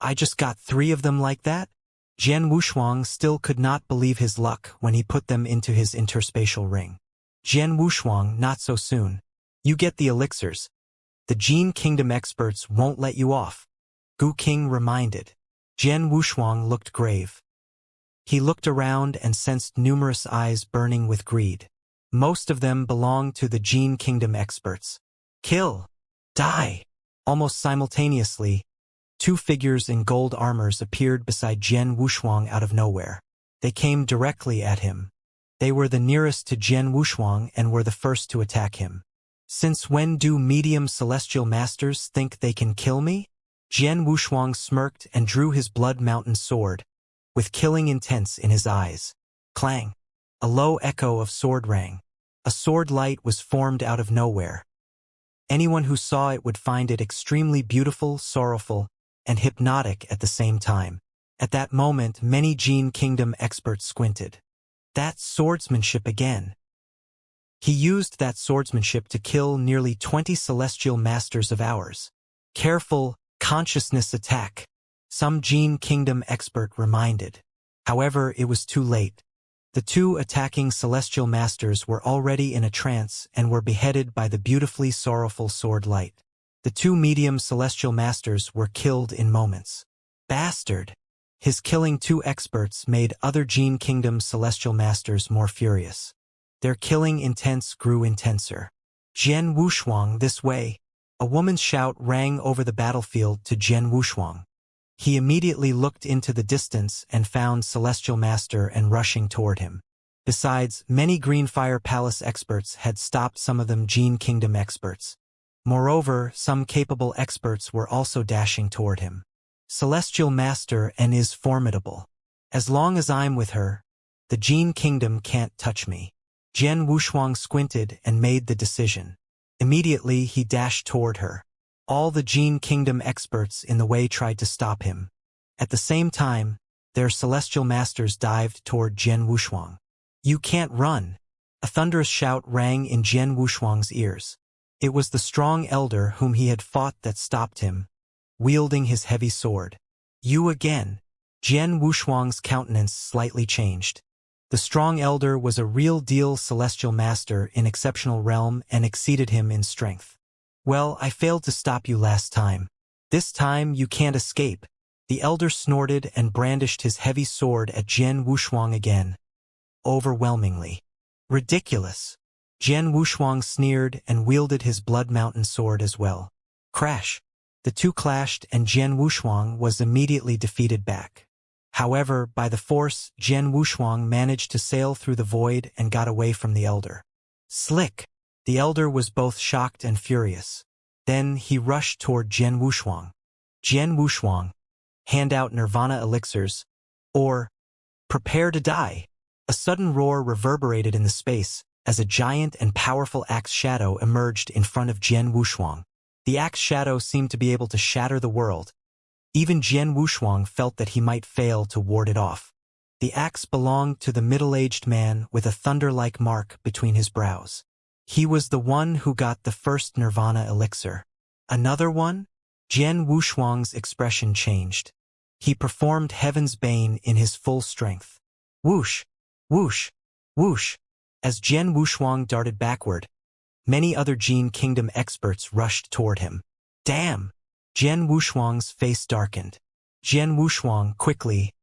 I just got 3 of them like that? Jian Wushuang still could not believe his luck when he put them into his interspatial ring. Jian Wushuang, not so soon. You get the elixirs. The Gene Kingdom experts won't let you off. Gu King reminded. Jian Wushuang looked grave. He looked around and sensed numerous eyes burning with greed. Most of them belonged to the Gene Kingdom experts. Kill! Die! Almost simultaneously, 2 figures in gold armors appeared beside Jian Wushuang out of nowhere. They came directly at him. They were the nearest to Jian Wushuang and were the first to attack him. Since when do medium celestial masters think they can kill me? Jian Wushuang smirked and drew his blood mountain sword, with killing intents in his eyes. Clang! A low echo of sword rang. A sword light was formed out of nowhere. Anyone who saw it would find it extremely beautiful, sorrowful, and hypnotic at the same time. At that moment, many Gene Kingdom experts squinted. That's swordsmanship again. He used that swordsmanship to kill nearly 20 celestial masters of ours. Careful, consciousness attack, some Gene Kingdom expert reminded. However, it was too late. The 2 attacking celestial masters were already in a trance and were beheaded by the beautifully sorrowful sword light. The 2 medium celestial masters were killed in moments. Bastard! His killing 2 experts made other Gene Kingdom celestial masters more furious. Their killing intents grew intenser. Jian Wushuang, this way! A woman's shout rang over the battlefield to Jian Wushuang. He immediately looked into the distance and found Celestial Master and rushing toward him. Besides, many Green Fire Palace experts had stopped some of them Gene Kingdom experts. Moreover, some capable experts were also dashing toward him. Celestial Master and is formidable. As long as I'm with her, the Gene Kingdom can't touch me. Jian Wushuang squinted and made the decision. Immediately he dashed toward her. All the Gene Kingdom experts in the way tried to stop him. At the same time, their celestial masters dived toward Jian Wushuang. You can't run! A thunderous shout rang in Jian Wushuang's ears. It was the strong elder whom he had fought that stopped him, wielding his heavy sword. You again! Jian Wushuang's countenance slightly changed. The strong elder was a real-deal celestial master in exceptional realm and exceeded him in strength. Well, I failed to stop you last time. This time you can't escape. The elder snorted and brandished his heavy sword at Jian Wushuang again. Overwhelmingly. Ridiculous. Jian Wushuang sneered and wielded his Blood Mountain sword as well. Crash. The 2 clashed and Jian Wushuang was immediately defeated back. However, by the force, Jian Wushuang managed to sail through the void and got away from the elder. Slick! The elder was both shocked and furious. Then he rushed toward Jian Wushuang. Jian Wushuang, hand out Nirvana elixirs, or prepare to die. A sudden roar reverberated in the space as a giant and powerful axe shadow emerged in front of Jian Wushuang. The axe shadow seemed to be able to shatter the world. Even Jian Wushuang felt that he might fail to ward it off. The axe belonged to the middle-aged man with a thunder-like mark between his brows. He was the one who got the first Nirvana elixir. Another one? Jian Wushuang's expression changed. He performed Heaven's Bane in his full strength. Whoosh! Whoosh! Whoosh! As Jian Wushuang darted backward, many other Gene Kingdom experts rushed toward him. Damn! Jian Wushuang's face darkened. Jian Wushuang, quickly,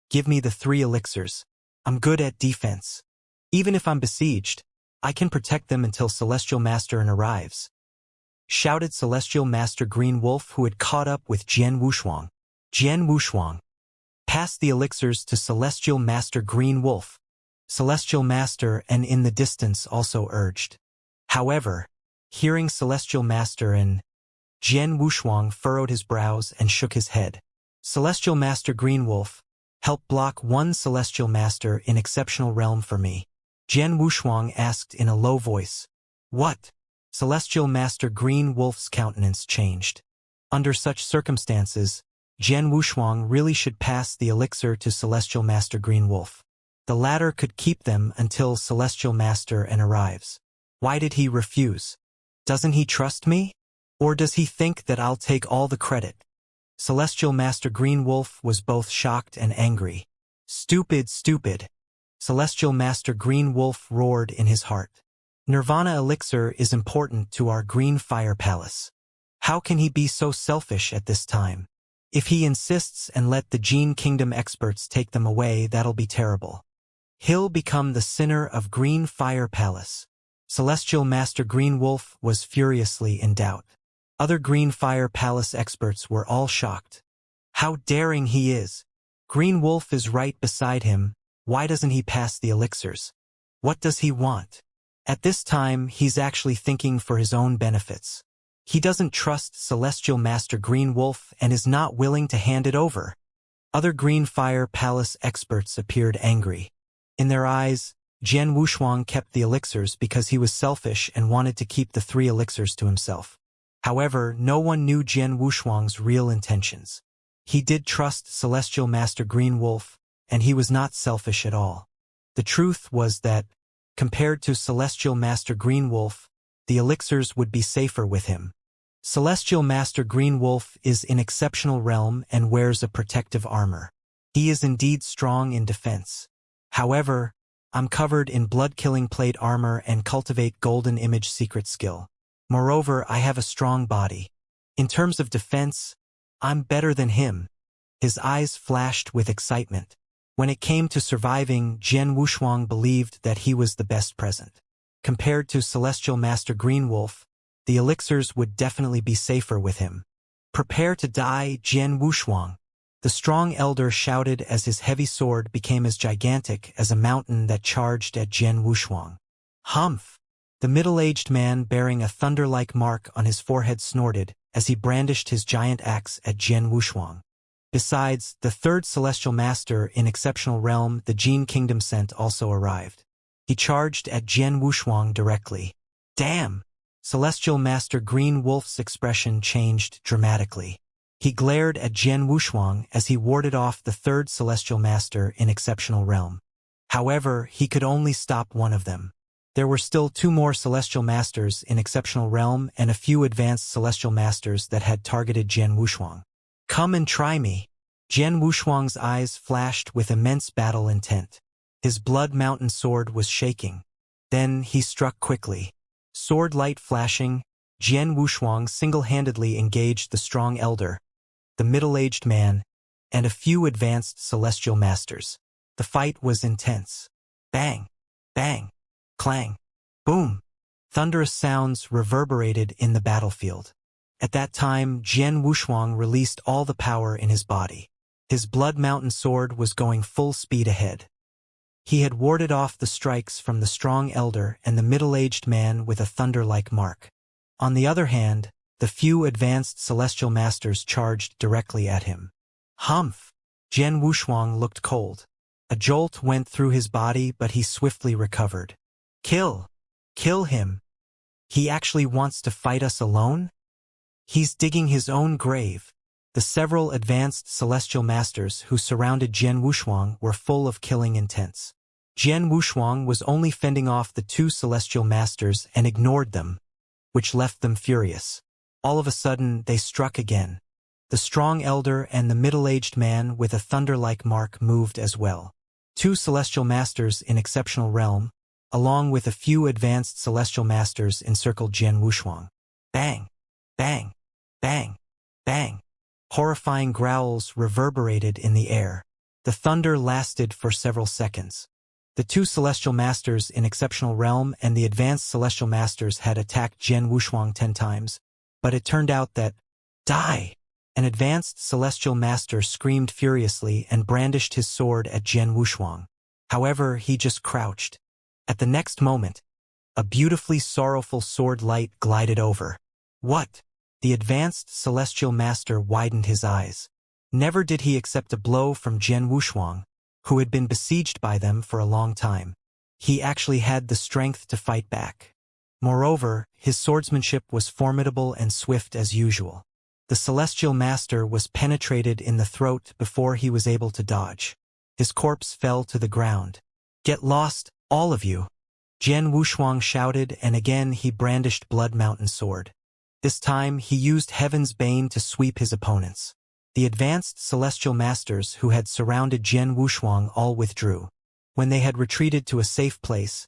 give me the 3 elixirs. I'm good at defense. Even if I'm besieged, I can protect them until Celestial Master arrives. Shouted Celestial Master Green Wolf, who had caught up with Jian Wushuang. Jian Wushuang, pass the elixirs to Celestial Master Green Wolf. Celestial Master and in the distance also urged. However, hearing Celestial Master and Jian Wushuang furrowed his brows and shook his head. Celestial Master Green Wolf, help block 1 Celestial Master in Exceptional Realm for me. Jian Wushuang asked in a low voice. What? Celestial Master Green Wolf's countenance changed. Under such circumstances, Jian Wushuang really should pass the elixir to Celestial Master Green Wolf. The latter could keep them until Celestial Master arrives. Why did he refuse? Doesn't he trust me? Or does he think that I'll take all the credit? Celestial Master Green Wolf was both shocked and angry. Stupid, stupid! Celestial Master Green Wolf roared in his heart. Nirvana elixir is important to our Green Fire Palace. How can he be so selfish at this time? If he insists and let the Gene Kingdom experts take them away, that'll be terrible. He'll become the sinner of Green Fire Palace. Celestial Master Green Wolf was furiously in doubt. Other Green Fire Palace experts were all shocked. How daring he is! Green Wolf is right beside him. Why doesn't he pass the elixirs? What does he want? At this time, he's actually thinking for his own benefits. He doesn't trust Celestial Master Green Wolf and is not willing to hand it over. Other Green Fire Palace experts appeared angry. In their eyes, Jian Wushuang kept the elixirs because he was selfish and wanted to keep the 3 elixirs to himself. However, no one knew Jian Wushuang's real intentions. He did trust Celestial Master Green Wolf, and he was not selfish at all. The truth was that, compared to Celestial Master Green Wolf, the elixirs would be safer with him. Celestial Master Green Wolf is in exceptional realm and wears a protective armor. He is indeed strong in defense. However, I'm covered in blood-killing plate armor and cultivate golden image secret skill. Moreover, I have a strong body. In terms of defense, I'm better than him. His eyes flashed with excitement. When it came to surviving, Jian Wushuang believed that he was the best present. Compared to Celestial Master Green Wolf, the elixirs would definitely be safer with him. Prepare to die, Jian Wushuang! The strong elder shouted as his heavy sword became as gigantic as a mountain that charged at Jian Wushuang. Humph! The middle-aged man bearing a thunder-like mark on his forehead snorted as he brandished his giant axe at Jian Wushuang. Besides, the 3rd Celestial Master in Exceptional Realm, the Gene Kingdom sent, also arrived. He charged at Jian Wushuang directly. Damn! Celestial Master Green Wolf's expression changed dramatically. He glared at Jian Wushuang as he warded off the 3rd Celestial Master in Exceptional Realm. However, he could only stop one of them. There were still 2 more Celestial Masters in Exceptional Realm and a few advanced Celestial Masters that had targeted Jian Wushuang. Come and try me! Jian Wushuang's eyes flashed with immense battle intent. His blood mountain sword was shaking. Then he struck quickly. Sword light flashing, Jian Wushuang single-handedly engaged the strong elder, the middle-aged man, and a few advanced Celestial Masters. The fight was intense. Bang! Bang! Clang! Boom! Thunderous sounds reverberated in the battlefield. At that time, Jian Wushuang released all the power in his body. His blood mountain sword was going full speed ahead. He had warded off the strikes from the strong elder and the middle-aged man with a thunder-like mark. On the other hand, the few advanced Celestial Masters charged directly at him. Humph! Jian Wushuang looked cold. A jolt went through his body, but he swiftly recovered. Kill! Kill him! He actually wants to fight us alone? He's digging his own grave. The several advanced Celestial Masters who surrounded Jian Wushuang were full of killing intents. Jian Wushuang was only fending off the 2 Celestial Masters and ignored them, which left them furious. All of a sudden, they struck again. The strong elder and the middle-aged man with a thunder-like mark moved as well. 2 Celestial Masters in Exceptional Realm, along with a few advanced Celestial Masters, encircled Jian Wushuang. Bang! Bang! Bang! Bang! Horrifying growls reverberated in the air. The thunder lasted for several seconds. The 2 Celestial Masters in Exceptional Realm and the advanced Celestial Masters had attacked Jian Wushuang 10 times, but it turned out that, die! An advanced Celestial Master screamed furiously and brandished his sword at Jian Wushuang. However, he just crouched. At the next moment, a beautifully sorrowful sword light glided over. What? The advanced Celestial Master widened his eyes. Never did he accept a blow from Jian Wushuang, who had been besieged by them for a long time. He actually had the strength to fight back. Moreover, his swordsmanship was formidable and swift as usual. The Celestial Master was penetrated in the throat before he was able to dodge. His corpse fell to the ground. Get lost, all of you! Jian Wushuang shouted, and again he brandished Blood Mountain sword. This time, he used Heaven's Bane to sweep his opponents. The advanced celestial masters who had surrounded Jian Wushuang all withdrew. When they had retreated to a safe place,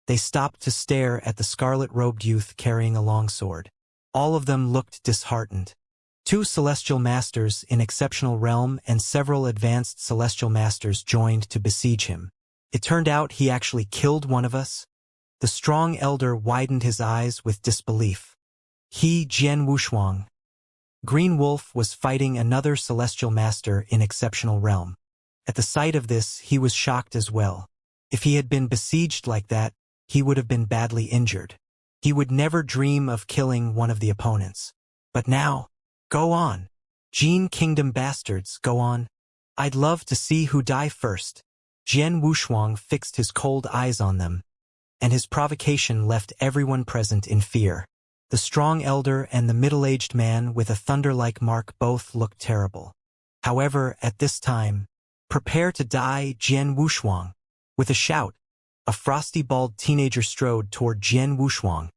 they stopped to stare at the scarlet-robed youth carrying a long sword. All of them looked disheartened. 2 celestial masters in exceptional realm and several advanced celestial masters joined to besiege him. It turned out he actually killed one of us. The strong elder widened his eyes with disbelief. He, Jian Wushuang. Green Wolf was fighting another celestial master in exceptional realm. At the sight of this, he was shocked as well. If he had been besieged like that, he would have been badly injured. He would never dream of killing one of the opponents. But now, go on. Jin Kingdom bastards, go on. I'd love to see who die first. Jian Wushuang fixed his cold eyes on them, and his provocation left everyone present in fear. The strong elder and the middle-aged man with a thunder-like mark both looked terrible. However, at this time, prepare to die, Jian Wushuang. With a shout, a frosty bald teenager strode toward Jian Wushuang,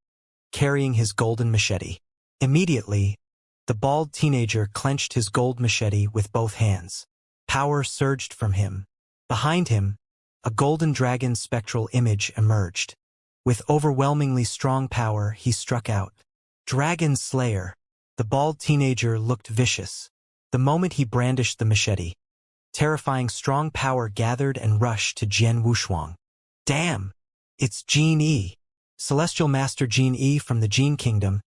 carrying his golden machete. Immediately, the bald teenager clenched his gold machete with both hands. Power surged from him. Behind him, a golden dragon spectral image emerged. With overwhelmingly strong power, he struck out. Dragon Slayer. The bald teenager looked vicious. The moment he brandished the machete, terrifying strong power gathered and rushed to Jian Wushuang. Damn! It's Jin Yi. Celestial Master Jin Yi from the Jin Kingdom.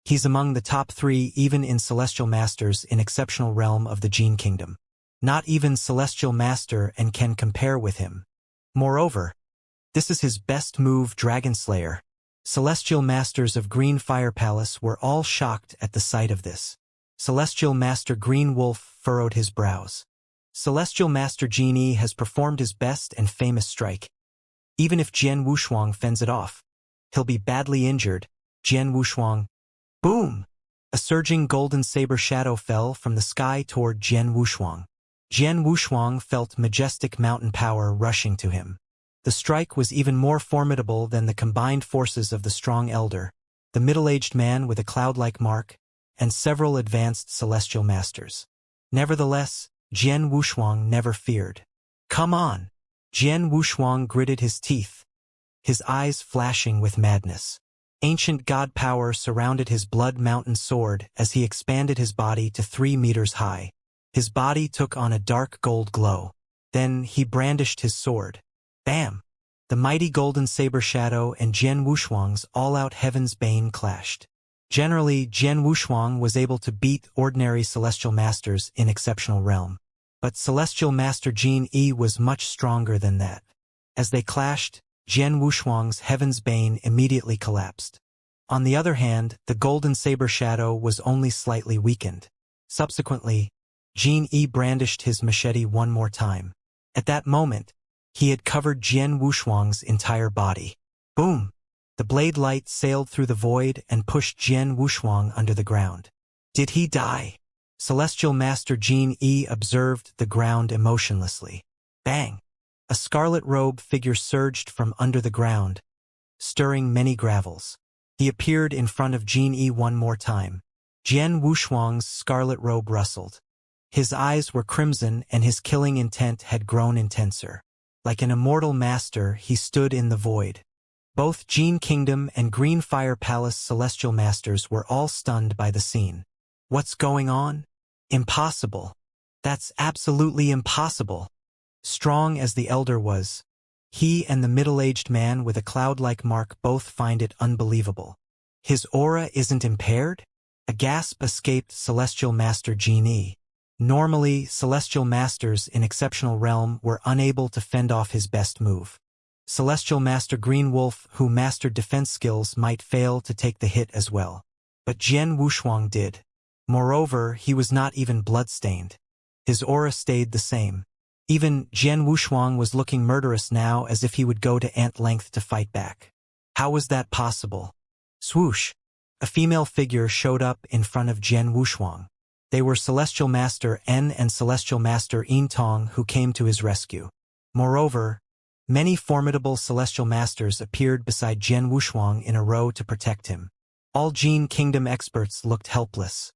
He's among the top 3 even in Celestial Masters in exceptional realm of the Jin Kingdom. Not even Celestial Master and can compare with him. Moreover, this is his best move, Dragon Slayer. Celestial Masters of Green Fire Palace were all shocked at the sight of this. Celestial Master Green Wolf furrowed his brows. Celestial Master Jin Yi has performed his best and famous strike. Even if Jian Wushuang fends it off, he'll be badly injured. Jian Wushuang. Boom! A surging golden saber shadow fell from the sky toward Jian Wushuang. Jian Wushuang felt majestic mountain power rushing to him. The strike was even more formidable than the combined forces of the strong elder, the middle-aged man with a cloud-like mark, and several advanced celestial masters. Nevertheless, Jian Wushuang never feared. Come on! Jian Wushuang gritted his teeth, his eyes flashing with madness. Ancient god power surrounded his blood mountain sword as he expanded his body to 3 meters high. His body took on a dark gold glow. Then he brandished his sword. Bam! The mighty golden saber shadow and Jian Wushuang's all-out Heaven's Bane clashed. Generally, Jian Wushuang was able to beat ordinary celestial masters in exceptional realm. But Celestial Master Jin Yi was much stronger than that. As they clashed, Jian Wushuang's Heaven's Bane immediately collapsed. On the other hand, the golden saber shadow was only slightly weakened. Subsequently, Jin Yi brandished his machete one more time. At that moment, he had covered Jian Wushuang's entire body. Boom! The blade light sailed through the void and pushed Jian Wushuang under the ground. Did he die? Celestial Master Jin Yi observed the ground emotionlessly. Bang! A scarlet robe figure surged from under the ground, stirring many gravels. He appeared in front of Jin Yi one more time. Jian Wushuang's scarlet robe rustled. His eyes were crimson and his killing intent had grown intenser. Like an immortal master, he stood in the void. Both Jin Kingdom and Green Fire Palace celestial masters were all stunned by the scene. What's going on? Impossible. That's absolutely impossible. Strong as the elder was, he and the middle-aged man with a cloud-like mark both find it unbelievable. His aura isn't impaired? A gasp escaped Celestial Master Jin Yi. Normally, Celestial Masters in exceptional realm were unable to fend off his best move. Celestial Master Green Wolf, who mastered defense skills, might fail to take the hit as well. But Jian Wushuang did. Moreover, he was not even blood-stained. His aura stayed the same. Even Jian Wushuang was looking murderous now, as if he would go to ant length to fight back. How was that possible? Swoosh! A female figure showed up in front of Jian Wushuang. They were Celestial Master N and Celestial Master Yin Tong, who came to his rescue. Moreover, many formidable Celestial Masters appeared beside Jian Wushuang in a row to protect him. All Jin Kingdom experts looked helpless.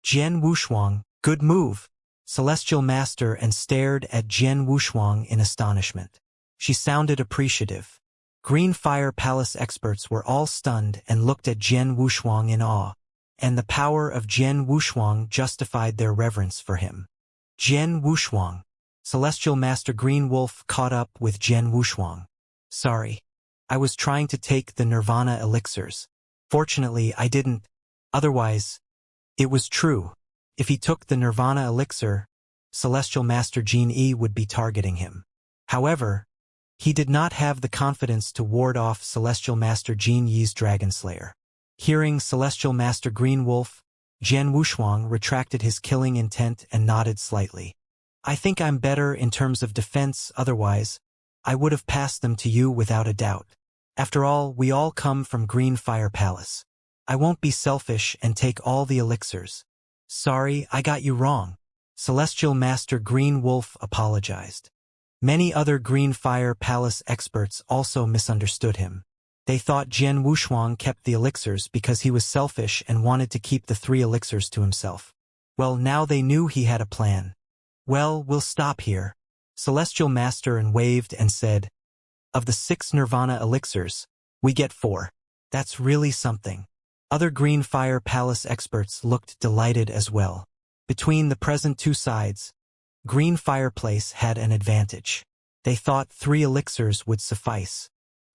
Jian Wushuang, good move. Celestial Master and stared at Jian Wushuang in astonishment. She sounded appreciative. Green Fire Palace experts were all stunned and looked at Jian Wushuang in awe, and the power of Jian Wushuang justified their reverence for him. Jian Wushuang. Celestial Master Green Wolf caught up with Jian Wushuang. Sorry. I was trying to take the Nirvana elixirs. Fortunately, I didn't. Otherwise, it was true. If he took the Nirvana elixir, Celestial Master Jin Yi would be targeting him. However, he did not have the confidence to ward off Celestial Master Jin Yi's Dragon Slayer. Hearing Celestial Master Green Wolf, Jian Wushuang retracted his killing intent and nodded slightly. I think I'm better in terms of defense, otherwise, I would have passed them to you without a doubt. After all, we all come from Green Fire Palace. I won't be selfish and take all the elixirs. Sorry, I got you wrong. Celestial Master Green Wolf apologized. Many other Green Fire Palace experts also misunderstood him. They thought Jian Wushuang kept the elixirs because he was selfish and wanted to keep the 3 elixirs to himself. Well, now they knew he had a plan. Well, we'll stop here. Celestial Master and waved and said, of the 6 Nirvana elixirs, we get 4. That's really something. Other Green Fire Palace experts looked delighted as well. Between the present 2 sides, Green Fireplace had an advantage. They thought 3 elixirs would suffice.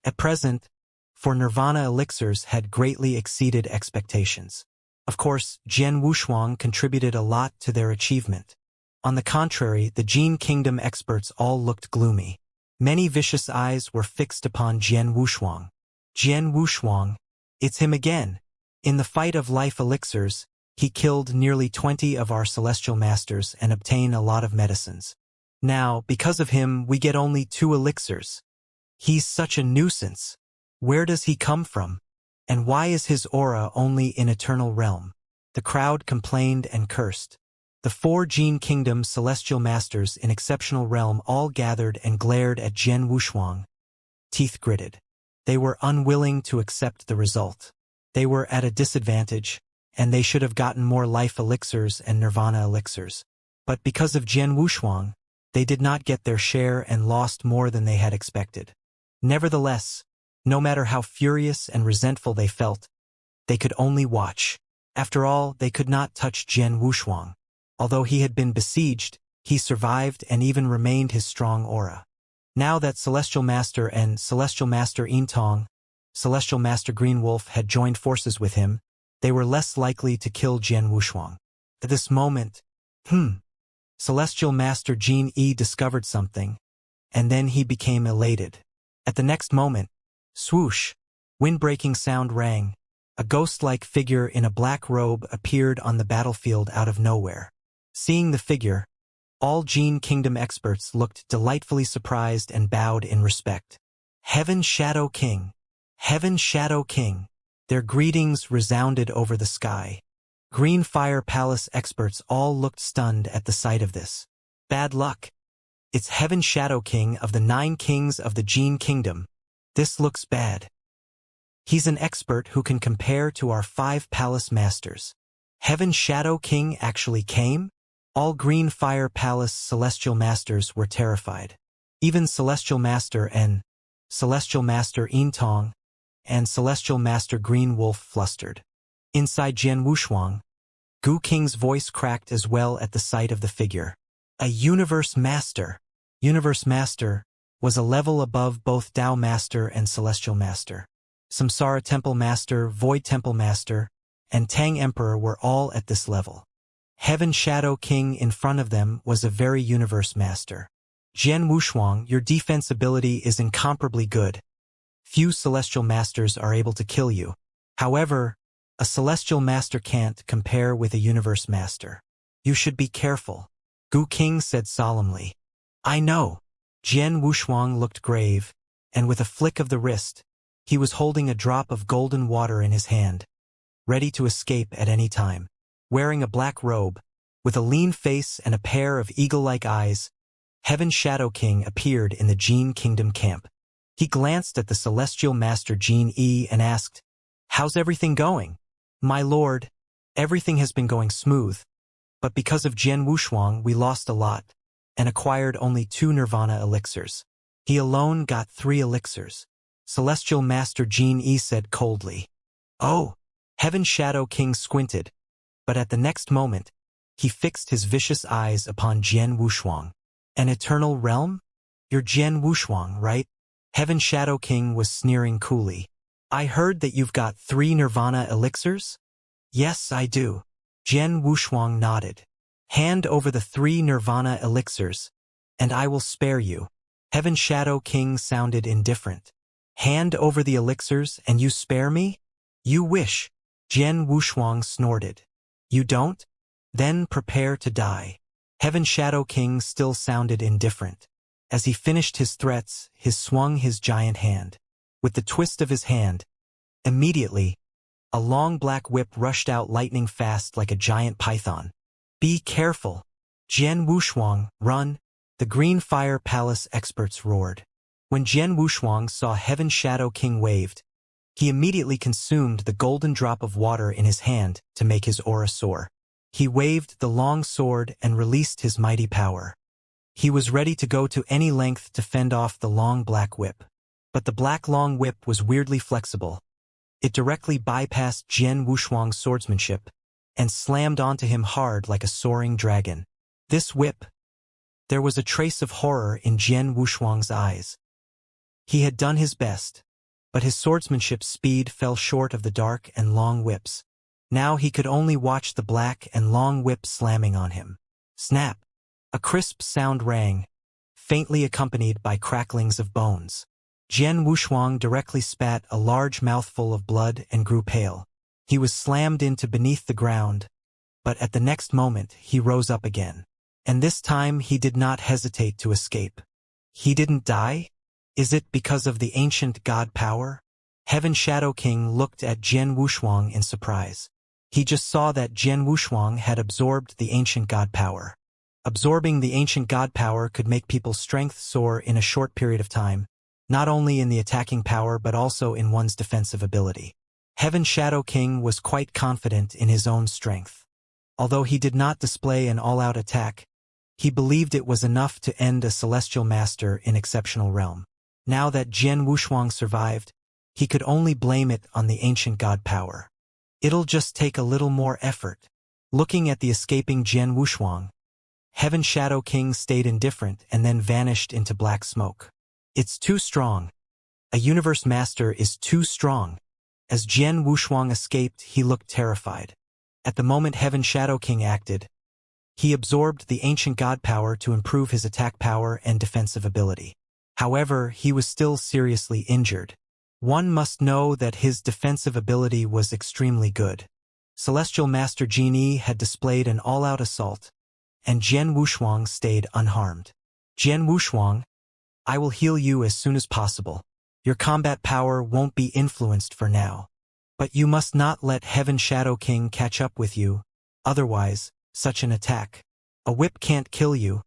At present, 4 Nirvana elixirs had greatly exceeded expectations. Of course, Jian Wushuang contributed a lot to their achievement. On the contrary, the Jin Kingdom experts all looked gloomy. Many vicious eyes were fixed upon Jian Wushuang. Jian Wushuang, it's him again. In the fight of life elixirs, he killed nearly 20 of our Celestial Masters and obtained a lot of medicines. Now, because of him, we get only 2 elixirs. He's such a nuisance. Where does he come from? And why is his aura only in Eternal Realm? The crowd complained and cursed. The 4 Jin Kingdom Celestial Masters in Exceptional Realm all gathered and glared at Jian Wushuang. Teeth gritted. They were unwilling to accept the result. They were at a disadvantage, and they should have gotten more life elixirs and Nirvana elixirs. But because of Jian Wushuang, they did not get their share and lost more than they had expected. Nevertheless, no matter how furious and resentful they felt, they could only watch. After all, they could not touch Jian Wushuang. Although he had been besieged, he survived and even remained his strong aura. Now that Celestial Master and Celestial Master Yintong, Celestial Master Green Wolf had joined forces with him, they were less likely to kill Jian Wushuang. At this moment, Celestial Master Jin Yi discovered something, and then he became elated. At the next moment, swoosh, wind-breaking sound rang. A ghost-like figure in a black robe appeared on the battlefield out of nowhere. Seeing the figure, all Jin Kingdom experts looked delightfully surprised and bowed in respect. Heaven Shadow King! Heaven Shadow King! Their greetings resounded over the sky. Green Fire Palace experts all looked stunned at the sight of this. Bad luck! It's Heaven Shadow King of the 9 kings of the Jin Kingdom. This looks bad. He's an expert who can compare to our 5 palace masters. Heaven Shadow King actually came? All Green Fire Palace Celestial Masters were terrified. Even Celestial Master and Celestial Master Yintong and Celestial Master Green Wolf flustered. Inside Jian Wushuang, Gu King's voice cracked as well at the sight of the figure. A Universe Master. Universe Master was a level above both Tao Master and Celestial Master. Samsara Temple Master, Void Temple Master, and Tang Emperor were all at this level. Heaven Shadow King in front of them was a very Universe Master. Jian Wushuang, your defense ability is incomparably good. Few Celestial Masters are able to kill you. However, a Celestial Master can't compare with a Universe Master. You should be careful, Gu King said solemnly. I know. Jian Wushuang looked grave, and with a flick of the wrist, he was holding a drop of golden water in his hand, ready to escape at any time. Wearing a black robe, with a lean face and a pair of eagle-like eyes, Heaven Shadow King appeared in the Jin Kingdom camp. He glanced at the Celestial Master Jin Yi and asked, How's everything going? My lord, everything has been going smooth. But because of Jian Wushuang we lost a lot, and acquired only 2 nirvana elixirs. He alone got 3 elixirs. Celestial Master Jin Yi said coldly. Oh! Heaven Shadow King squinted, but at the next moment, he fixed his vicious eyes upon Jian Wushuang. An eternal realm? You're Jian Wushuang, right? Heaven Shadow King was sneering coolly. I heard that you've got 3 nirvana elixirs? Yes, I do. Jian Wushuang nodded. Hand over the 3 nirvana elixirs, and I will spare you. Heaven Shadow King sounded indifferent. Hand over the elixirs and you spare me? You wish. Jian Wushuang snorted. You don't? Then prepare to die. Heaven Shadow King still sounded indifferent. As he finished his threats, he swung his giant hand. With the twist of his hand, immediately, a long black whip rushed out lightning fast like a giant python. Be careful. Jian Wushuang, run. The Green Fire Palace experts roared. When Jian Wushuang saw Heaven Shadow King waved, he immediately consumed the golden drop of water in his hand to make his aura soar. He waved the long sword and released his mighty power. He was ready to go to any length to fend off the long black whip. But the black long whip was weirdly flexible. It directly bypassed Jian Wushuang's swordsmanship and slammed onto him hard like a soaring dragon. This whip. There was a trace of horror in Jian Wushuang's eyes. He had done his best, but his swordsmanship's speed fell short of the dark and long whips. Now he could only watch the black and long whip slamming on him. Snap! A crisp sound rang, faintly accompanied by cracklings of bones. Jian Wushuang directly spat a large mouthful of blood and grew pale. He was slammed into beneath the ground, but at the next moment he rose up again. And this time he did not hesitate to escape. He didn't die? Is it because of the ancient god power? Heaven Shadow King looked at Jian Wushuang in surprise. He just saw that Jian Wushuang had absorbed the ancient god power. Absorbing the ancient god power could make people's strength soar in a short period of time, not only in the attacking power but also in one's defensive ability. Heaven Shadow King was quite confident in his own strength. Although he did not display an all-out attack, he believed it was enough to end a celestial master in exceptional realm. Now that Jian Wushuang survived, he could only blame it on the ancient god power. It'll just take a little more effort. Looking at the escaping Jian Wushuang, Heaven Shadow King stayed indifferent and then vanished into black smoke. It's too strong. A universe master is too strong. As Jian Wushuang escaped, he looked terrified. At the moment Heaven Shadow King acted, he absorbed the ancient god power to improve his attack power and defensive ability. However, he was still seriously injured. One must know that his defensive ability was extremely good. Celestial Master Jin Yi had displayed an all-out assault, and Jian Wushuang stayed unharmed. Jian Wushuang, I will heal you as soon as possible. Your combat power won't be influenced for now. But you must not let Heaven Shadow King catch up with you, otherwise, such an attack. A whip can't kill you,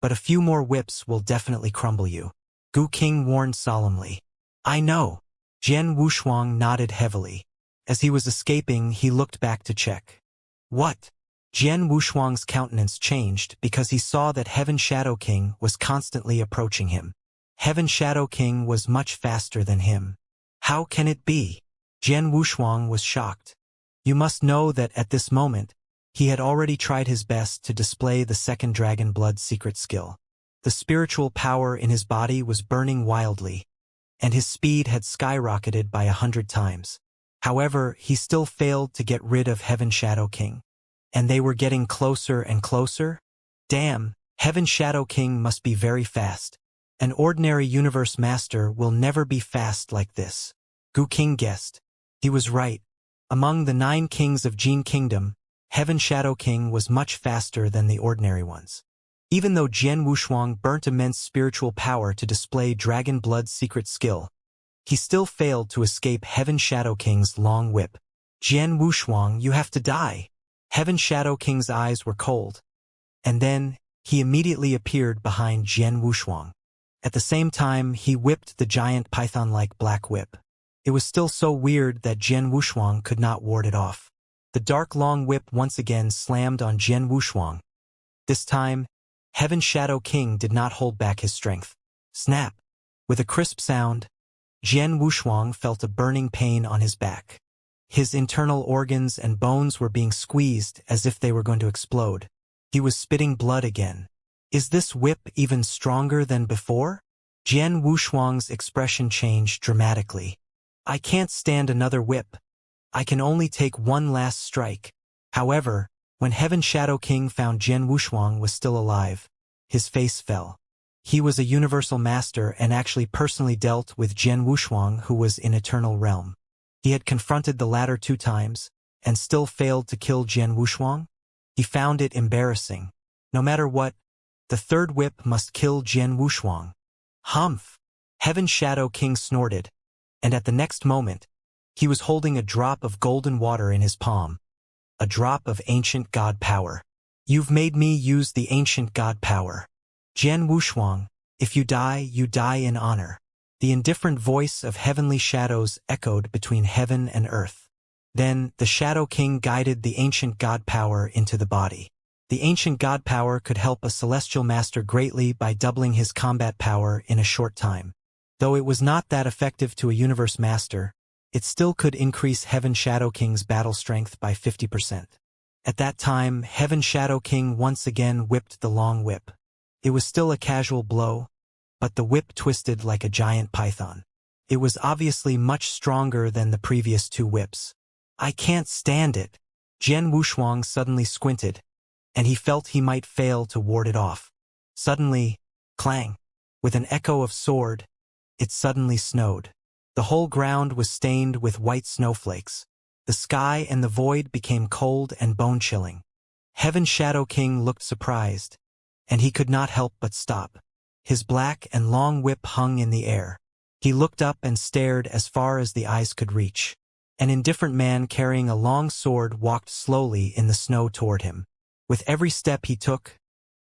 but a few more whips will definitely crumble you. Gu King warned solemnly. I know. Jian Wushuang nodded heavily. As he was escaping, he looked back to check. What? Jian Wushuang's countenance changed because he saw that Heaven Shadow King was constantly approaching him. Heaven Shadow King was much faster than him. How can it be? Jian Wushuang was shocked. You must know that at this moment, he had already tried his best to display the second Dragon Blood secret skill. The spiritual power in his body was burning wildly, and his speed had skyrocketed by 100 times. However, he still failed to get rid of Heaven Shadow King. And they were getting closer and closer? Damn, Heaven Shadow King must be very fast. An ordinary universe master will never be fast like this. Gu King guessed. He was right. Among the 9 kings of Jin Kingdom, Heaven Shadow King was much faster than the ordinary ones. Even though Jian Wushuang burnt immense spiritual power to display Dragon Blood's secret skill, he still failed to escape Heaven Shadow King's long whip. Jian Wushuang, you have to die. Heaven Shadow King's eyes were cold. And then, he immediately appeared behind Jian Wushuang. At the same time, he whipped the giant python-like black whip. It was still so weird that Jian Wushuang could not ward it off. The The dark long whip once again slammed on Jian Wushuang. This time, Heaven Shadow King did not hold back his strength. Snap! With a crisp sound, Jian Wushuang felt a burning pain on his back. His internal organs and bones were being squeezed as if they were going to explode. He was spitting blood again. Is this whip even stronger than before? Jian Wushuang's expression changed dramatically. I can't stand another whip. I can only take one last strike. However, when Heaven Shadow King found Jian Wushuang was still alive, his face fell. He was a universal master and actually personally dealt with Jian Wushuang, who was in Eternal Realm. He had confronted the latter 2 times, and still failed to kill Jian Wushuang. He found it embarrassing. No matter what, the 3rd whip must kill Jian Wushuang. Humph! Heaven Shadow King snorted, and at the next moment, he was holding a drop of golden water in his palm. A drop of ancient god power. You've made me use the ancient god power. Jian Wushuang, if you die in honor. The indifferent voice of heavenly shadows echoed between heaven and earth. Then, the Shadow King guided the ancient god power into the body. The ancient god power could help a celestial master greatly by doubling his combat power in a short time. Though it was not that effective to a universe master, it still could increase Heaven Shadow King's battle strength by 50%. At that time, Heaven Shadow King once again whipped the long whip. It was still a casual blow, but the whip twisted like a giant python. It was obviously much stronger than the previous 2 whips. I can't stand it. Jian Wushuang suddenly squinted, and he felt he might fail to ward it off. Suddenly, clang! With an echo of sword, it suddenly snowed. The whole ground was stained with white snowflakes. The sky and the void became cold and bone-chilling. Heaven Shadow King looked surprised, and he could not help but stop. His black and long whip hung in the air. He looked up and stared as far as the eyes could reach. An indifferent man carrying a long sword walked slowly in the snow toward him. With every step he took,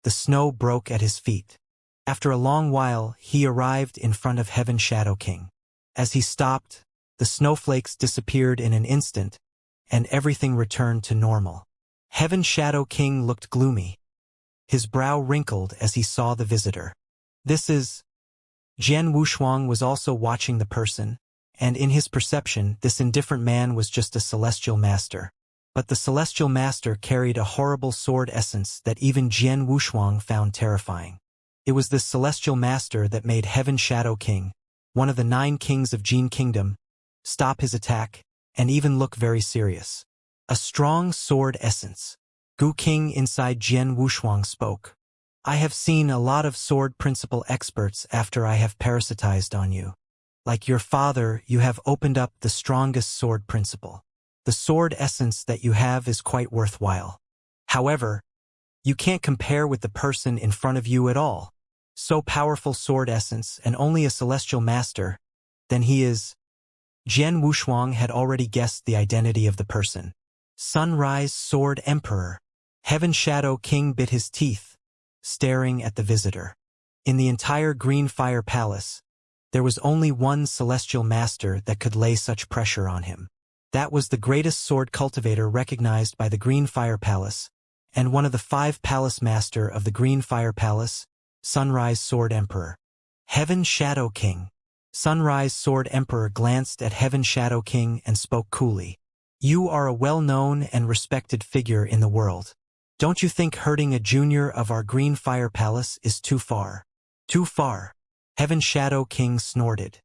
the snow broke at his feet. After a long while, he arrived in front of Heaven Shadow King. As he stopped, the snowflakes disappeared in an instant, and everything returned to normal. Heaven Shadow King looked gloomy. His brow wrinkled as he saw the visitor. This is... Jian Wushuang was also watching the person, and in his perception, this indifferent man was just a celestial master. But the celestial master carried a horrible sword essence that even Jian Wushuang found terrifying. It was this celestial master that made Heaven Shadow King, one of the 9 kings of Jin Kingdom, stop his attack, and even look very serious. A strong sword essence. Gu King inside Jian Wushuang spoke. I have seen a lot of sword principle experts after I have parasitized on you. Like your father, you have opened up the strongest sword principle. The sword essence that you have is quite worthwhile. However, you can't compare with the person in front of you at all. So powerful sword essence and only a celestial master, then he is... Jian Wushuang had already guessed the identity of the person. Sunrise Sword Emperor. Heaven Shadow King bit his teeth, staring at the visitor. In the entire Green Fire Palace, there was only one celestial master that could lay such pressure on him. That was the greatest sword cultivator recognized by the Green Fire Palace, and one of the 5 palace master of the Green Fire Palace, Sunrise Sword Emperor. Heaven Shadow King. Sunrise Sword Emperor glanced at Heaven Shadow King and spoke coolly. You are a well-known and respected figure in the world. Don't you think hurting a junior of our Green Fire Palace is too far? Too far. Heaven Shadow King snorted.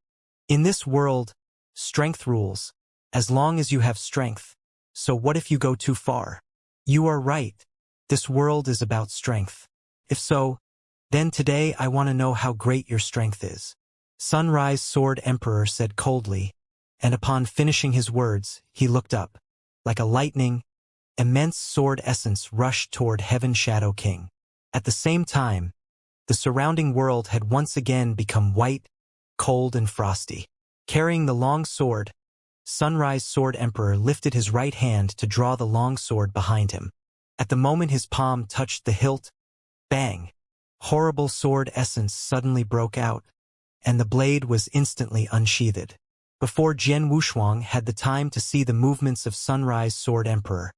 In this world, strength rules, as long as you have strength. So what if you go too far? You are right. This world is about strength. If so, then today I want to know how great your strength is. Sunrise Sword Emperor said coldly, and upon finishing his words, he looked up. Like a lightning, immense sword essence rushed toward Heaven Shadow King. At the same time, the surrounding world had once again become white, cold and frosty. Carrying the long sword, Sunrise Sword Emperor lifted his right hand to draw the long sword behind him. At the moment his palm touched the hilt, bang! Horrible sword essence suddenly broke out, and the blade was instantly unsheathed. Before Jian Wushuang had the time to see the movements of Sunrise Sword Emperor,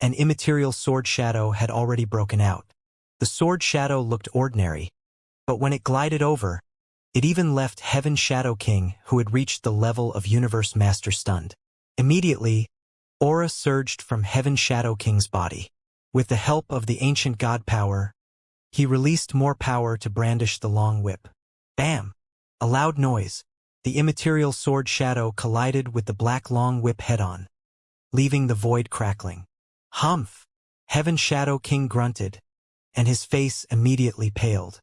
an immaterial sword shadow had already broken out. The sword shadow looked ordinary, but when it glided over, it even left Heaven Shadow King, who had reached the level of Universe Master, stunned. Immediately, aura surged from Heaven Shadow King's body. With the help of the ancient god power, he released more power to brandish the long whip. Bam! A loud noise. The immaterial sword shadow collided with the black long whip head-on, leaving the void crackling. Humph! Heaven Shadow King grunted, and his face immediately paled.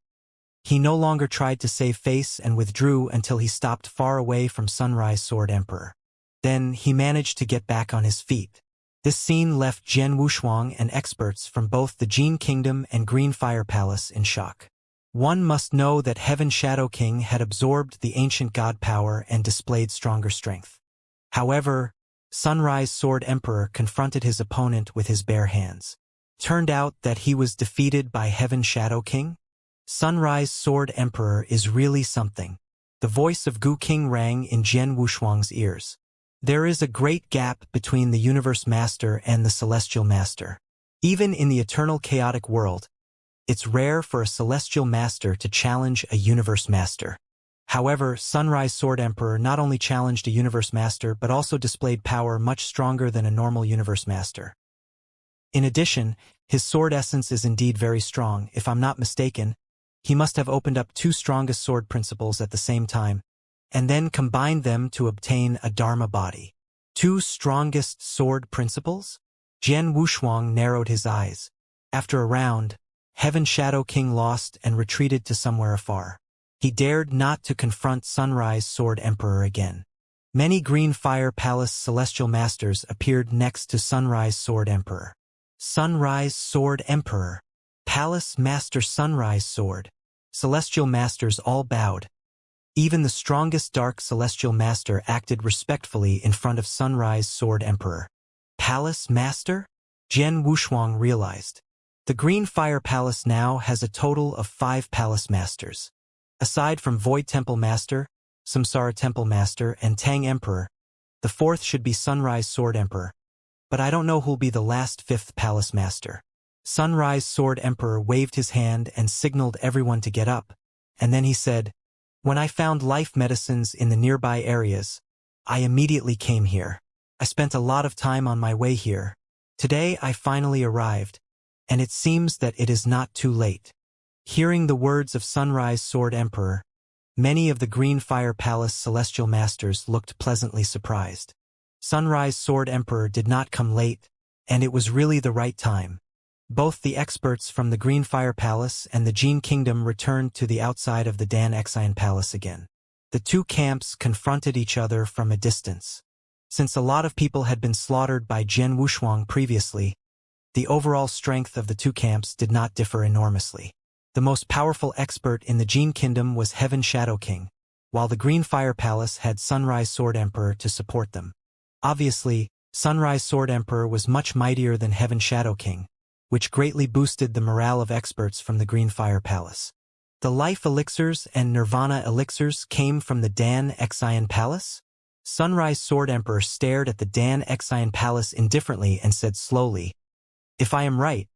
He no longer tried to save face and withdrew until he stopped far away from Sunrise Sword Emperor. Then he managed to get back on his feet. This scene left Jian Wushuang and experts from both the Jin Kingdom and Green Fire Palace in shock. One must know that Heaven Shadow King had absorbed the ancient god power and displayed stronger strength. However, Sunrise Sword Emperor confronted his opponent with his bare hands. Turned out that he was defeated by Heaven Shadow King? Sunrise Sword Emperor is really something. The voice of Gu King rang in Jian Wushuang's ears. There is a great gap between the Universe Master and the Celestial Master. Even in the eternal chaotic world, it's rare for a Celestial Master to challenge a Universe Master. However, Sunrise Sword Emperor not only challenged a Universe Master but also displayed power much stronger than a normal Universe Master. In addition, his sword essence is indeed very strong. If I'm not mistaken, he must have opened up two strongest sword principles at the same time, and then combined them to obtain a Dharma body. Two strongest sword principles? Jian Wushuang narrowed his eyes. After a round, Heaven Shadow King lost and retreated to somewhere afar. He dared not to confront Sunrise Sword Emperor again. Many Green Fire Palace Celestial Masters appeared next to Sunrise Sword Emperor. Sunrise Sword Emperor. Palace Master Sunrise Sword. Celestial Masters all bowed. Even the strongest Dark Celestial Master acted respectfully in front of Sunrise Sword Emperor. Palace Master? Jian Wushuang realized. The Green Fire Palace now has a total of 5 Palace Masters. Aside from Void Temple Master, Samsara Temple Master, and Tang Emperor, the 4th should be Sunrise Sword Emperor. But I don't know who'll be the last 5th Palace Master. Sunrise Sword Emperor waved his hand and signaled everyone to get up, and then he said, "When I found life medicines in the nearby areas, I immediately came here. I spent a lot of time on my way here. Today I finally arrived, and it seems that it is not too late." Hearing the words of Sunrise Sword Emperor, many of the Green Fire Palace Celestial Masters looked pleasantly surprised. Sunrise Sword Emperor did not come late, and it was really the right time. Both the experts from the Green Fire Palace and the Jin Kingdom returned to the outside of the Dan Xian Palace again. The two camps confronted each other from a distance. Since a lot of people had been slaughtered by Jian Wushuang previously, the overall strength of the two camps did not differ enormously. The most powerful expert in the Jin Kingdom was Heaven Shadow King, while the Green Fire Palace had Sunrise Sword Emperor to support them. Obviously, Sunrise Sword Emperor was much mightier than Heaven Shadow King, which greatly boosted the morale of experts from the Green Fire Palace. The life elixirs and nirvana elixirs came from the Dan Xian Palace? Sunrise Sword Emperor stared at the Dan Xian Palace indifferently and said slowly, "If I am right,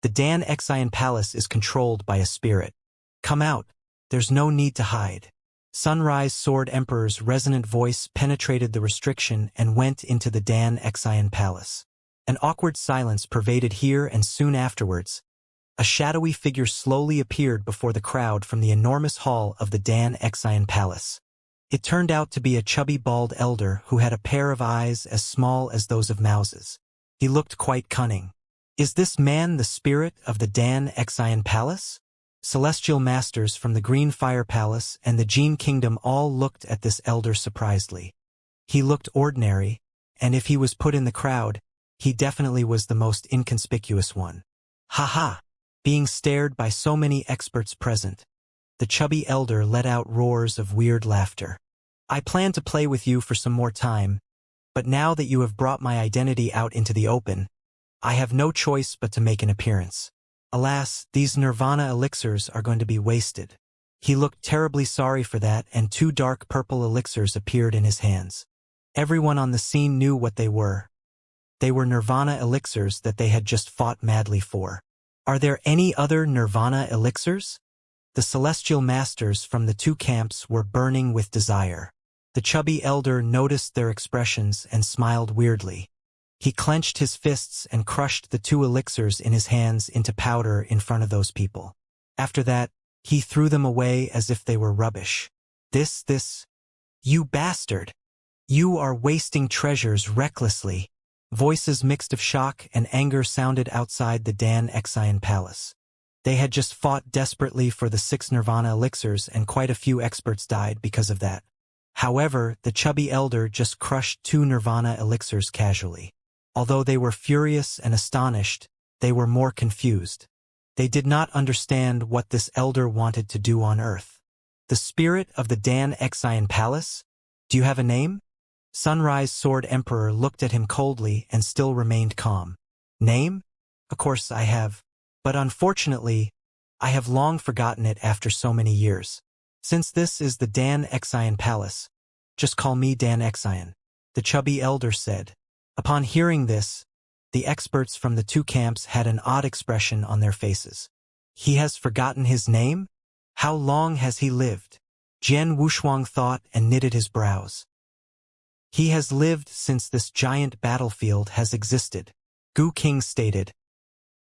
the Dan Xian Palace is controlled by a spirit. Come out, there's no need to hide." Sunrise Sword Emperor's resonant voice penetrated the restriction and went into the Dan Xian Palace. An awkward silence pervaded here, and soon afterwards, a shadowy figure slowly appeared before the crowd from the enormous hall of the Dan Xian Palace. It turned out to be a chubby bald elder who had a pair of eyes as small as those of mouses. He looked quite cunning. Is this man the spirit of the Dan Xian Palace? Celestial Masters from the Green Fire Palace and the Jin Kingdom all looked at this elder surprisedly. He looked ordinary, and if he was put in the crowd, he definitely was the most inconspicuous one. Ha ha! Being stared by so many experts present, the chubby elder let out roars of weird laughter. I plan to play with you for some more time, but now that you have brought my identity out into the open, I have no choice but to make an appearance. Alas, these nirvana elixirs are going to be wasted. He looked terribly sorry for that, and 2 dark purple elixirs appeared in his hands. Everyone on the scene knew what they were. They were Nirvana elixirs that they had just fought madly for. Are there any other Nirvana elixirs? The celestial masters from the 2 camps were burning with desire. The chubby elder noticed their expressions and smiled weirdly. He clenched his fists and crushed the 2 elixirs in his hands into powder in front of those people. After that, he threw them away as if they were rubbish. This, you bastard! You are wasting treasures recklessly. Voices mixed of shock and anger sounded outside the Xianxia palace. They had just fought desperately for the 6 Nirvana elixirs, and quite a few experts died because of that. However, the chubby elder just crushed 2 Nirvana elixirs casually. Although they were furious and astonished, they were more confused. They did not understand what this elder wanted to do on Earth. The spirit of the Xianxia palace? Do you have a name? Sunrise Sword Emperor looked at him coldly and still remained calm. Name? Of course I have. But unfortunately, I have long forgotten it after so many years. Since this is the Xianxia palace, just call me Xianxia, the chubby elder said. Upon hearing this, the experts from the 2 camps had an odd expression on their faces. He has forgotten his name? How long has he lived? Jian Wushuang thought and knitted his brows. He has lived since this giant battlefield has existed, Gu King stated.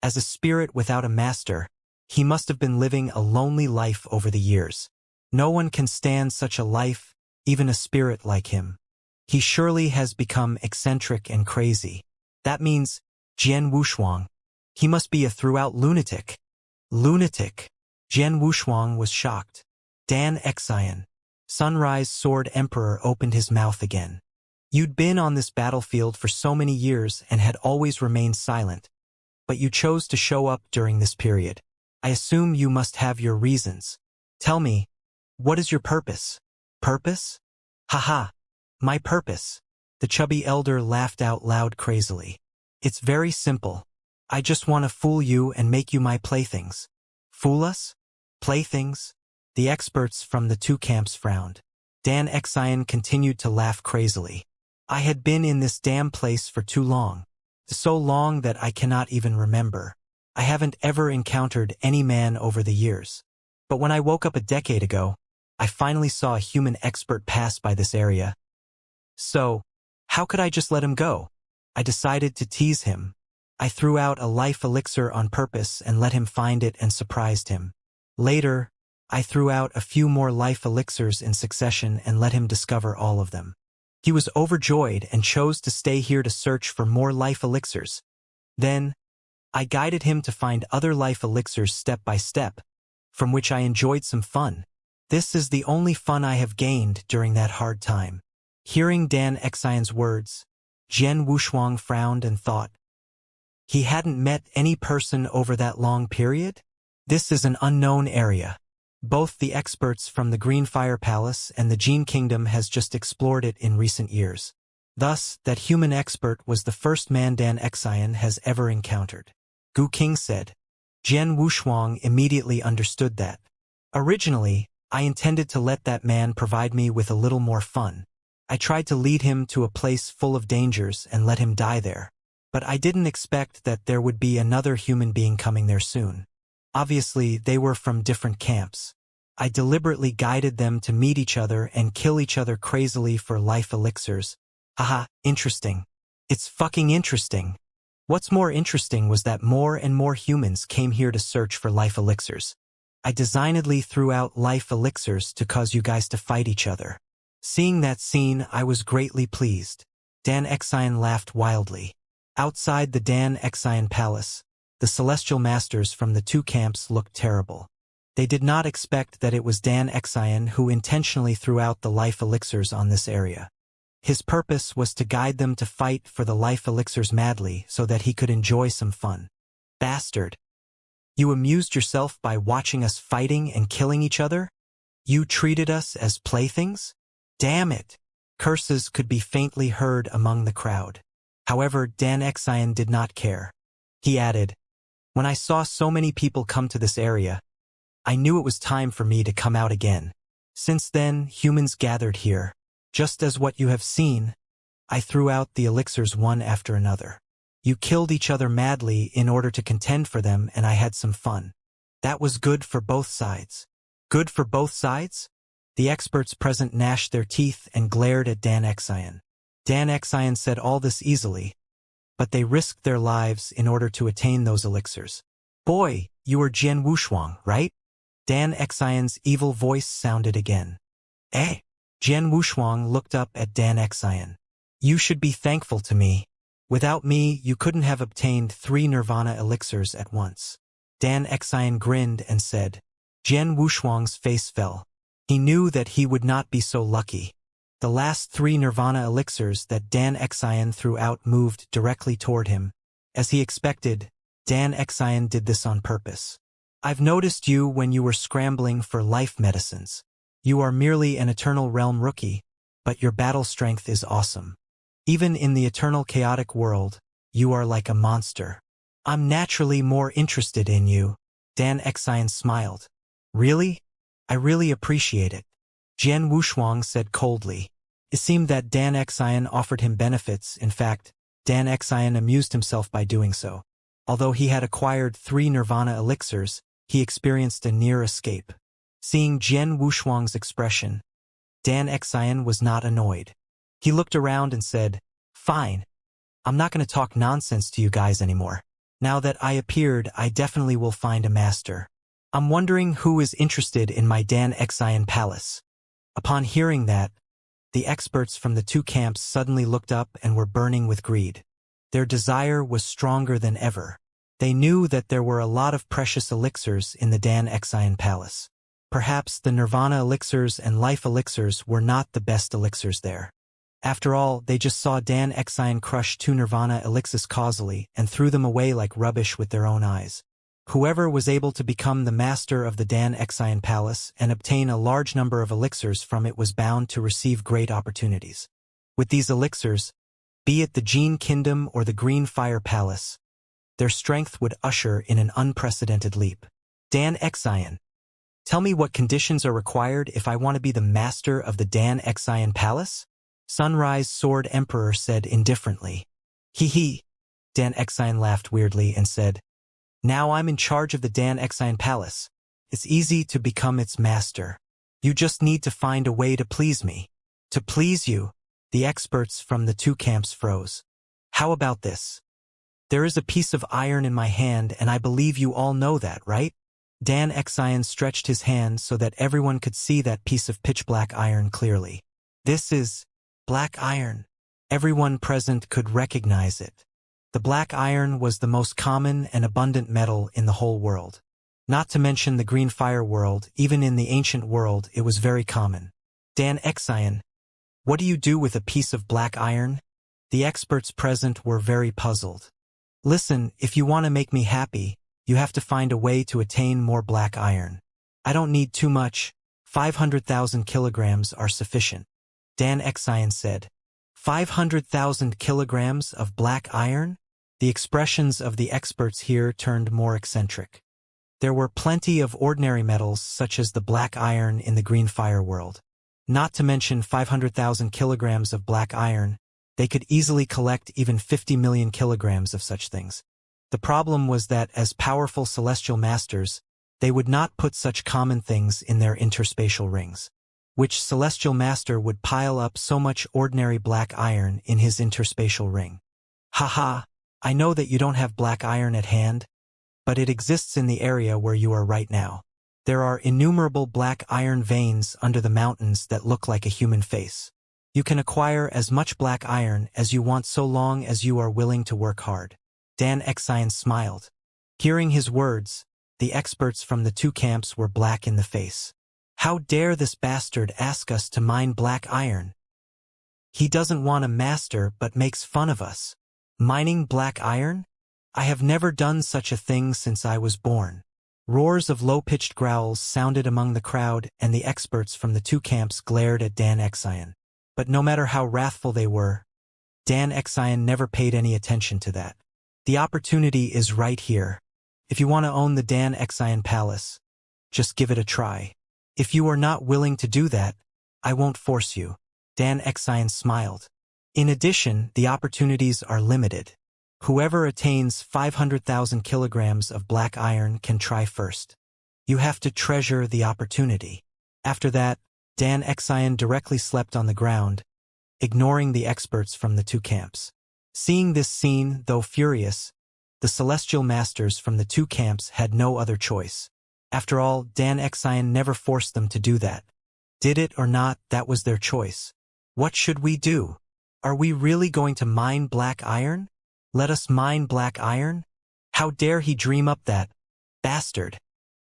As a spirit without a master, he must have been living a lonely life over the years. No one can stand such a life, even a spirit like him. He surely has become eccentric and crazy. That means, Jian Wushuang, he must be a throughout lunatic. Lunatic. Jian Wushuang was shocked. Xianxia. Sunrise Sword Emperor opened his mouth again. You'd been on this battlefield for so many years and had always remained silent. But you chose to show up during this period. I assume you must have your reasons. Tell me, what is your purpose? Purpose? Haha. My purpose. The chubby elder laughed out loud crazily. It's very simple. I just want to fool you and make you my playthings. Fool us? Playthings? The experts from the 2 camps frowned. Xianxia continued to laugh crazily. I had been in this damn place for too long. So long that I cannot even remember. I haven't ever encountered any man over the years. But when I woke up a decade ago, I finally saw a human expert pass by this area. So, how could I just let him go? I decided to tease him. I threw out a life elixir on purpose and let him find it and surprised him. Later, I threw out a few more life elixirs in succession and let him discover all of them. He was overjoyed and chose to stay here to search for more life elixirs. Then, I guided him to find other life elixirs step by step, from which I enjoyed some fun. This is the only fun I have gained during that hard time. Hearing Xianxia's words, Jian Wushuang frowned and thought. He hadn't met any person over that long period? This is an unknown area. Both the experts from the Green Fire Palace and the Gene Kingdom has just explored it in recent years. Thus, that human expert was the first man Xianxia has ever encountered. Gu King said. Jian Wushuang immediately understood that. Originally, I intended to let that man provide me with a little more fun. I tried to lead him to a place full of dangers and let him die there. But I didn't expect that there would be another human being coming there soon. Obviously, they were from different camps. I deliberately guided them to meet each other and kill each other crazily for life elixirs. Haha, interesting. It's fucking interesting. What's more interesting was that more and more humans came here to search for life elixirs. I designedly threw out life elixirs to cause you guys to fight each other. Seeing that scene, I was greatly pleased. Xianxia laughed wildly. Outside the Xianxia palace, the celestial masters from the 2 camps looked terrible. They did not expect that it was Xianxia who intentionally threw out the life elixirs on this area. His purpose was to guide them to fight for the life elixirs madly so that he could enjoy some fun. Bastard. You amused yourself by watching us fighting and killing each other? You treated us as playthings? Damn it! Curses could be faintly heard among the crowd. However, Xianxia did not care. He added, when I saw so many people come to this area, I knew it was time for me to come out again. Since then, humans gathered here. Just as what you have seen, I threw out the elixirs one after another. You killed each other madly in order to contend for them, and I had some fun. That was good for both sides. Good for both sides? The experts present gnashed their teeth and glared at Dan Xian. Dan Xian said all this easily, but they risked their lives in order to attain those elixirs. Boy, you are Jian Wushuang, right? Dan Xian's evil voice sounded again. Eh? Jian Wushuang looked up at Dan Xian. You should be thankful to me. Without me, you couldn't have obtained 3 nirvana elixirs at once. Dan Xian grinned and said. Jian Wushuang's face fell. He knew that he would not be so lucky. The last 3 nirvana elixirs that Dan Xian threw out moved directly toward him. As he expected, Dan Xian did this on purpose. I've noticed you when you were scrambling for life medicines. You are merely an Eternal Realm rookie, but your battle strength is awesome. Even in the eternal chaotic world, you are like a monster. I'm naturally more interested in you. Dan Xian smiled. Really? I really appreciate it. Jian Wushuang said coldly. It seemed that Dan Xian offered him benefits. In fact, Dan Xian amused himself by doing so. Although he had acquired 3 nirvana elixirs, he experienced a near escape. Seeing Jian Wushuang's expression, Dan Xian was not annoyed. He looked around and said, Fine. I'm not going to talk nonsense to you guys anymore. Now that I appeared, I definitely will find a master. I'm wondering who is interested in my Dan Xian palace. Upon hearing that, the experts from the 2 camps suddenly looked up and were burning with greed. Their desire was stronger than ever. They knew that there were a lot of precious elixirs in the Dan Xian palace. Perhaps the nirvana elixirs and life elixirs were not the best elixirs there. After all, they just saw Dan Xian crush 2 nirvana elixirs causally and threw them away like rubbish with their own eyes. Whoever was able to become the master of the Dan Xian palace and obtain a large number of elixirs from it was bound to receive great opportunities. With these elixirs, be it the Gene Kingdom or the Green Fire Palace, their strength would usher in an unprecedented leap. Dan Xian, tell me what conditions are required if I want to be the master of the Dan Xian palace? Sunrise Sword Emperor said indifferently. Hee. Dan Xian laughed weirdly and said, Now I'm in charge of the Dan Xian palace. It's easy to become its master. You just need to find a way to please me. To please you, the experts from the 2 camps froze. How about this? There is a piece of iron in my hand, and I believe you all know that, right? Dan Xian stretched his hand so that everyone could see that piece of pitch-black iron clearly. This is black iron. Everyone present could recognize it. The black iron was the most common and abundant metal in the whole world. Not to mention the green fire world, even in the ancient world it was very common. Dan Xian, what do you do with a piece of black iron? The experts present were very puzzled. Listen, if you want to make me happy, you have to find a way to attain more black iron. I don't need too much. 500,000 kilograms are sufficient. Dan Xian said. 500,000 kilograms of black iron? The expressions of the experts here turned more eccentric. There were plenty of ordinary metals such as the black iron in the green fire world. Not to mention 500,000 kilograms of black iron, they could easily collect even 50 million kilograms of such things. The problem was that as powerful celestial masters, they would not put such common things in their interspatial rings. Which celestial master would pile up so much ordinary black iron in his interspatial ring? Haha, I know that you don't have black iron at hand, but it exists in the area where you are right now. There are innumerable black iron veins under the mountains that look like a human face. You can acquire as much black iron as you want so long as you are willing to work hard. Dan Xian smiled. Hearing his words, the experts from the 2 camps were black in the face. How dare this bastard ask us to mine black iron? He doesn't want a master but makes fun of us. Mining black iron? I have never done such a thing since I was born. Roars of low-pitched growls sounded among the crowd, and the experts from the 2 camps glared at Dan Xian. But no matter how wrathful they were, Dan Xian never paid any attention to that. The opportunity is right here. If you want to own the Dan Xian palace, just give it a try. If you are not willing to do that, I won't force you. Dan Xian smiled. In addition, the opportunities are limited. Whoever attains 500,000 kilograms of black iron can try first. You have to treasure the opportunity. After that, Dan Xian directly slept on the ground, ignoring the experts from the two camps. Seeing this scene, though furious, the celestial masters from the two camps had no other choice. After all, Dan Xian never forced them to do that. Did it or not, that was their choice. What should we do? Are we really going to mine black iron? Let us mine black iron? How dare he dream up that bastard?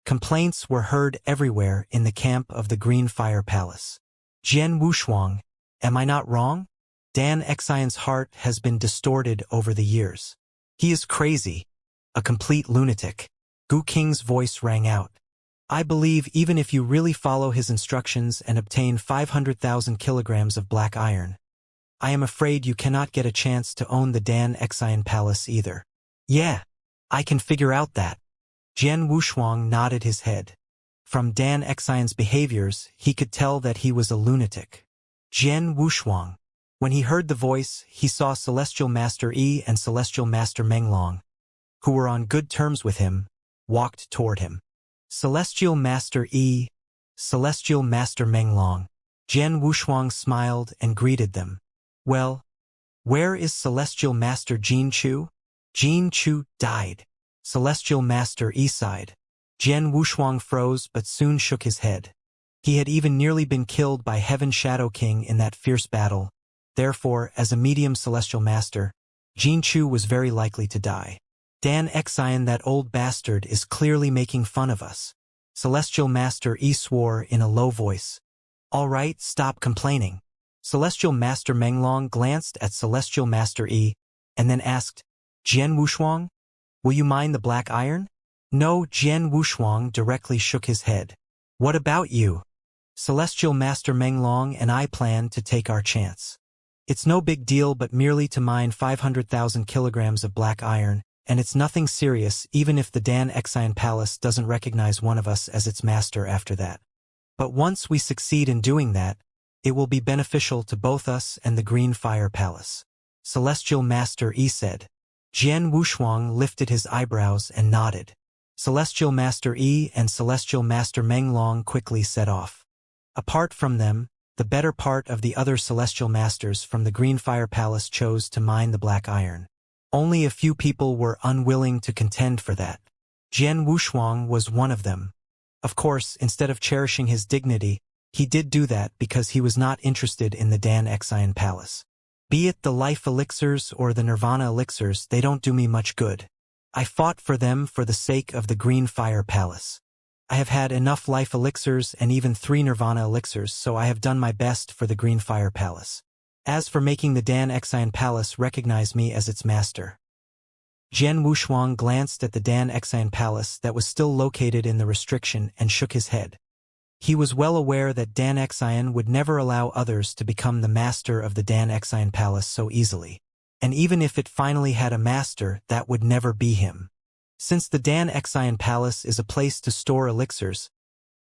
Complaints were heard everywhere in the camp of the Green Fire Palace. Jian Wushuang, am I not wrong? Dan Xian's heart has been distorted over the years. He is crazy, a complete lunatic. Gu Qing's voice rang out. I believe even if you really follow his instructions and obtain 500,000 kilograms of black iron, I am afraid you cannot get a chance to own the Dan Xian Palace either. Yeah, I can figure out that. Jian Wushuang nodded his head. From Dan Xian's behaviors, he could tell that he was a lunatic. Jian Wushuang. When he heard the voice, he saw Celestial Master Yi and Celestial Master Menglong, who were on good terms with him, walked toward him. Celestial Master Yi, Celestial Master Menglong. Jian Wushuang smiled and greeted them. Well, where is Celestial Master Jin Chu? Jin Chu died. Celestial Master Yi sighed. Jian Wushuang froze but soon shook his head. He had even nearly been killed by Heaven Shadow King in that fierce battle. Therefore, as a medium celestial master, Jin Chu was very likely to die. Dan Xian, that old bastard, is clearly making fun of us. Celestial Master Yi swore in a low voice. All right, stop complaining. Celestial Master Menglong glanced at Celestial Master Yi, and then asked, Jian Wushuang, will you mine the black iron? No, Jian Wushuang directly shook his head. What about you? Celestial Master Menglong and I plan to take our chance. It's no big deal but merely to mine 500,000 kilograms of black iron, and it's nothing serious even if the Dan Xian Palace doesn't recognize one of us as its master after that. But once we succeed in doing that, it will be beneficial to both us and the Green Fire Palace. Celestial Master Yi said. Jian Wushuang lifted his eyebrows and nodded. Celestial Master Yi and Celestial Master Menglong quickly set off. Apart from them, the better part of the other celestial masters from the Green Fire Palace chose to mine the black iron. Only a few people were unwilling to contend for that. Jian Wushuang was one of them. Of course, instead of cherishing his dignity, he did do that because he was not interested in the Dan Xian Palace. Be it the life elixirs or the nirvana elixirs, they don't do me much good. I fought for them for the sake of the Green Fire Palace. I have had enough life elixirs and even 3 nirvana elixirs, so I have done my best for the Green Fire Palace. As for making the Dan Xian Palace recognize me as its master. Jian Wushuang glanced at the Dan Xian Palace that was still located in the restriction and shook his head. He was well aware that Dan Xian would never allow others to become the master of the Dan Xian Palace so easily. And even if it finally had a master, that would never be him. Since the Dan Xian Palace is a place to store elixirs,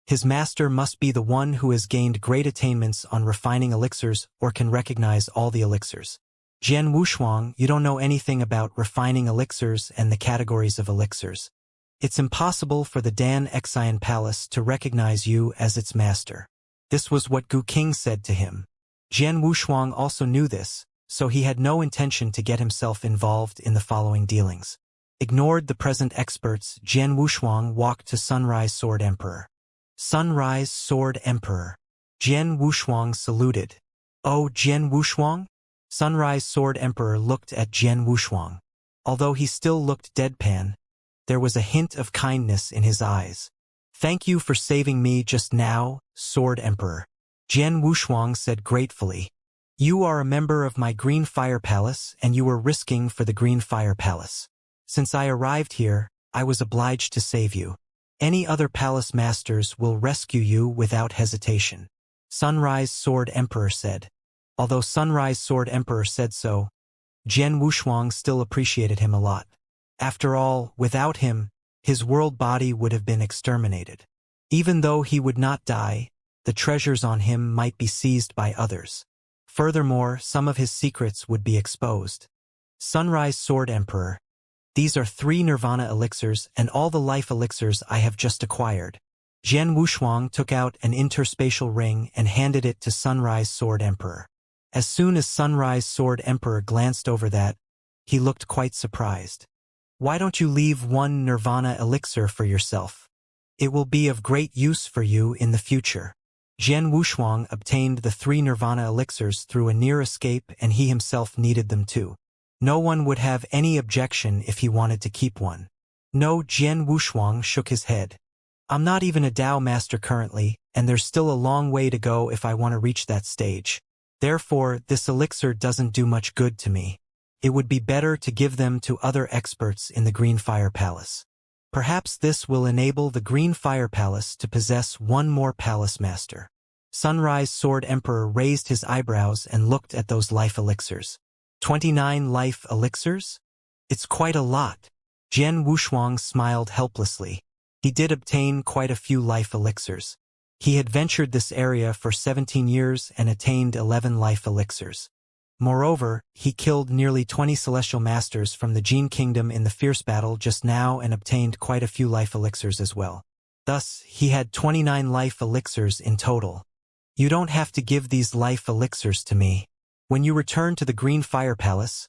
his master must be the one who has gained great attainments on refining elixirs or can recognize all the elixirs. Jian Wushuang, you don't know anything about refining elixirs and the categories of elixirs. It's impossible for the Dan Xian Palace to recognize you as its master. This was what Gu Qing said to him. Jian Wushuang also knew this, so he had no intention to get himself involved in the following dealings. Ignored the present experts, Jian Wushuang walked to Sunrise Sword Emperor. Sunrise Sword Emperor. Jian Wushuang saluted. Oh, Jian Wushuang? Sunrise Sword Emperor looked at Jian Wushuang. Although he still looked deadpan, there was a hint of kindness in his eyes. Thank you for saving me just now, Sword Emperor. Jian Wushuang said gratefully. You are a member of my Green Fire Palace and you were risking for the Green Fire Palace. Since I arrived here, I was obliged to save you. Any other palace masters will rescue you without hesitation. Sunrise Sword Emperor said. Although Sunrise Sword Emperor said so, Jian Wushuang still appreciated him a lot. After all, without him, his world body would have been exterminated. Even though he would not die, the treasures on him might be seized by others. Furthermore, some of his secrets would be exposed. Sunrise Sword Emperor. These are 3 Nirvana elixirs and all the life elixirs I have just acquired. Jian Wushuang took out an interspatial ring and handed it to Sunrise Sword Emperor. As soon as Sunrise Sword Emperor glanced over that, he looked quite surprised. Why don't you leave 1 Nirvana elixir for yourself? It will be of great use for you in the future. Jian Wushuang obtained the 3 Nirvana elixirs through a near escape, and he himself needed them too. No one would have any objection if he wanted to keep one. No, Jian Wushuang shook his head. I'm not even a Dao master currently, and there's still a long way to go if I want to reach that stage. Therefore, this elixir doesn't do much good to me. It would be better to give them to other experts in the Green Fire Palace. Perhaps this will enable the Green Fire Palace to possess 1 more palace master. Sunrise Sword Emperor raised his eyebrows and looked at those life elixirs. 29 life elixirs? It's quite a lot. Jian Wushuang smiled helplessly. He did obtain quite a few life elixirs. He had ventured this area for 17 years and attained 11 life elixirs. Moreover, he killed nearly 20 celestial masters from the Jin Kingdom in the fierce battle just now and obtained quite a few life elixirs as well. Thus, he had 29 life elixirs in total. You don't have to give these life elixirs to me. When you return to the Green Fire Palace,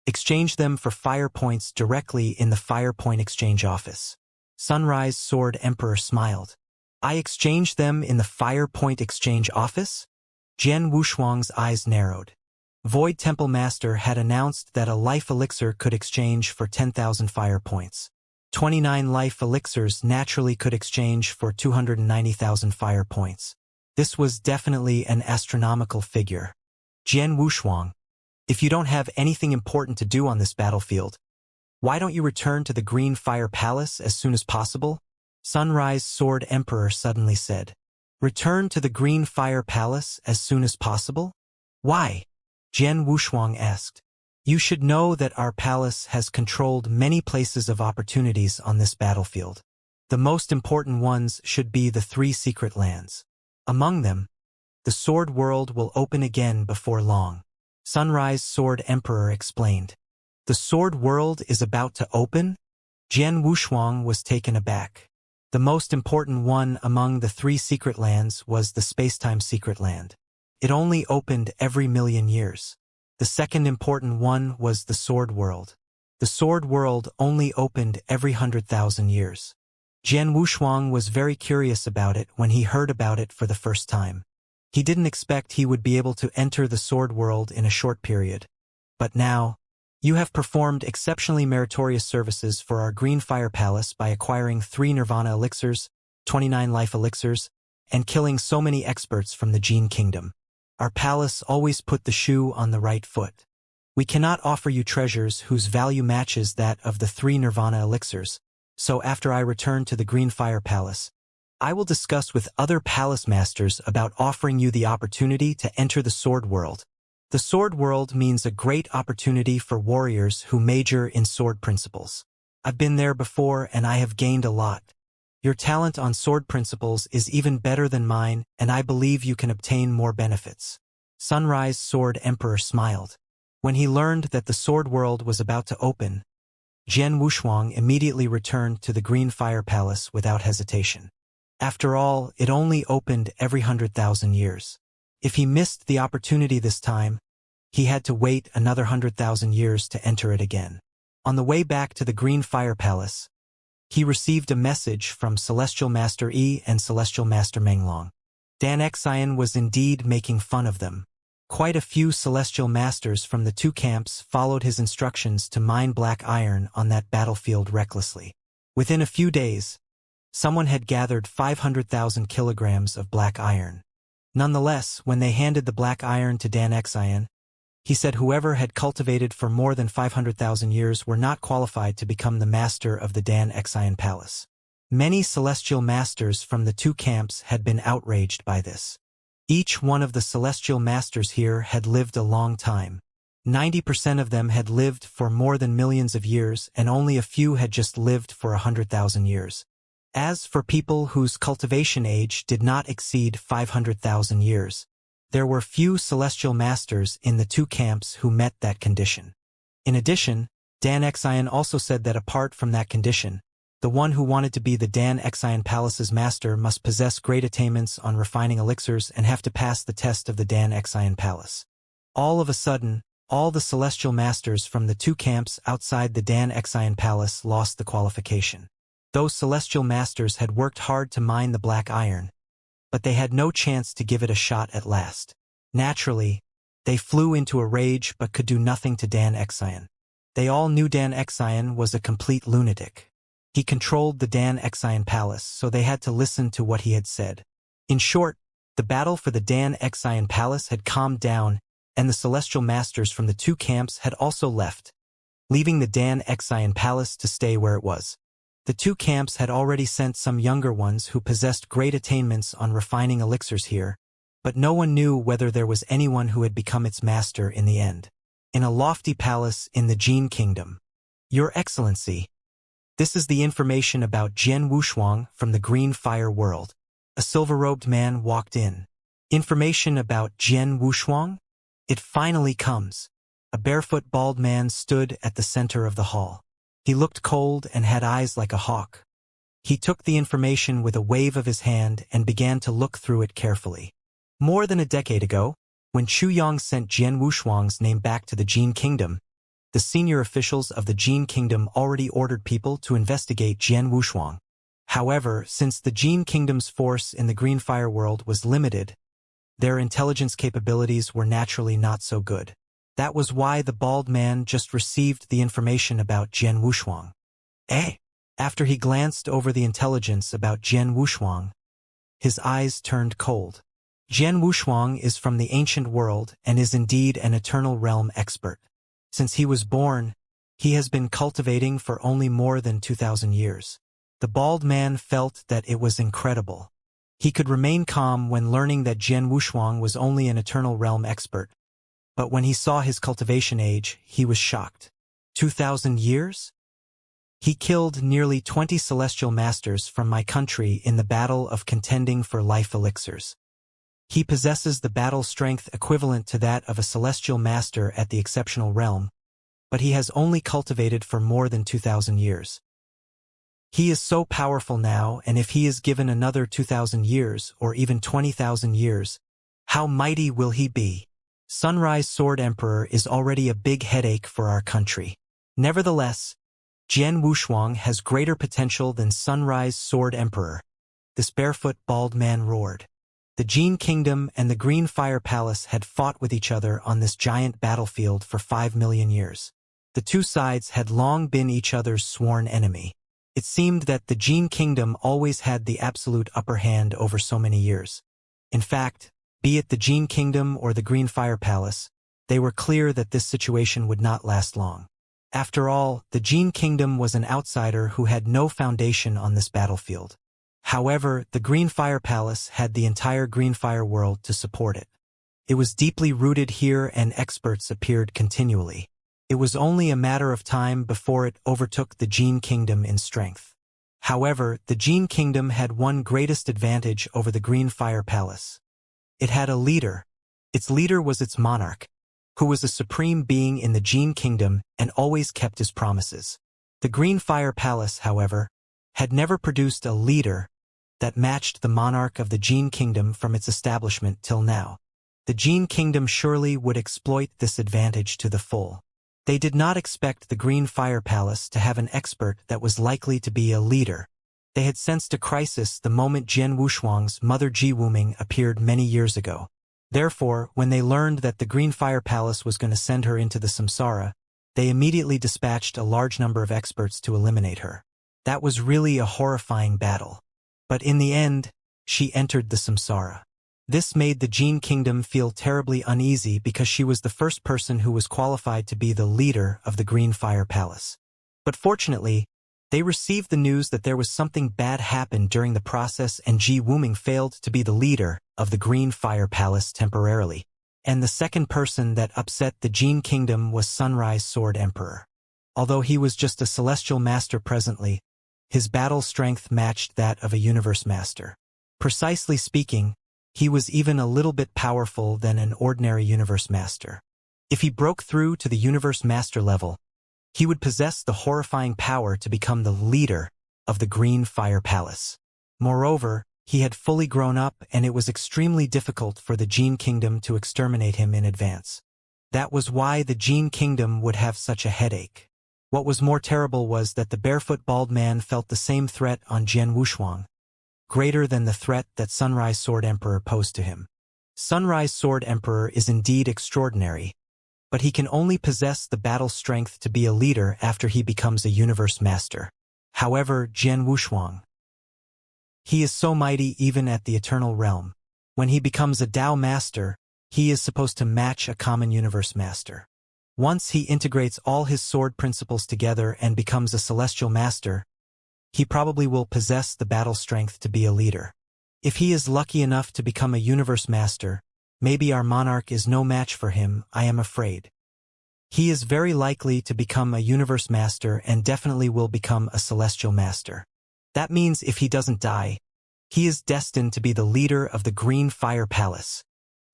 exchange them for fire points directly in the Fire Point Exchange Office. Sunrise Sword Emperor smiled. I exchange them in the Fire Point Exchange Office? Jian Wushuang's eyes narrowed. Void Temple Master had announced that a life elixir could exchange for 10,000 fire points. 29 life elixirs naturally could exchange for 290,000 fire points. This was definitely an astronomical figure. Jian Wushuang, if you don't have anything important to do on this battlefield, why don't you return to the Green Fire Palace as soon as possible? Sunrise Sword Emperor suddenly said. Return to the Green Fire Palace as soon as possible? Why? Jian Wushuang asked. You should know that our palace has controlled many places of opportunities on this battlefield. The most important ones should be the 3 secret lands. Among them, the Sword World will open again before long. Sunrise Sword Emperor explained. The Sword World is about to open? Jian Wushuang was taken aback. The most important one among the 3 secret lands was the Spacetime Secret Land. It only opened every million years. The second important one was the Sword World. The Sword World only opened every 100,000 years. Jian Wushuang was very curious about it when he heard about it for the first time. He didn't expect he would be able to enter the Sword World in a short period. But now, you have performed exceptionally meritorious services for our Green Fire Palace by acquiring 3 Nirvana elixirs, 29 life elixirs, and killing so many experts from the Jin Kingdom. Our palace always put the shoe on the right foot. We cannot offer you treasures whose value matches that of the 3 Nirvana elixirs, so after I return to the Green Fire Palace, I will discuss with other palace masters about offering you the opportunity to enter the Sword World. The Sword World means a great opportunity for warriors who major in sword principles. I've been there before and I have gained a lot. Your talent on sword principles is even better than mine, and I believe you can obtain more benefits. Sunrise Sword Emperor smiled. When he learned that the Sword World was about to open, Jian Wushuang immediately returned to the Green Fire Palace without hesitation. After all, it only opened every 100,000 years. If he missed the opportunity this time, he had to wait another 100,000 years to enter it again. On the way back to the Green Fire Palace, he received a message from Celestial Master Yi and Celestial Master Menglong. Xianxia was indeed making fun of them. Quite a few Celestial Masters from the 2 camps followed his instructions to mine black iron on that battlefield recklessly. Within a few days, someone had gathered 500,000 kilograms of black iron. Nonetheless, when they handed the black iron to Xianxia, he said whoever had cultivated for more than 500,000 years were not qualified to become the master of the Xianxia Palace. Many Celestial Masters from the 2 camps had been outraged by this. Each one of the Celestial Masters here had lived a long time. 90% of them had lived for more than millions of years, and only a few had just lived for 100,000 years. As for people whose cultivation age did not exceed 500,000 years, there were few celestial masters in the two camps who met that condition. In addition, Dan Xian also said that apart from that condition, the one who wanted to be the Dan Xian Palace's master must possess great attainments on refining elixirs and have to pass the test of the Dan Xian Palace. All of a sudden, all the celestial masters from the two camps outside the Dan Xian Palace lost the qualification. Those celestial masters had worked hard to mine the black iron, but they had no chance to give it a shot at last. Naturally, they flew into a rage but could do nothing to Dan Xian. They all knew Dan Xian was a complete lunatic. He controlled the Dan Xian Palace, so they had to listen to what he had said. In short, the battle for the Dan Xian Palace had calmed down, and the celestial masters from the two camps had also left, leaving the Dan Xian Palace to stay where it was. The two camps had already sent some younger ones who possessed great attainments on refining elixirs here, but no one knew whether there was anyone who had become its master in the end. In a lofty palace in the Jin Kingdom. Your Excellency, this is the information about Jian Wushuang from the Green Fire World. A silver-robed man walked in. Information about Jian Wushuang? It finally comes. A barefoot bald man stood at the center of the hall. He looked cold and had eyes like a hawk. He took the information with a wave of his hand and began to look through it carefully. More than a decade ago, when Chu Yang sent Jian Wushuang's name back to the Jin Kingdom, the senior officials of the Jin Kingdom already ordered people to investigate Jian Wushuang. However, since the Jin Kingdom's force in the Green Fire World was limited, their intelligence capabilities were naturally not so good. That was why the bald man just received the information about Jian Wushuang. After he glanced over the intelligence about Jian Wushuang, his eyes turned cold. Jian Wushuang is from the ancient world and is indeed an eternal realm expert. Since he was born, he has been cultivating for only more than 2,000 years. The bald man felt that it was incredible. He could remain calm when learning that Jian Wushuang was only an eternal realm expert. But when he saw his cultivation age, he was shocked. 2,000 years? He killed nearly 20 celestial masters from my country in the battle of contending for life elixirs. He possesses the battle strength equivalent to that of a celestial master at the exceptional realm, but he has only cultivated for more than 2,000 years. He is so powerful now, and if he is given another 2,000 years or even 20,000 years, how mighty will he be? Sunrise Sword Emperor is already a big headache for our country. Nevertheless, Jian Wushuang has greater potential than Sunrise Sword Emperor. This barefoot bald man roared. The Jin Kingdom and the Green Fire Palace had fought with each other on this giant battlefield for 5 million years. The two sides had long been each other's sworn enemy. It seemed that the Jin Kingdom always had the absolute upper hand over so many years. In fact, be it the Jin Kingdom or the Green Fire Palace, they were clear that this situation would not last long. After all, the Jin Kingdom was an outsider who had no foundation on this battlefield. However, the Green Fire Palace had the entire Green Fire world to support it. It was deeply rooted here and experts appeared continually. It was only a matter of time before it overtook the Jin Kingdom in strength. However, the Jin Kingdom had one greatest advantage over the Green Fire Palace. It had a leader. Its leader was its monarch, who was a supreme being in the Jin Kingdom and always kept his promises. The Green Fire Palace, however, had never produced a leader that matched the monarch of the Jin Kingdom from its establishment till now. The Jin Kingdom surely would exploit this advantage to the full. They did not expect the Green Fire Palace to have an expert that was likely to be a leader. They had sensed a crisis the moment Jian Wushuang's mother Ji Wuming appeared many years ago. Therefore, when they learned that the Green Fire Palace was going to send her into the samsara, they immediately dispatched a large number of experts to eliminate her. That was really a horrifying battle. But in the end, she entered the samsara. This made the Jin Kingdom feel terribly uneasy because she was the first person who was qualified to be the leader of the Green Fire Palace. But fortunately, they received the news that there was something bad happened during the process and Ji Wuming failed to be the leader of the Green Fire Palace temporarily. And the second person that upset the Jin Kingdom was Sunrise Sword Emperor. Although he was just a celestial master presently, His battle strength matched that of a universe master. Precisely speaking, he was even a little bit powerful than an ordinary universe master. If he broke through to the universe master level, he would possess the horrifying power to become the leader of the Green Fire Palace. Moreover, he had fully grown up and it was extremely difficult for the Gene Kingdom to exterminate him in advance. That was why the Gene Kingdom would have such a headache. What was more terrible was that the barefoot bald man felt the same threat on Jian Wushuang, greater than the threat that Sunrise Sword Emperor posed to him. Sunrise Sword Emperor is indeed extraordinary, but he can only possess the battle strength to be a leader after he becomes a universe master. However, Jian Wushuang, he is so mighty even at the eternal realm. When he becomes a Dao master, he is supposed to match a common universe master. Once he integrates all his sword principles together and becomes a celestial master, he probably will possess the battle strength to be a leader. If he is lucky enough to become a universe master, maybe our monarch is no match for him, I am afraid. He is very likely to become a universe master and definitely will become a celestial master. That means if he doesn't die, he is destined to be the leader of the Green Fire Palace.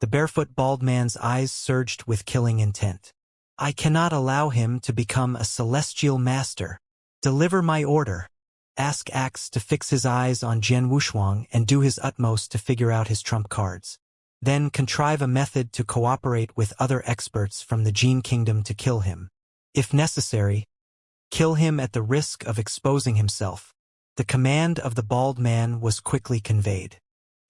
The barefoot bald man's eyes surged with killing intent. I cannot allow him to become a celestial master. Deliver my order. Ask Axe to fix his eyes on Jian Wushuang and do his utmost to figure out his trump cards. Then contrive a method to cooperate with other experts from the Gene Kingdom to kill him. If necessary, kill him at the risk of exposing himself. The command of the bald man was quickly conveyed.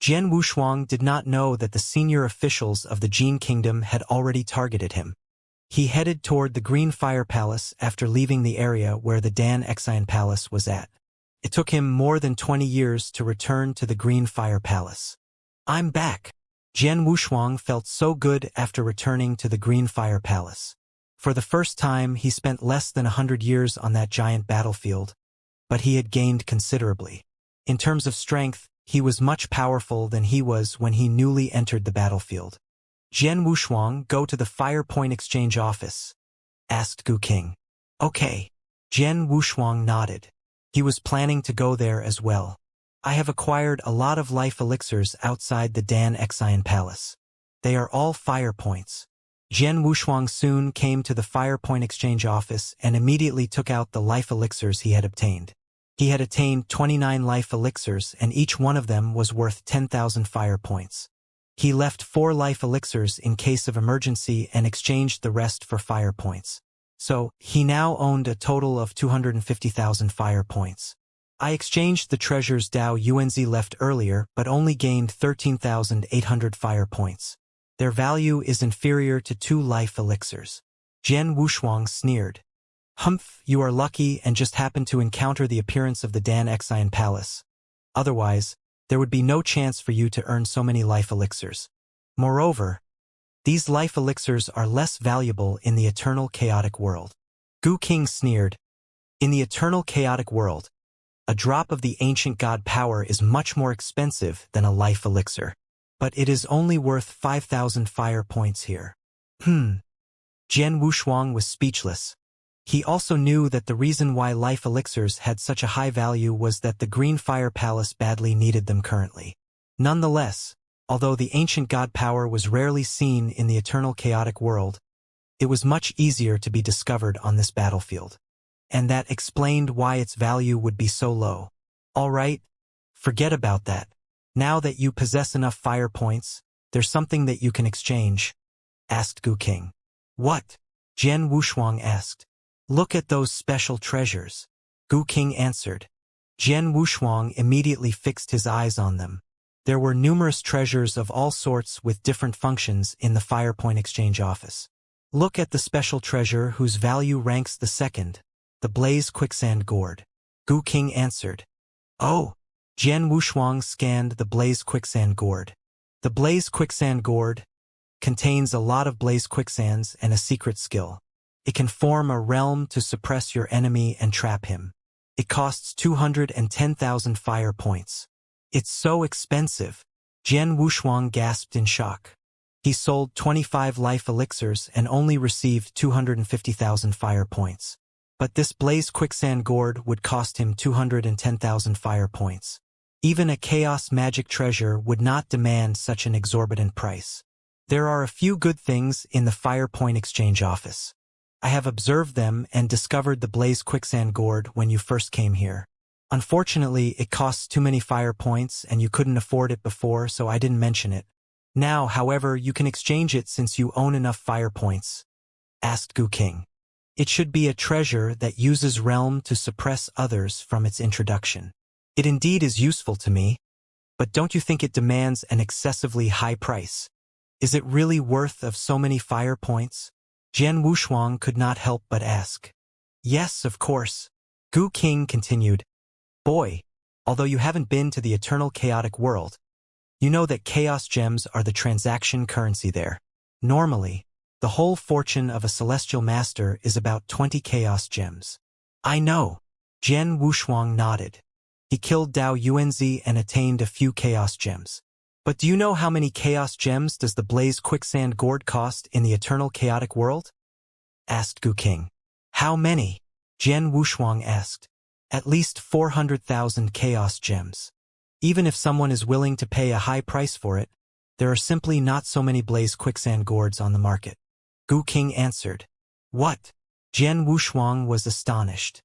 Jian Wushuang did not know that the senior officials of the Gene Kingdom had already targeted him. He headed toward the Green Fire Palace after leaving the area where the Dan Xian Palace was at. It took him more than 20 years to return to the Green Fire Palace. I'm back. Jian Wushuang felt so good after returning to the Green Fire Palace. For the first time, he spent less than 100 years on that giant battlefield, but he had gained considerably. In terms of strength, he was much powerful than he was when he newly entered the battlefield. Jian Wushuang, go to the Fire Point Exchange office, asked Gu King. Okay. Jian Wushuang nodded. He was planning to go there as well. I have acquired a lot of life elixirs outside the Dan Xian Palace. They are all fire points. Jian Wushuang soon came to the Fire Point Exchange office and immediately took out the life elixirs he had obtained. He had attained 29 life elixirs and each one of them was worth 10,000 fire points. He left 4 life elixirs in case of emergency and exchanged the rest for fire points. So, he now owned a total of 250,000 fire points. I exchanged the treasures Dao Yuanzi left earlier but only gained 13,800 fire points. Their value is inferior to 2 life elixirs. Jian Wushuang sneered. Humph, you are lucky and just happened to encounter the appearance of the Dan Xian Palace. Otherwise, there would be no chance for you to earn so many life elixirs. Moreover, these life elixirs are less valuable in the eternal chaotic world. Gu King sneered. In the eternal chaotic world, a drop of the ancient god power is much more expensive than a life elixir, but it is only worth 5,000 fire points here. Jian Wushuang was speechless. He also knew that the reason why life elixirs had such a high value was that the Green Fire Palace badly needed them currently. Nonetheless, although the ancient god power was rarely seen in the eternal chaotic world, it was much easier to be discovered on this battlefield. And that explained why its value would be so low. All right, forget about that. Now that you possess enough fire points, there's something that you can exchange, asked Gu King. What? Jian Wushuang asked. Look at those special treasures. Gu King answered. Jian Wushuang immediately fixed his eyes on them. There were numerous treasures of all sorts with different functions in the Fire Point Exchange office. Look at the special treasure whose value ranks the second, the Blaze Quicksand Gourd. Gu King answered. Oh! Jian Wushuang scanned the Blaze Quicksand Gourd. The Blaze Quicksand Gourd contains a lot of blaze quicksands and a secret skill. It can form a realm to suppress your enemy and trap him. It costs 210,000 fire points. It's so expensive. Jian Wushuang gasped in shock. He sold 25 life elixirs and only received 250,000 fire points. But this blaze quicksand gourd would cost him 210,000 fire points. Even a chaos magic treasure would not demand such an exorbitant price. There are a few good things in the fire point exchange office. I have observed them and discovered the blaze quicksand gourd when you first came here. Unfortunately, it costs too many fire points and you couldn't afford it before, so I didn't mention it. Now, however, you can exchange it since you own enough fire points, asked Gu King. It should be a treasure that uses realm to suppress others from its introduction. It indeed is useful to me, but don't you think it demands an excessively high price? Is it really worth of so many fire points? Jian Wushuang could not help but ask. Yes, of course. Gu King continued. Boy, although you haven't been to the eternal chaotic world, you know that chaos gems are the transaction currency there. Normally, the whole fortune of a celestial master is about 20 chaos gems. I know. Jian Wushuang nodded. He killed Dao Yuanzi and attained a few chaos gems. But do you know how many chaos gems does the blaze quicksand gourd cost in the eternal chaotic world? Asked Gu King. How many? Jian Wushuang asked. At least 400,000 chaos gems. Even if someone is willing to pay a high price for it, there are simply not so many blaze quicksand gourds on the market. Gu King answered. What? Jian Wushuang was astonished.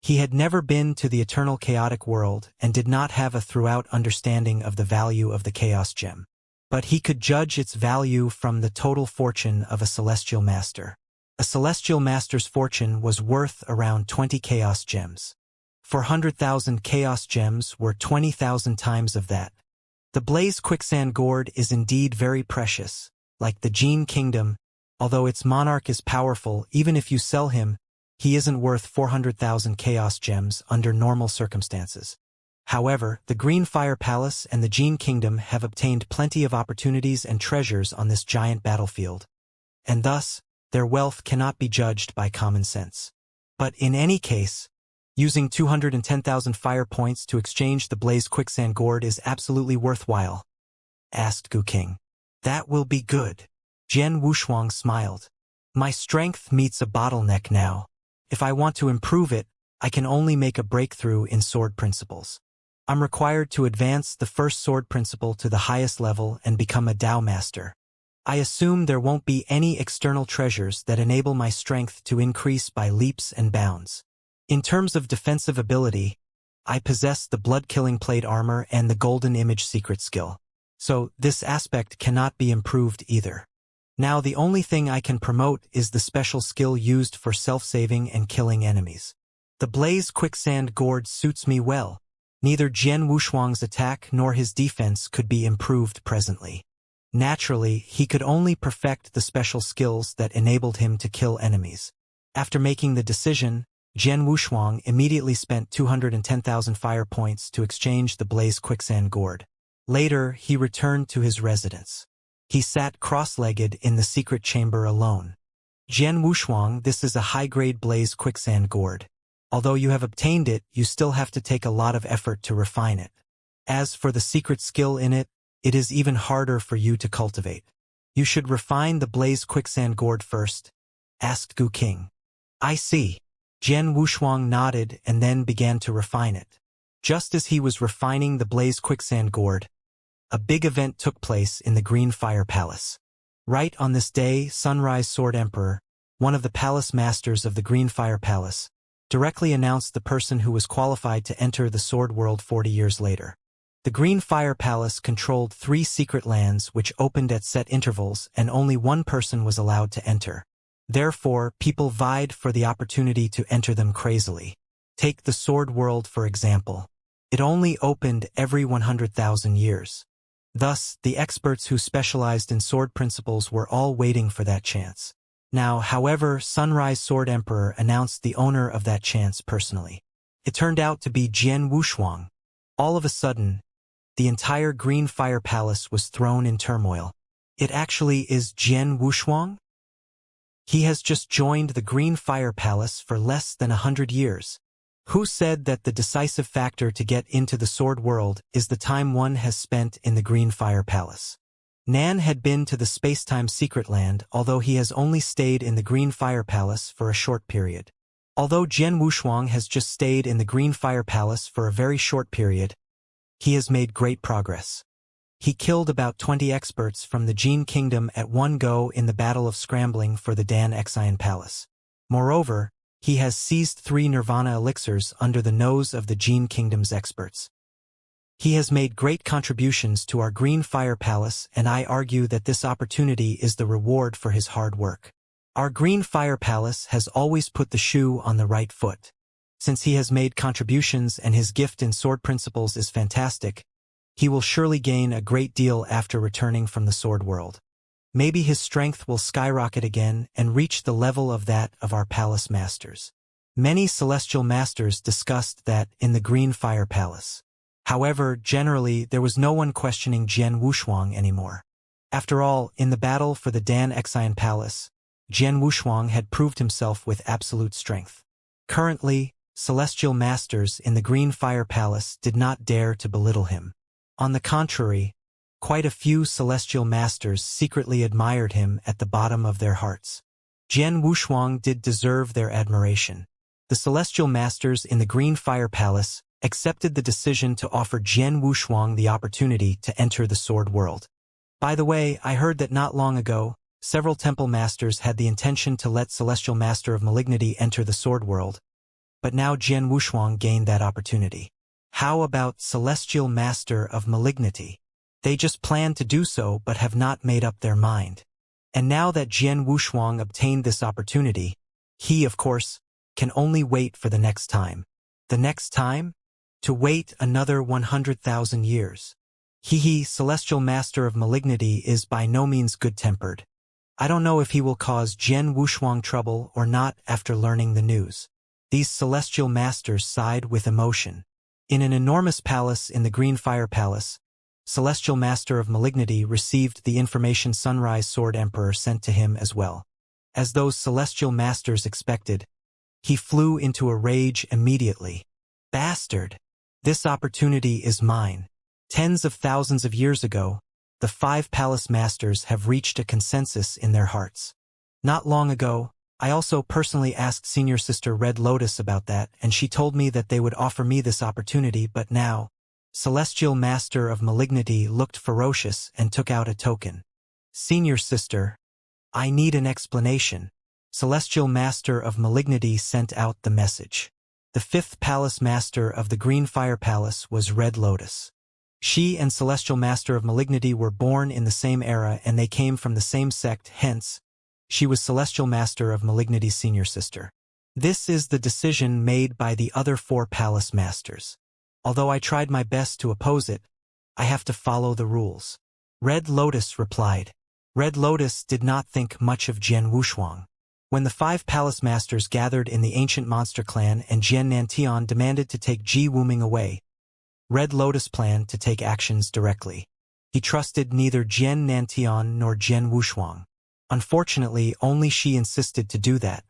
He had never been to the eternal chaotic world and did not have a throughout understanding of the value of the chaos gem. But he could judge its value from the total fortune of a celestial master. A celestial master's fortune was worth around 20 chaos gems. 400,000 chaos gems were 20,000 times of that. The blaze quicksand gourd is indeed very precious, like the Jin Kingdom. Although its monarch is powerful, even if you sell him, he isn't worth 400,000 chaos gems under normal circumstances. However, the Green Fire Palace and the Jin Kingdom have obtained plenty of opportunities and treasures on this giant battlefield, and thus, their wealth cannot be judged by common sense. But in any case, using 210,000 fire points to exchange the blaze quicksand gourd is absolutely worthwhile, asked Gu King. That will be good. Jian Wushuang smiled. My strength meets a bottleneck now. If I want to improve it, I can only make a breakthrough in sword principles. I'm required to advance the first sword principle to the highest level and become a Dao master. I assume there won't be any external treasures that enable my strength to increase by leaps and bounds. In terms of defensive ability, I possess the blood-killing plate armor and the golden image secret skill. So this aspect cannot be improved either. Now the only thing I can promote is the special skill used for self-saving and killing enemies. The blaze quicksand gourd suits me well. Neither Jian Wushuang's attack nor his defense could be improved presently. Naturally, he could only perfect the special skills that enabled him to kill enemies. After making the decision, Jian Wushuang immediately spent 210,000 fire points to exchange the blaze quicksand gourd. Later, he returned to his residence. He sat cross-legged in the secret chamber alone. Jian Wushuang, this is a high-grade blaze quicksand gourd. Although you have obtained it, you still have to take a lot of effort to refine it. As for the secret skill in it, it is even harder for you to cultivate. You should refine the blaze quicksand gourd first, asked Gu King. I see. Jian Wushuang nodded and then began to refine it. Just as he was refining the blaze quicksand gourd, a big event took place in the Green Fire Palace. Right on this day, Sunrise Sword Emperor, one of the palace masters of the Green Fire Palace, directly announced the person who was qualified to enter the Sword World 40 years later. The Green Fire Palace controlled 3 secret lands which opened at set intervals and only one person was allowed to enter. Therefore, people vied for the opportunity to enter them crazily. Take the Sword World for example. It only opened every 100,000 years. Thus, the experts who specialized in sword principles were all waiting for that chance. Now, however, Sunrise Sword Emperor announced the owner of that chance personally. It turned out to be Jian Wushuang. All of a sudden, the entire Green Fire Palace was thrown in turmoil. It actually is Jian Wushuang? He has just joined the Green Fire Palace for less than 100 years. Who said that the decisive factor to get into the sword world is the time one has spent in the Green Fire Palace? Nan had been to the space-time secret land, although he has only stayed in the Green Fire Palace for a short period. Although Jian Wushuang has just stayed in the Green Fire Palace for a very short period, he has made great progress. He killed about 20 experts from the Jin Kingdom at one go in the Battle of Scrambling for the Dan Xian Palace. Moreover, he has seized 3 Nirvana elixirs under the nose of the Jin Kingdom's experts. He has made great contributions to our Green Fire Palace, and I argue that this opportunity is the reward for his hard work. Our Green Fire Palace has always put the shoe on the right foot. Since he has made contributions and his gift in sword principles is fantastic, he will surely gain a great deal after returning from the sword world. Maybe his strength will skyrocket again and reach the level of that of our palace masters. Many celestial masters discussed that in the Green Fire Palace. However, generally there was no one questioning Jian Wushuang anymore. After all, in the battle for the Dan Xian Palace, Jian Wushuang had proved himself with absolute strength. Currently, celestial masters in the Green Fire Palace did not dare to belittle him. On the contrary, quite a few celestial masters secretly admired him at the bottom of their hearts. Jian Wushuang did deserve their admiration. The celestial masters in the Green Fire Palace accepted the decision to offer Jian Wushuang the opportunity to enter the sword world. By the way, I heard that not long ago, several temple masters had the intention to let Celestial Master of Malignity enter the sword world, but now Jian Wushuang gained that opportunity. How about Celestial Master of Malignity? They just planned to do so but have not made up their mind. And now that Jian Wushuang obtained this opportunity, he, of course, can only wait for the next time. The next time? To wait another 100,000 years. Celestial Master of Malignity is by no means good-tempered. I don't know if he will cause Jian Wushuang trouble or not after learning the news. These celestial masters sighed with emotion. In an enormous palace in the Green Fire Palace, Celestial Master of Malignity received the information Sunrise Sword Emperor sent to him as well. As those celestial masters expected, he flew into a rage immediately. Bastard! This opportunity is mine. Tens of thousands of years ago, the 5 palace masters have reached a consensus in their hearts. Not long ago, I also personally asked Senior Sister Red Lotus about that, and she told me that they would offer me this opportunity, but now, Celestial Master of Malignity looked ferocious and took out a token. Senior Sister, I need an explanation. Celestial Master of Malignity sent out the message. The 5th Palace Master of the Green Fire Palace was Red Lotus. She and Celestial Master of Malignity were born in the same era and they came from the same sect, hence, she was Celestial Master of Malignity's senior sister. This is the decision made by the other 4 Palace Masters. Although I tried my best to oppose it, I have to follow the rules. Red Lotus replied. Red Lotus did not think much of Jian Wushuang. When the 5 Palace Masters gathered in the Ancient Monster Clan and Jian Nantian demanded to take Ji Wuming away, Red Lotus planned to take actions directly. He trusted neither Jian Nantian nor Jian Wushuang. Unfortunately, only she insisted to do that.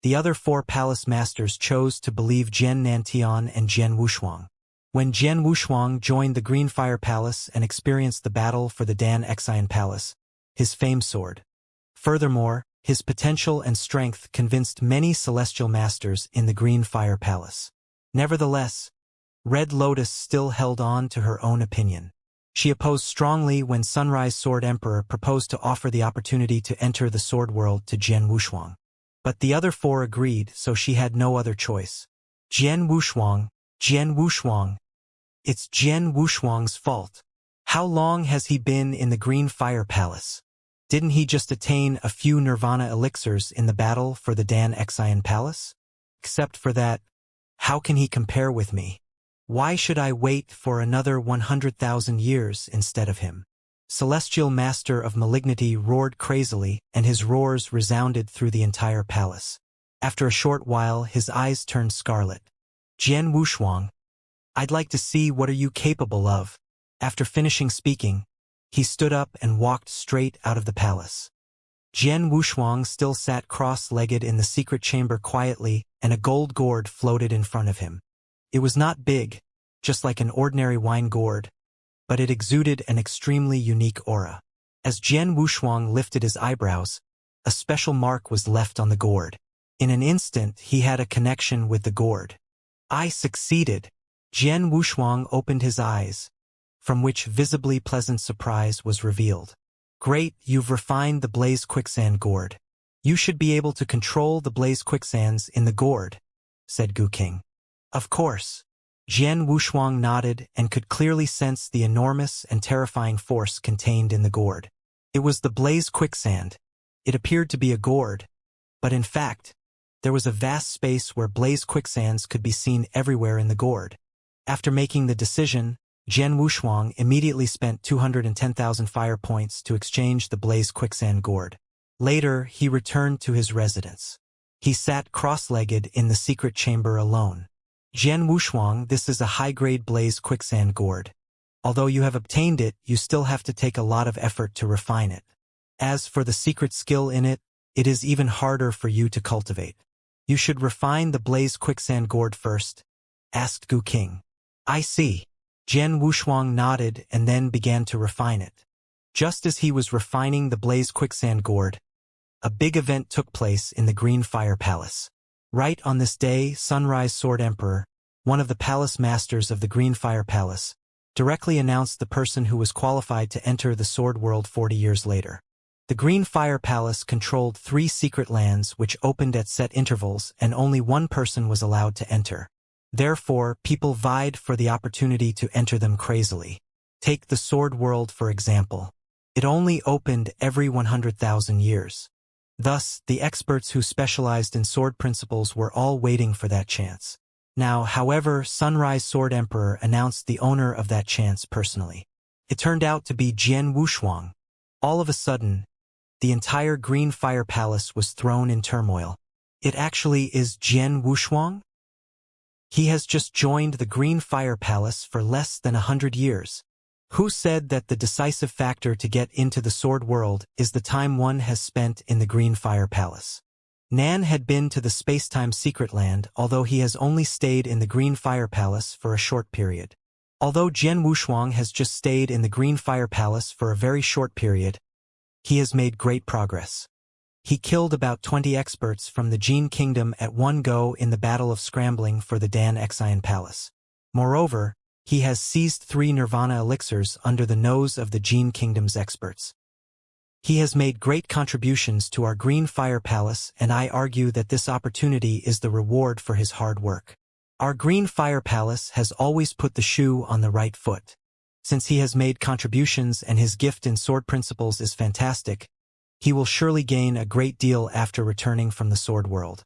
The other 4 Palace Masters chose to believe Jian Nantian and Jian Wushuang. When Jian Wushuang joined the Green Fire Palace and experienced the battle for the Dan Xian Palace, his famed sword. Furthermore, his potential and strength convinced many celestial masters in the Green Fire Palace. Nevertheless, Red Lotus still held on to her own opinion. She opposed strongly when Sunrise Sword Emperor proposed to offer the opportunity to enter the sword world to Jian Wushuang. But the other 4 agreed, so she had no other choice. Jian Wushuang, Jian Wushuang. It's Jian Wushuang's fault. How long has he been in the Green Fire Palace? Didn't he just attain a few Nirvana elixirs in the battle for the Dan Xian Palace? Except for that, how can he compare with me? Why should I wait for another 100,000 years instead of him? Celestial Master of Malignity roared crazily, and his roars resounded through the entire palace. After a short while, his eyes turned scarlet. Jian Wushuang, I'd like to see what are you capable of. After finishing speaking, he stood up and walked straight out of the palace. Jian Wushuang still sat cross-legged in the secret chamber quietly, and a gold gourd floated in front of him. It was not big, just like an ordinary wine gourd, but it exuded an extremely unique aura. As Jian Wushuang lifted his eyebrows, a special mark was left on the gourd. In an instant, he had a connection with the gourd. I succeeded. Jian Wushuang opened his eyes, from which visibly pleasant surprise was revealed. Great, you've refined the blaze quicksand gourd. You should be able to control the blaze quicksands in the gourd, said Gu King. Of course. Jian Wushuang nodded and could clearly sense the enormous and terrifying force contained in the gourd. It was the blaze quicksand. It appeared to be a gourd, but in fact, there was a vast space where blaze quicksands could be seen everywhere in the gourd. After making the decision, Jian Wushuang immediately spent 210,000 fire points to exchange the blaze quicksand gourd. Later, he returned to his residence. He sat cross-legged in the secret chamber alone. Jian Wushuang, this is a high-grade blaze quicksand gourd. Although you have obtained it, you still have to take a lot of effort to refine it. As for the secret skill in it, it is even harder for you to cultivate. You should refine the blaze quicksand gourd first, asked Gu King. I see. Jian Wushuang nodded and then began to refine it. Just as he was refining the blaze quicksand gourd, a big event took place in the Green Fire Palace. Right on this day, Sunrise Sword Emperor, one of the palace masters of the Green Fire Palace, directly announced the person who was qualified to enter the Sword World 40 years later. The Green Fire Palace controlled 3 secret lands which opened at set intervals, and only one person was allowed to enter. Therefore, people vied for the opportunity to enter them crazily. Take the Sword World for example. It only opened every 100,000 years. Thus, the experts who specialized in sword principles were all waiting for that chance. Now, however, Sunrise Sword Emperor announced the owner of that chance personally. It turned out to be Jian Wushuang. All of a sudden, the entire Green Fire Palace was thrown in turmoil. It actually is Jian Wushuang? He has just joined the Green Fire Palace for less than 100 years. Who said that the decisive factor to get into the Sword World is the time one has spent in the Green Fire Palace? Nan had been to the space-time secret land, although he has only stayed in the Green Fire Palace for a short period. Although Jian Wushuang has just stayed in the Green Fire Palace for a very short period, he has made great progress. He killed about 20 experts from the Jin Kingdom at one go in the battle of scrambling for the Dan Xian Palace. Moreover, he has seized 3 Nirvana elixirs under the nose of the Jin Kingdom's experts. He has made great contributions to our Green Fire Palace, and I argue that this opportunity is the reward for his hard work. Our Green Fire Palace has always put the shoe on the right foot. Since he has made contributions and his gift in sword principles is fantastic, he will surely gain a great deal after returning from the Sword World.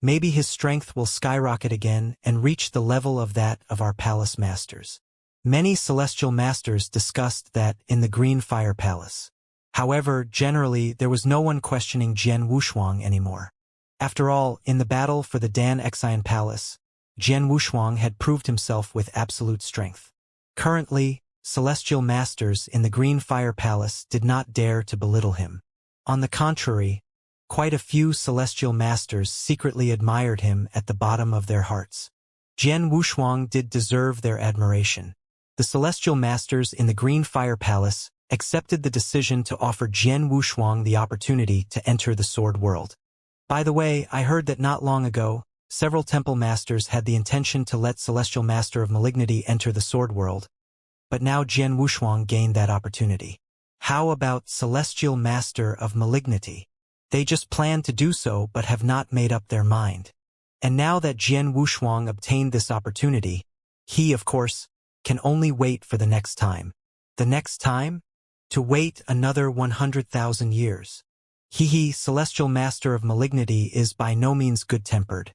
Maybe his strength will skyrocket again and reach the level of that of our palace masters. Many celestial masters discussed that in the Green Fire Palace. However, generally, there was no one questioning Jian Wushuang anymore. After all, in the battle for the Dan Xian Palace, Jian Wushuang had proved himself with absolute strength. Currently, celestial masters in the Green Fire Palace did not dare to belittle him. On the contrary, quite a few celestial masters secretly admired him at the bottom of their hearts. Jian Wushuang did deserve their admiration. The celestial masters in the Green Fire Palace accepted the decision to offer Jian Wushuang the opportunity to enter the Sword World. By the way, I heard that not long ago, several temple masters had the intention to let Celestial Master of Malignity enter the Sword World, but now Jian Wushuang gained that opportunity. How about Celestial Master of Malignity? They just planned to do so but have not made up their mind. And now that Jian Wushuang obtained this opportunity, he, of course, can only wait for the next time. The next time? To wait another 100,000 years. Celestial Master of Malignity is by no means good-tempered.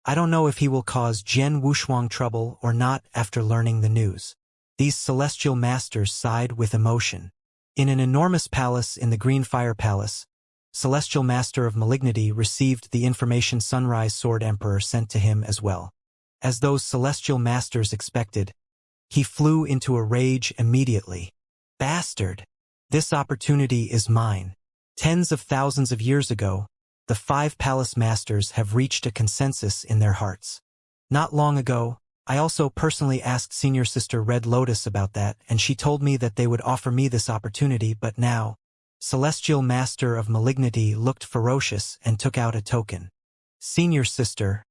I don't know if he will cause Jian Wushuang trouble or not after learning the news. These celestial masters sighed with emotion. In an enormous palace in the Green Fire Palace, Celestial Master of Malignity received the information Sunrise Sword Emperor sent to him as well. As those celestial masters expected, he flew into a rage immediately. Bastard! This opportunity is mine. Tens of thousands of years ago, the 5 palace masters have reached a consensus in their hearts. Not long ago, I also personally asked Senior Sister Red Lotus about that, and she told me that they would offer me this opportunity, but now, Celestial Master of Malignity looked ferocious and took out a token. Senior sister,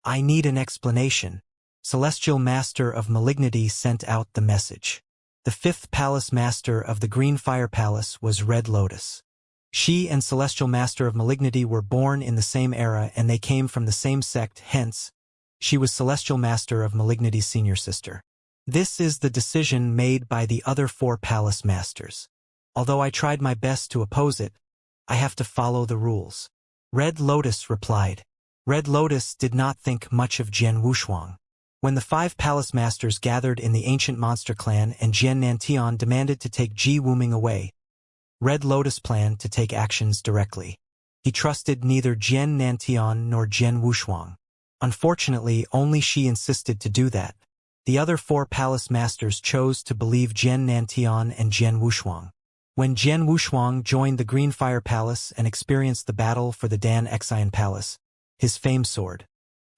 I need an explanation. Celestial Master of Malignity sent out the message. The fifth Palace Master of the Green Fire Palace was Red Lotus. She and Celestial Master of Malignity were born in the same era and they came from the same sect, hence, she was Celestial Master of Malignity's senior sister. This is the decision made by the other 4 Palace Masters. Although I tried my best to oppose it, I have to follow the rules. Red Lotus replied. Red Lotus did not think much of Jian Wushuang. When the 5 Palace Masters gathered in the Ancient Monster Clan and Jian Nantian demanded to take Ji Wuming away, Red Lotus planned to take actions directly. He trusted neither Jian Nantian nor Jian Wushuang. Unfortunately, only she insisted to do that. The other 4 Palace Masters chose to believe Jian Nantian and Jian Wushuang. When Jian Wushuang joined the Green Fire Palace and experienced the battle for the Dan Xian Palace, his fame soared.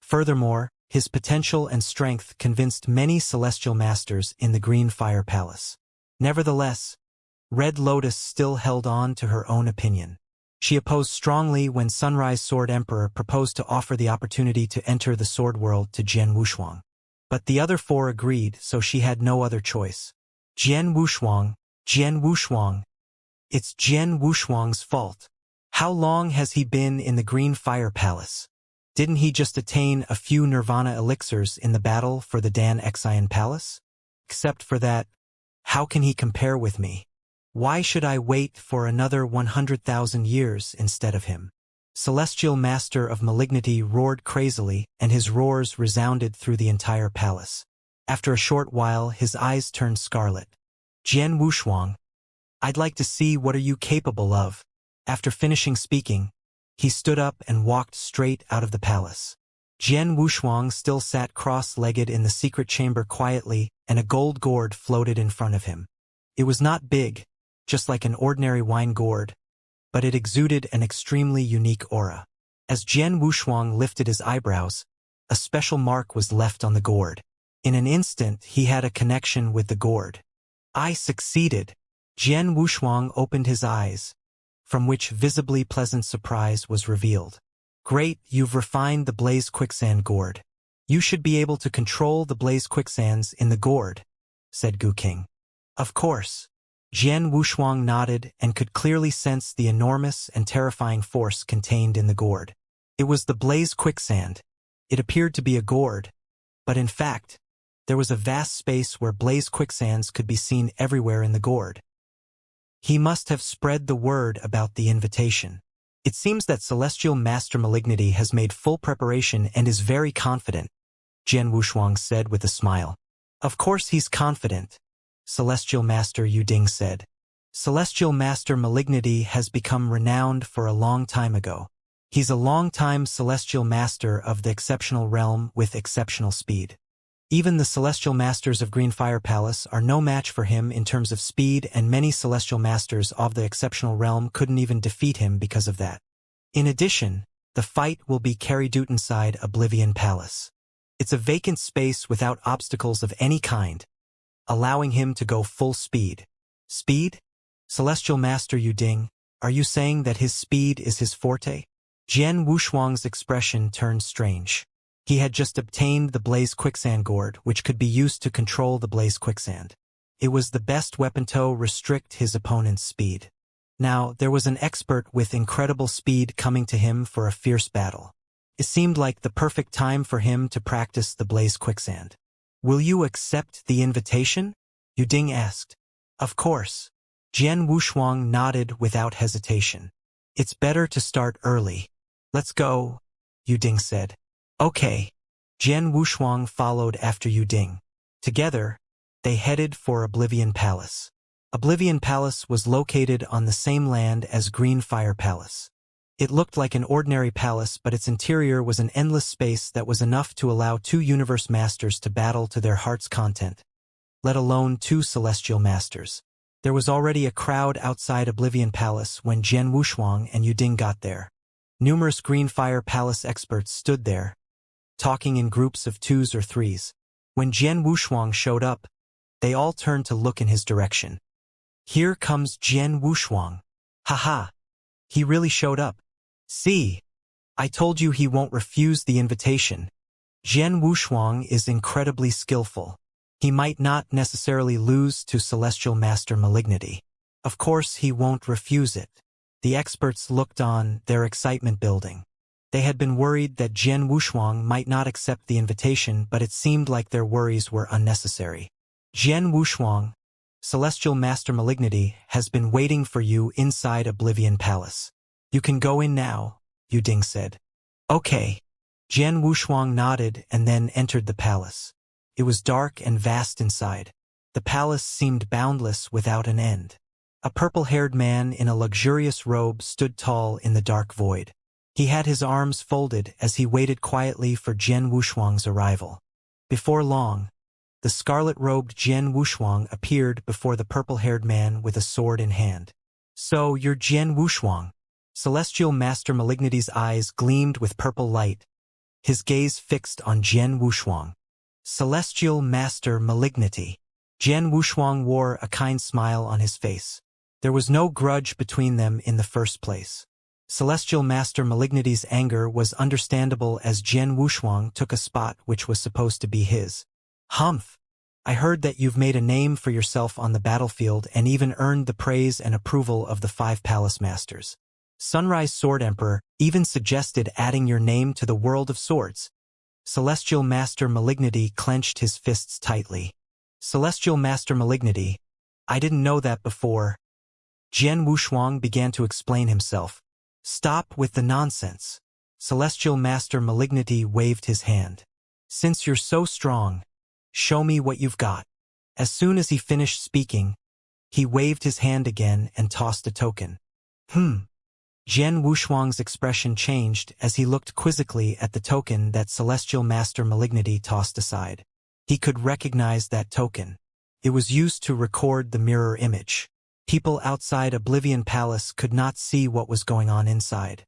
Furthermore, his potential and strength convinced many Celestial Masters in the Green Fire Palace. Nevertheless, Red Lotus still held on to her own opinion. She opposed strongly when Sunrise Sword Emperor proposed to offer the opportunity to enter the Sword World to Jian Wushuang. But the other 4 agreed, so she had no other choice. Jian Wushuang, Jian Wushuang. It's Jian Wushuang's fault. How long has he been in the Green Fire Palace? Didn't he just attain a few Nirvana elixirs in the battle for the Dan Xian Palace? Except for that, how can he compare with me? Why should I wait for another 100,000 years instead of him? Celestial Master of Malignity roared crazily, and his roars resounded through the entire palace. After a short while, his eyes turned scarlet. Jian Wushuang, I'd like to see what are you capable of. After finishing speaking, he stood up and walked straight out of the palace. Jian Wushuang still sat cross-legged in the secret chamber quietly, and a gold gourd floated in front of him. It was not big, just like an ordinary wine gourd, but it exuded an extremely unique aura. As Jian Wushuang lifted his eyebrows, a special mark was left on the gourd. In an instant, he had a connection with the gourd. I succeeded. Jian Wushuang opened his eyes, from which visibly pleasant surprise was revealed. Great, you've refined the Blaze Quicksand gourd. You should be able to control the Blaze Quicksands in the gourd, said Gu King. Of course. Jian Wushuang nodded and could clearly sense the enormous and terrifying force contained in the gourd. It was the Blaze Quicksand. It appeared to be a gourd, but in fact, there was a vast space where Blaze Quicksands could be seen everywhere in the gourd. He must have spread the word about the invitation. It seems that Celestial Master Malignity has made full preparation and is very confident, Jian Wushuang said with a smile. Of course he's confident, Celestial Master Yuding said. Celestial Master Malignity has become renowned for a long time ago. He's a long-time Celestial Master of the Exceptional Realm with exceptional speed. Even the Celestial Masters of Green Fire Palace are no match for him in terms of speed, and many Celestial Masters of the Exceptional Realm couldn't even defeat him because of that. In addition, the fight will be carried out inside Oblivion Palace. It's a vacant space without obstacles of any kind, allowing him to go full speed. Speed? Celestial Master Yuding, are you saying that his speed is his forte? Jian Wushuang's expression turned strange. He had just obtained the Blaze Quicksand gourd, which could be used to control the Blaze Quicksand. It was the best weapon to restrict his opponent's speed. Now, there was an expert with incredible speed coming to him for a fierce battle. It seemed like the perfect time for him to practice the Blaze Quicksand. Will you accept the invitation? Yuding asked. Of course. Jian Wushuang nodded without hesitation. It's better to start early. Let's go, Yuding said. Okay. Jian Wushuang followed after Yuding. Together, they headed for Oblivion Palace. Oblivion Palace was located on the same land as Green Fire Palace. It looked like an ordinary palace, but its interior was an endless space that was enough to allow 2 universe masters to battle to their heart's content, let alone 2 celestial masters. There was already a crowd outside Oblivion Palace when Jian Wushuang and Yuding got there. Numerous Green Fire Palace experts stood there, talking in groups of 2s or 3s. When Jian Wushuang showed up, they all turned to look in his direction. Here comes Jian Wushuang. Haha. He really showed up. See. I told you he won't refuse the invitation. Jian Wushuang is incredibly skillful. He might not necessarily lose to Celestial Master Malignity. Of course he won't refuse it. The experts looked on, their excitement building. They had been worried that Jian Wushuang might not accept the invitation, but it seemed like their worries were unnecessary. Jian Wushuang, Celestial Master Malignity, has been waiting for you inside Oblivion Palace. You can go in now, Yu Ding said. Okay. Jian Wushuang nodded and then entered the palace. It was dark and vast inside. The palace seemed boundless without an end. A purple-haired man in a luxurious robe stood tall in the dark void. He had his arms folded as he waited quietly for Jian Wushuang's arrival. Before long, the scarlet-robed Jian Wushuang appeared before the purple-haired man with a sword in hand. So, you're Jian Wushuang. Celestial Master Malignity's eyes gleamed with purple light, his gaze fixed on Jian Wushuang. Celestial Master Malignity. Jian Wushuang wore a kind smile on his face. There was no grudge between them in the first place. Celestial Master Malignity's anger was understandable as Jian Wushuang took a spot which was supposed to be his. Humph! I heard that you've made a name for yourself on the battlefield and even earned the praise and approval of the 5 palace masters. Sunrise Sword Emperor even suggested adding your name to the world of swords. Celestial Master Malignity clenched his fists tightly. Celestial Master Malignity, I didn't know that before. Jian Wushuang began to explain himself. Stop with the nonsense. Celestial Master Malignity waved his hand. Since you're so strong, show me what you've got. As soon as he finished speaking, he waved his hand again and tossed a token. Jian Wushuang's expression changed as he looked quizzically at the token that Celestial Master Malignity tossed aside. He could recognize that token. It was used to record the mirror image. People outside Oblivion Palace could not see what was going on inside.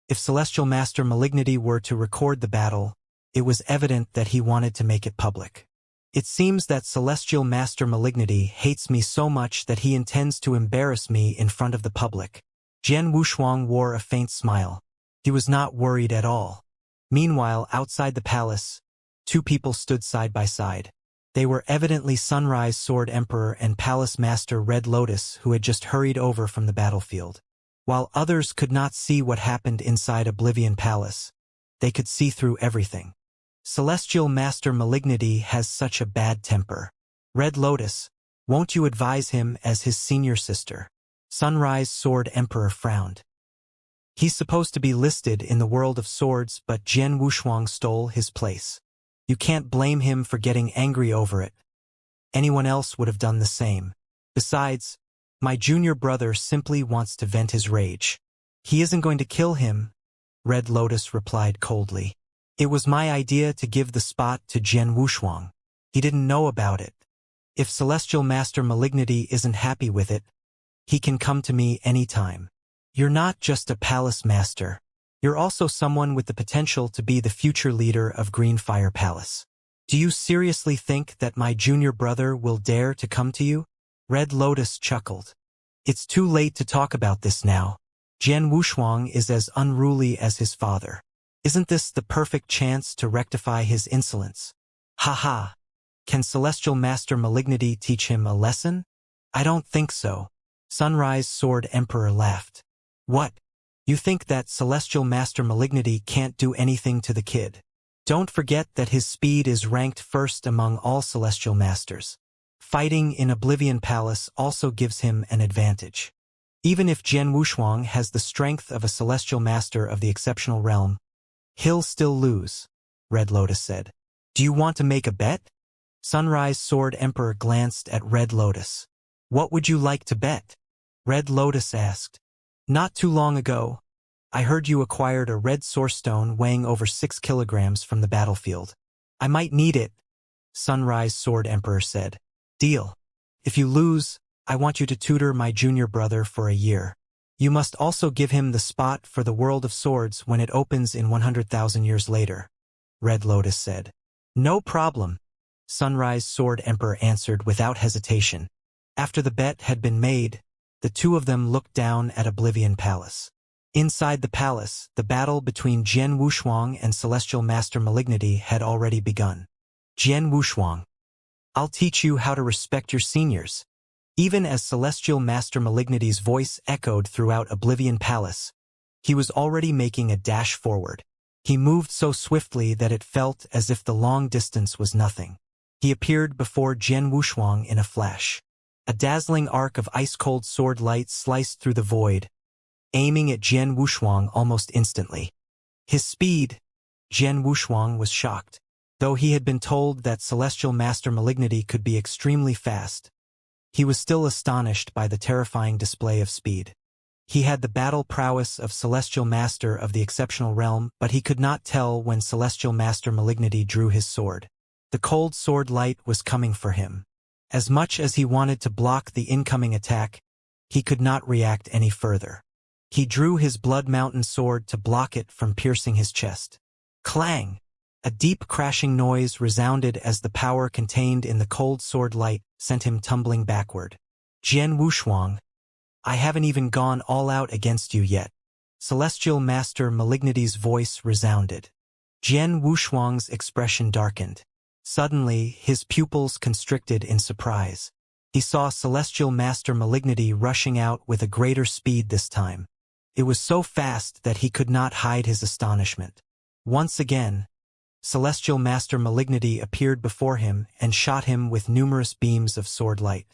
If Celestial Master Malignity were to record the battle, it was evident that he wanted to make it public. It seems that Celestial Master Malignity hates me so much that he intends to embarrass me in front of the public. Jian Wushuang wore a faint smile. He was not worried at all. Meanwhile, outside the palace, 2 people stood side by side. They were evidently Sunrise Sword Emperor and Palace Master Red Lotus, who had just hurried over from the battlefield. While others could not see what happened inside Oblivion Palace, they could see through everything. Celestial Master Malignity has such a bad temper. Red Lotus, won't you advise him as his senior sister? Sunrise Sword Emperor frowned. He's supposed to be listed in the world of swords, but Jian Wushuang stole his place. You can't blame him for getting angry over it. Anyone else would have done the same. Besides, my junior brother simply wants to vent his rage. He isn't going to kill him, Red Lotus replied coldly. It was my idea to give the spot to Jian Wushuang. He didn't know about it. If Celestial Master Malignity isn't happy with it, he can come to me anytime. You're not just a palace master. You're also someone with the potential to be the future leader of Greenfire Palace. Do you seriously think that my junior brother will dare to come to you? Red Lotus chuckled. It's too late to talk about this now. Jian Wushuang is as unruly as his father. Isn't this the perfect chance to rectify his insolence? Ha. Can Celestial Master Malignity teach him a lesson? I don't think so. Sunrise Sword Emperor laughed. What? You think that Celestial Master Malignity can't do anything to the kid? Don't forget that his speed is ranked first among all Celestial Masters. Fighting in Oblivion Palace also gives him an advantage. Even if Jian Wushuang has the strength of a Celestial Master of the Exceptional Realm, he'll still lose, Red Lotus said. Do you want to make a bet? Sunrise Sword Emperor glanced at Red Lotus. What would you like to bet? Red Lotus asked. Not too long ago, I heard you acquired a red source stone weighing over 6 kilograms from the battlefield. I might need it, Sunrise Sword Emperor said. Deal. If you lose, I want you to tutor my junior brother for a year. You must also give him the spot for the World of Swords when it opens in 100,000 years later, Red Lotus said. No problem, Sunrise Sword Emperor answered without hesitation. After the bet had been made, the 2 of them looked down at Oblivion Palace. Inside the palace, the battle between Jian Wushuang and Celestial Master Malignity had already begun. Jian Wushuang, I'll teach you how to respect your seniors. Even as Celestial Master Malignity's voice echoed throughout Oblivion Palace, he was already making a dash forward. He moved so swiftly that it felt as if the long distance was nothing. He appeared before Jian Wushuang in a flash. A dazzling arc of ice-cold sword light sliced through the void, aiming at Jian Wushuang almost instantly. His speed, Jian Wushuang was shocked. Though he had been told that Celestial Master Malignity could be extremely fast, he was still astonished by the terrifying display of speed. He had the battle prowess of Celestial Master of the Exceptional Realm, but he could not tell when Celestial Master Malignity drew his sword. The cold sword light was coming for him. As much as he wanted to block the incoming attack, he could not react any further. He drew his Blood Mountain sword to block it from piercing his chest. Clang! A deep crashing noise resounded as the power contained in the cold sword light sent him tumbling backward. Jian Wushuang, I haven't even gone all out against you yet. Celestial Master Malignity's voice resounded. Jian Wushuang's expression darkened. Suddenly, his pupils constricted in surprise. He saw Celestial Master Malignity rushing out with a greater speed this time. It was so fast that he could not hide his astonishment. Once again, Celestial Master Malignity appeared before him and shot him with numerous beams of sword light.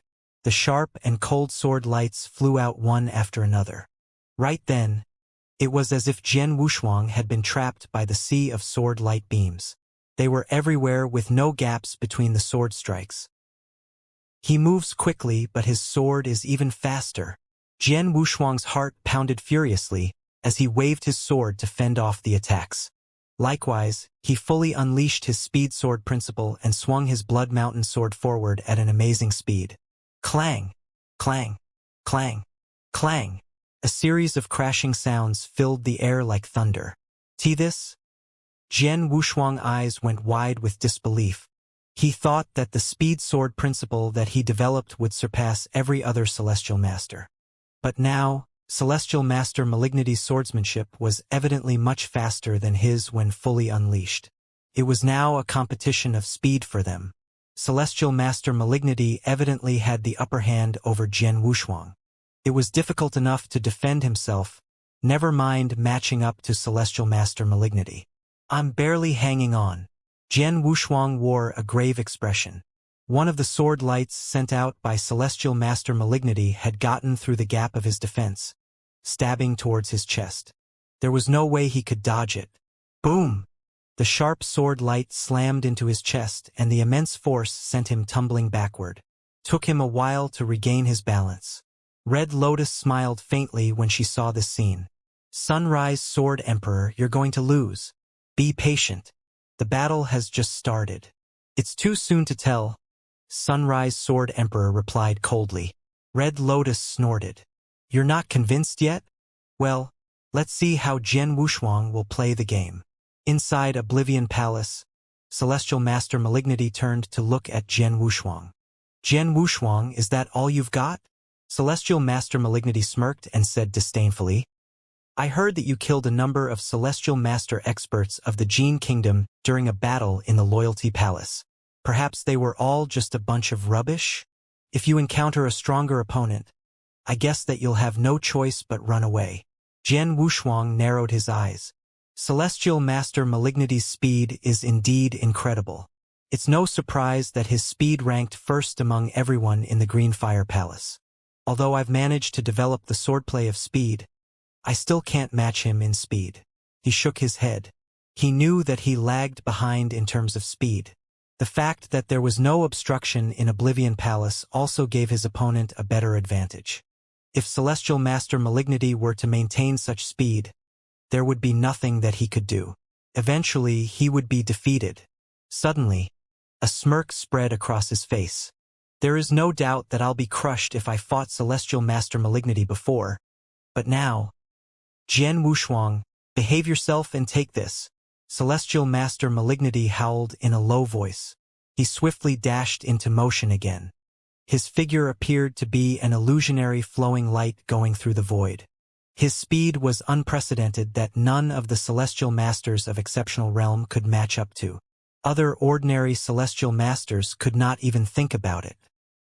The sharp and cold sword lights flew out one after another. Right then, it was as if Jian Wushuang had been trapped by the sea of sword light beams. They were everywhere with no gaps between the sword strikes. He moves quickly, but his sword is even faster. Jian Wushuang's heart pounded furiously as he waved his sword to fend off the attacks. Likewise, he fully unleashed his speed sword principle and swung his Blood Mountain sword forward at an amazing speed. Clang! Clang! Clang! Clang! A series of crashing sounds filled the air like thunder. See this? Jian Wushuang's eyes went wide with disbelief. He thought that the speed sword principle that he developed would surpass every other Celestial Master. But now, Celestial Master Malignity's swordsmanship was evidently much faster than his when fully unleashed. It was now a competition of speed for them. Celestial Master Malignity evidently had the upper hand over Jian Wushuang. It was difficult enough to defend himself, never mind matching up to Celestial Master Malignity. I'm barely hanging on. Jian Wushuang wore a grave expression. One of the sword lights sent out by Celestial Master Malignity had gotten through the gap of his defense, stabbing towards his chest. There was no way he could dodge it. Boom! The sharp sword light slammed into his chest, and the immense force sent him tumbling backward. Took him a while to regain his balance. Red Lotus smiled faintly when she saw this scene. Sunrise Sword Emperor, you're going to lose. Be patient. The battle has just started. It's too soon to tell. Sunrise Sword Emperor replied coldly. Red Lotus snorted. You're not convinced yet? Well, let's see how Jian Wushuang will play the game. Inside Oblivion Palace, Celestial Master Malignity turned to look at Jian Wushuang. Jian Wushuang, is that all you've got? Celestial Master Malignity smirked and said disdainfully. I heard that you killed a number of Celestial Master experts of the Gene Kingdom during a battle in the Loyalty Palace. Perhaps they were all just a bunch of rubbish? If you encounter a stronger opponent, I guess that you'll have no choice but run away. Jian Wushuang narrowed his eyes. Celestial Master Malignity's speed is indeed incredible. It's no surprise that his speed ranked first among everyone in the Green Fire Palace. Although I've managed to develop the swordplay of speed, I still can't match him in speed. He shook his head. He knew that he lagged behind in terms of speed. The fact that there was no obstruction in Oblivion Palace also gave his opponent a better advantage. If Celestial Master Malignity were to maintain such speed, there would be nothing that he could do. Eventually, he would be defeated. Suddenly, a smirk spread across his face. There is no doubt that I'll be crushed if I fought Celestial Master Malignity before, but now, Jian Wushuang, behave yourself and take this. Celestial Master Malignity howled in a low voice. He swiftly dashed into motion again. His figure appeared to be an illusionary flowing light going through the void. His speed was unprecedented that none of the celestial masters of exceptional realm could match up to. Other ordinary celestial masters could not even think about it.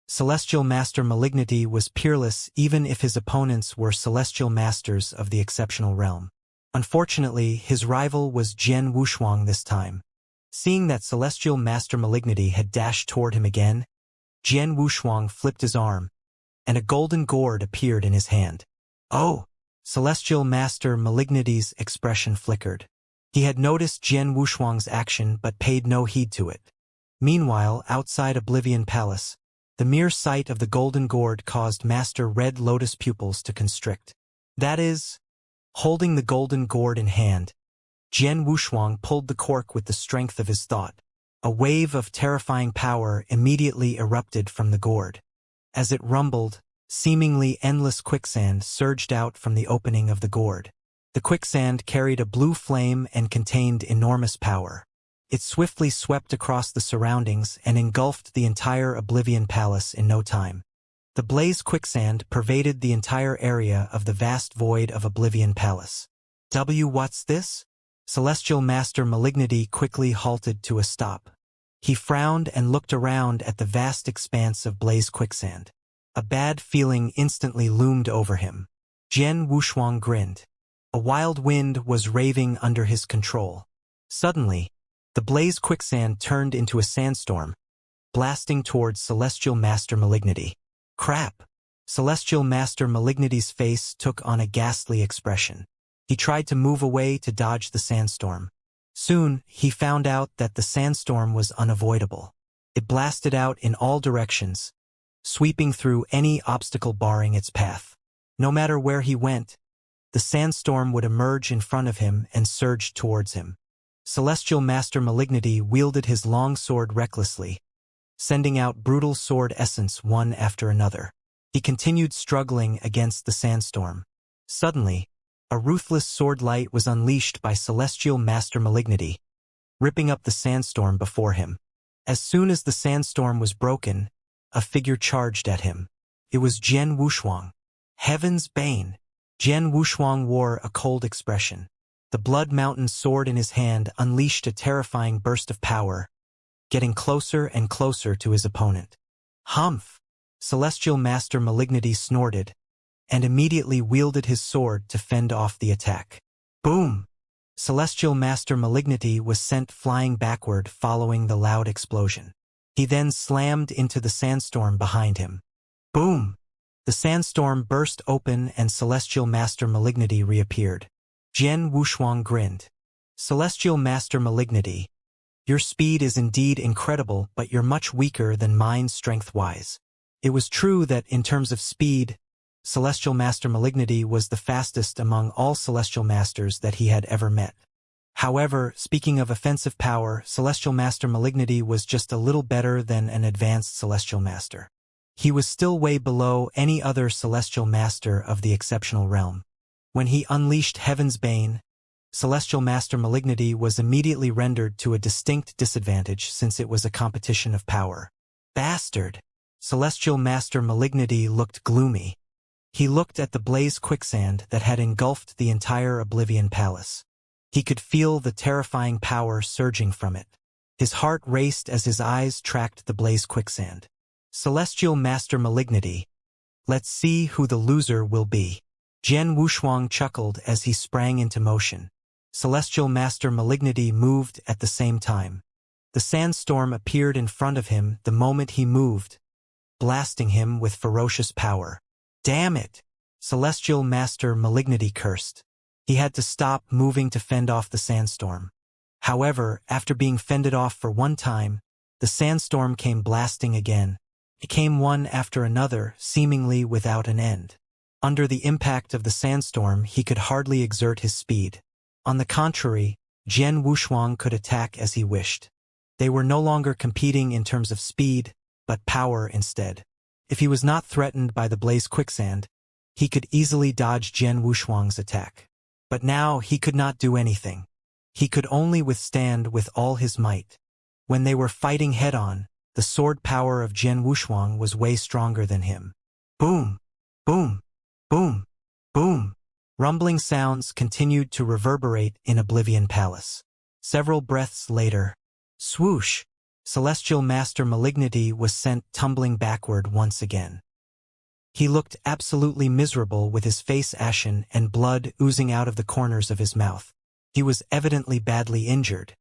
Celestial Master Malignity was peerless even if his opponents were celestial masters of the exceptional realm. Unfortunately, his rival was Jian Wushuang this time. Seeing that Celestial Master Malignity had dashed toward him again, Jian Wushuang flipped his arm, and a golden gourd appeared in his hand. Oh! Celestial Master Malignity's expression flickered. He had noticed Jian Wushuang's action but paid no heed to it. Meanwhile, outside Oblivion Palace, the mere sight of the golden gourd caused Master Red Lotus pupils to constrict. That is, holding the golden gourd in hand, Jian Wushuang pulled the cork with the strength of his thought. A wave of terrifying power immediately erupted from the gourd. As it rumbled, seemingly endless quicksand surged out from the opening of the gourd. The quicksand carried a blue flame and contained enormous power. It swiftly swept across the surroundings and engulfed the entire Oblivion Palace in no time. The blaze quicksand pervaded the entire area of the vast void of Oblivion Palace. What's this? Celestial Master Malignity quickly halted to a stop. He frowned and looked around at the vast expanse of blaze quicksand. A bad feeling instantly loomed over him. Jian Wushuang grinned. A wild wind was raving under his control. Suddenly, the blaze quicksand turned into a sandstorm, blasting towards Celestial Master Malignity. Crap! Celestial Master Malignity's face took on a ghastly expression. He tried to move away to dodge the sandstorm. Soon, he found out that the sandstorm was unavoidable. It blasted out in all directions, sweeping through any obstacle barring its path. No matter where he went, the sandstorm would emerge in front of him and surge towards him. Celestial Master Malignity wielded his long sword recklessly, sending out brutal sword essence one after another. He continued struggling against the sandstorm. Suddenly, a ruthless sword light was unleashed by Celestial Master Malignity, ripping up the sandstorm before him. As soon as the sandstorm was broken, a figure charged at him. It was Jian Wushuang. Heaven's Bane! Jian Wushuang wore a cold expression. The Blood Mountain sword in his hand unleashed a terrifying burst of power, getting closer and closer to his opponent. Humph! Celestial Master Malignity snorted, and immediately wielded his sword to fend off the attack. Boom! Celestial Master Malignity was sent flying backward following the loud explosion. He then slammed into the sandstorm behind him. Boom! The sandstorm burst open and Celestial Master Malignity reappeared. Jian Wushuang grinned. Celestial Master Malignity, your speed is indeed incredible, but you're much weaker than mine strength-wise. It was true that in terms of speed, Celestial Master Malignity was the fastest among all Celestial Masters that he had ever met. However, speaking of offensive power, Celestial Master Malignity was just a little better than an advanced Celestial Master. He was still way below any other Celestial Master of the exceptional realm. When he unleashed Heaven's Bane, Celestial Master Malignity was immediately rendered to a distinct disadvantage since it was a competition of power. Bastard! Celestial Master Malignity looked gloomy. He looked at the blaze quicksand that had engulfed the entire Oblivion Palace. He could feel the terrifying power surging from it. His heart raced as his eyes tracked the blaze quicksand. Celestial Master Malignity, let's see who the loser will be. Jian Wushuang chuckled as he sprang into motion. Celestial Master Malignity moved at the same time. The sandstorm appeared in front of him the moment he moved, blasting him with ferocious power. Damn it! Celestial Master Malignity cursed. He had to stop moving to fend off the sandstorm. However, after being fended off for one time, the sandstorm came blasting again. It came one after another, seemingly without an end. Under the impact of the sandstorm, he could hardly exert his speed. On the contrary, Jian Wushuang could attack as he wished. They were no longer competing in terms of speed, but power instead. If he was not threatened by the blaze quicksand, he could easily dodge Jian Wushuang's attack. But now he could not do anything. He could only withstand with all his might. When they were fighting head-on, the sword power of Jian Wushuang was way stronger than him. Boom! Boom! Boom! Boom! Rumbling sounds continued to reverberate in Oblivion Palace. Several breaths later, swoosh, Celestial Master Malignity was sent tumbling backward once again. He looked absolutely miserable with his face ashen and blood oozing out of the corners of his mouth. He was evidently badly injured.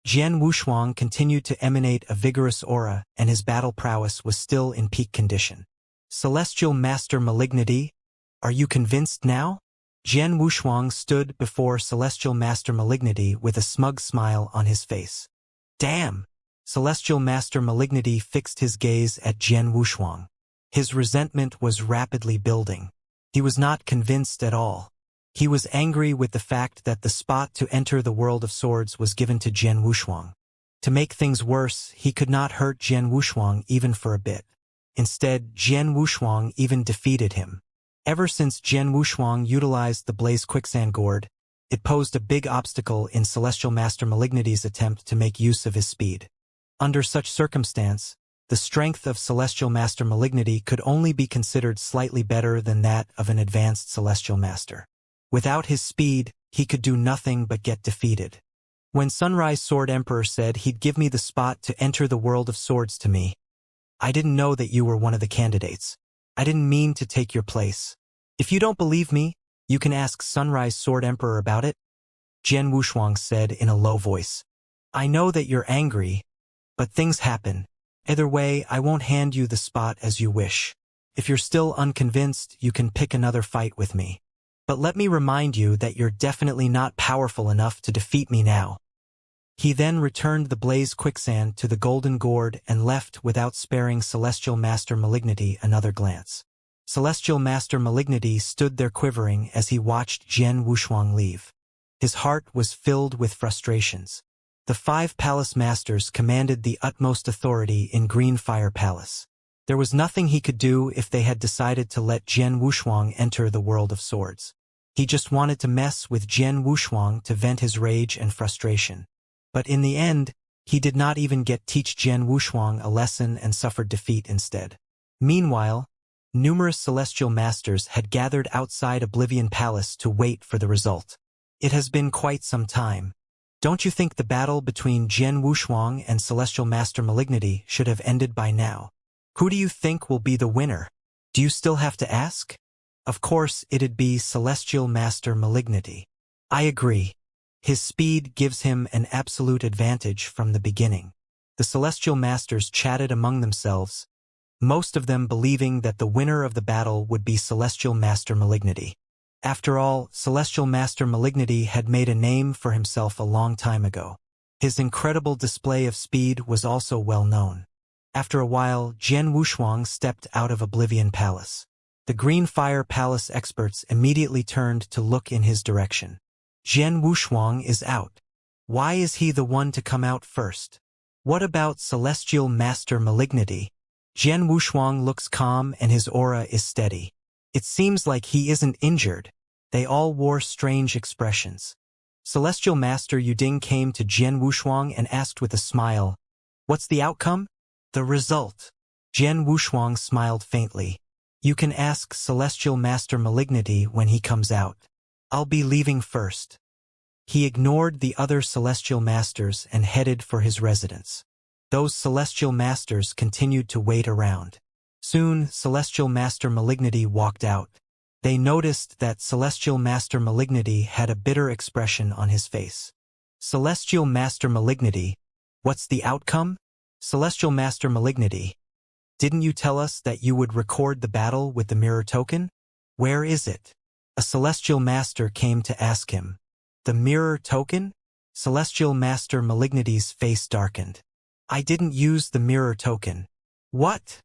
Jian Wushuang continued to emanate a vigorous aura, and his battle prowess was still in peak condition. Celestial Master Malignity, are you convinced now? Jian Wushuang stood before Celestial Master Malignity with a smug smile on his face. Damn! Celestial Master Malignity fixed his gaze at Jian Wushuang. His resentment was rapidly building. He was not convinced at all. He was angry with the fact that the spot to enter the world of swords was given to Jian Wushuang. To make things worse, he could not hurt Jian Wushuang even for a bit. Instead, Jian Wushuang even defeated him. Ever since Jian Wushuang utilized the Blaze Quicksand Gourd, it posed a big obstacle in Celestial Master Malignity's attempt to make use of his speed. Under such circumstance, the strength of Celestial Master Malignity could only be considered slightly better than that of an advanced Celestial Master. Without his speed, he could do nothing but get defeated. When Sunrise Sword Emperor said he'd give me the spot to enter the world of swords to me, I didn't know that you were one of the candidates. I didn't mean to take your place. If you don't believe me, you can ask Sunrise Sword Emperor about it, Jian Wushuang said in a low voice. I know that you're angry, but things happen. Either way, I won't hand you the spot as you wish. If you're still unconvinced, you can pick another fight with me. But let me remind you that you're definitely not powerful enough to defeat me now. He then returned the Blaze Quicksand to the Golden Gourd and left without sparing Celestial Master Malignity another glance. Celestial Master Malignity stood there quivering as he watched Jian Wushuang leave. His heart was filled with frustrations. The 5 palace masters commanded the utmost authority in Green Fire Palace. There was nothing he could do if they had decided to let Jian Wushuang enter the world of swords. He just wanted to mess with Jian Wushuang to vent his rage and frustration. But in the end, he did not even teach Jian Wushuang a lesson and suffered defeat instead. Meanwhile, numerous celestial masters had gathered outside Oblivion Palace to wait for the result. It has been quite some time. Don't you think the battle between Jian Wushuang and Celestial Master Malignity should have ended by now? Who do you think will be the winner? Do you still have to ask? Of course, it'd be Celestial Master Malignity. I agree. His speed gives him an absolute advantage from the beginning. The Celestial Masters chatted among themselves, most of them believing that the winner of the battle would be Celestial Master Malignity. After all, Celestial Master Malignity had made a name for himself a long time ago. His incredible display of speed was also well known. After a while, Jian Wushuang stepped out of Oblivion Palace. The Green Fire Palace experts immediately turned to look in his direction. Jian Wushuang is out. Why is he the one to come out first? What about Celestial Master Malignity? Jian Wushuang looks calm and his aura is steady. It seems like he isn't injured. They all wore strange expressions. Celestial Master Yuding came to Jian Wushuang and asked with a smile, "What's the outcome?" "The result." Jian Wushuang smiled faintly. "You can ask Celestial Master Malignity when he comes out. I'll be leaving first." He ignored the other Celestial Masters and headed for his residence. Those Celestial Masters continued to wait around. Soon, Celestial Master Malignity walked out. They noticed that Celestial Master Malignity had a bitter expression on his face. "Celestial Master Malignity, what's the outcome?" "Celestial Master Malignity, didn't you tell us that you would record the battle with the mirror token? Where is it?" A Celestial Master came to ask him. "The mirror token?" Celestial Master Malignity's face darkened. "I didn't use the mirror token." "What?"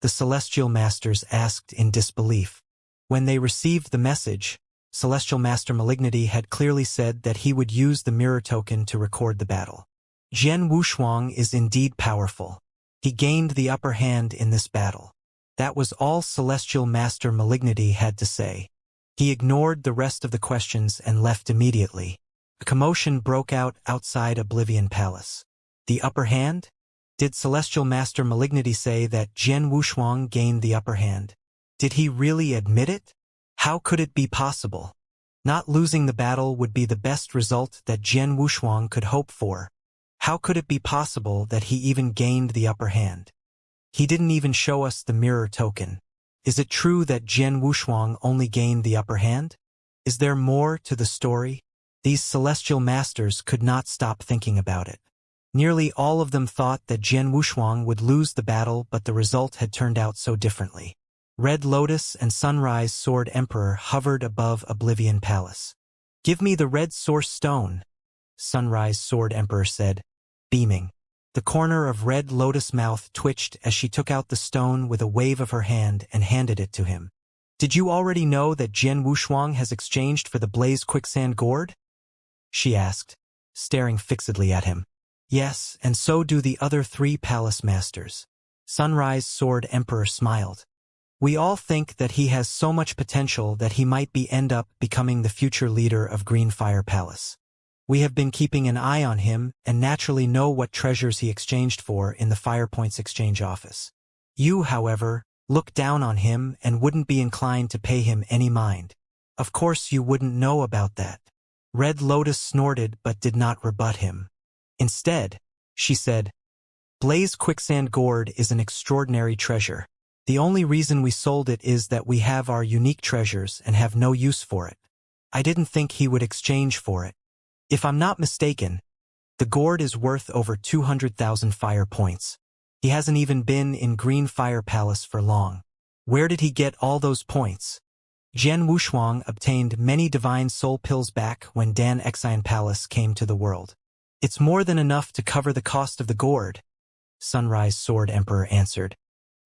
the Celestial Masters asked in disbelief. When they received the message, Celestial Master Malignity had clearly said that he would use the mirror token to record the battle. Jian Wushuang is indeed powerful. He gained the upper hand in this battle. That was all Celestial Master Malignity had to say. He ignored the rest of the questions and left immediately. A commotion broke out outside Oblivion Palace. The upper hand? Did Celestial Master Malignity say that Jian Wushuang gained the upper hand? Did he really admit it? How could it be possible? Not losing the battle would be the best result that Jian Wushuang could hope for. How could it be possible that he even gained the upper hand? He didn't even show us the mirror token. Is it true that Jian Wushuang only gained the upper hand? Is there more to the story? These celestial masters could not stop thinking about it. Nearly all of them thought that Jian Wushuang would lose the battle, but the result had turned out so differently. Red Lotus and Sunrise Sword Emperor hovered above Oblivion Palace. "Give me the red source stone," Sunrise Sword Emperor said, beaming. The corner of Red Lotus' mouth twitched as she took out the stone with a wave of her hand and handed it to him. "Did you already know that Jian Wushuang has exchanged for the Blaze Quicksand Gourd?" she asked, staring fixedly at him. "Yes, and so do the other 3 palace masters." Sunrise Sword Emperor smiled. "We all think that he has so much potential that he might end up becoming the future leader of Greenfire Palace. We have been keeping an eye on him and naturally know what treasures he exchanged for in the Firepoints exchange office. You, however, look down on him and wouldn't be inclined to pay him any mind. Of course you wouldn't know about that." Red Lotus snorted but did not rebut him. Instead, she said, "Blaze Quicksand Gourd is an extraordinary treasure. The only reason we sold it is that we have our unique treasures and have no use for it. I didn't think he would exchange for it. If I'm not mistaken, the gourd is worth over 200,000 fire points. He hasn't even been in Greenfire Palace for long. Where did he get all those points?" Jian Wushuang obtained many divine soul pills back when Dan Xian Palace came to the world. "It's more than enough to cover the cost of the gourd," Sunrise Sword Emperor answered.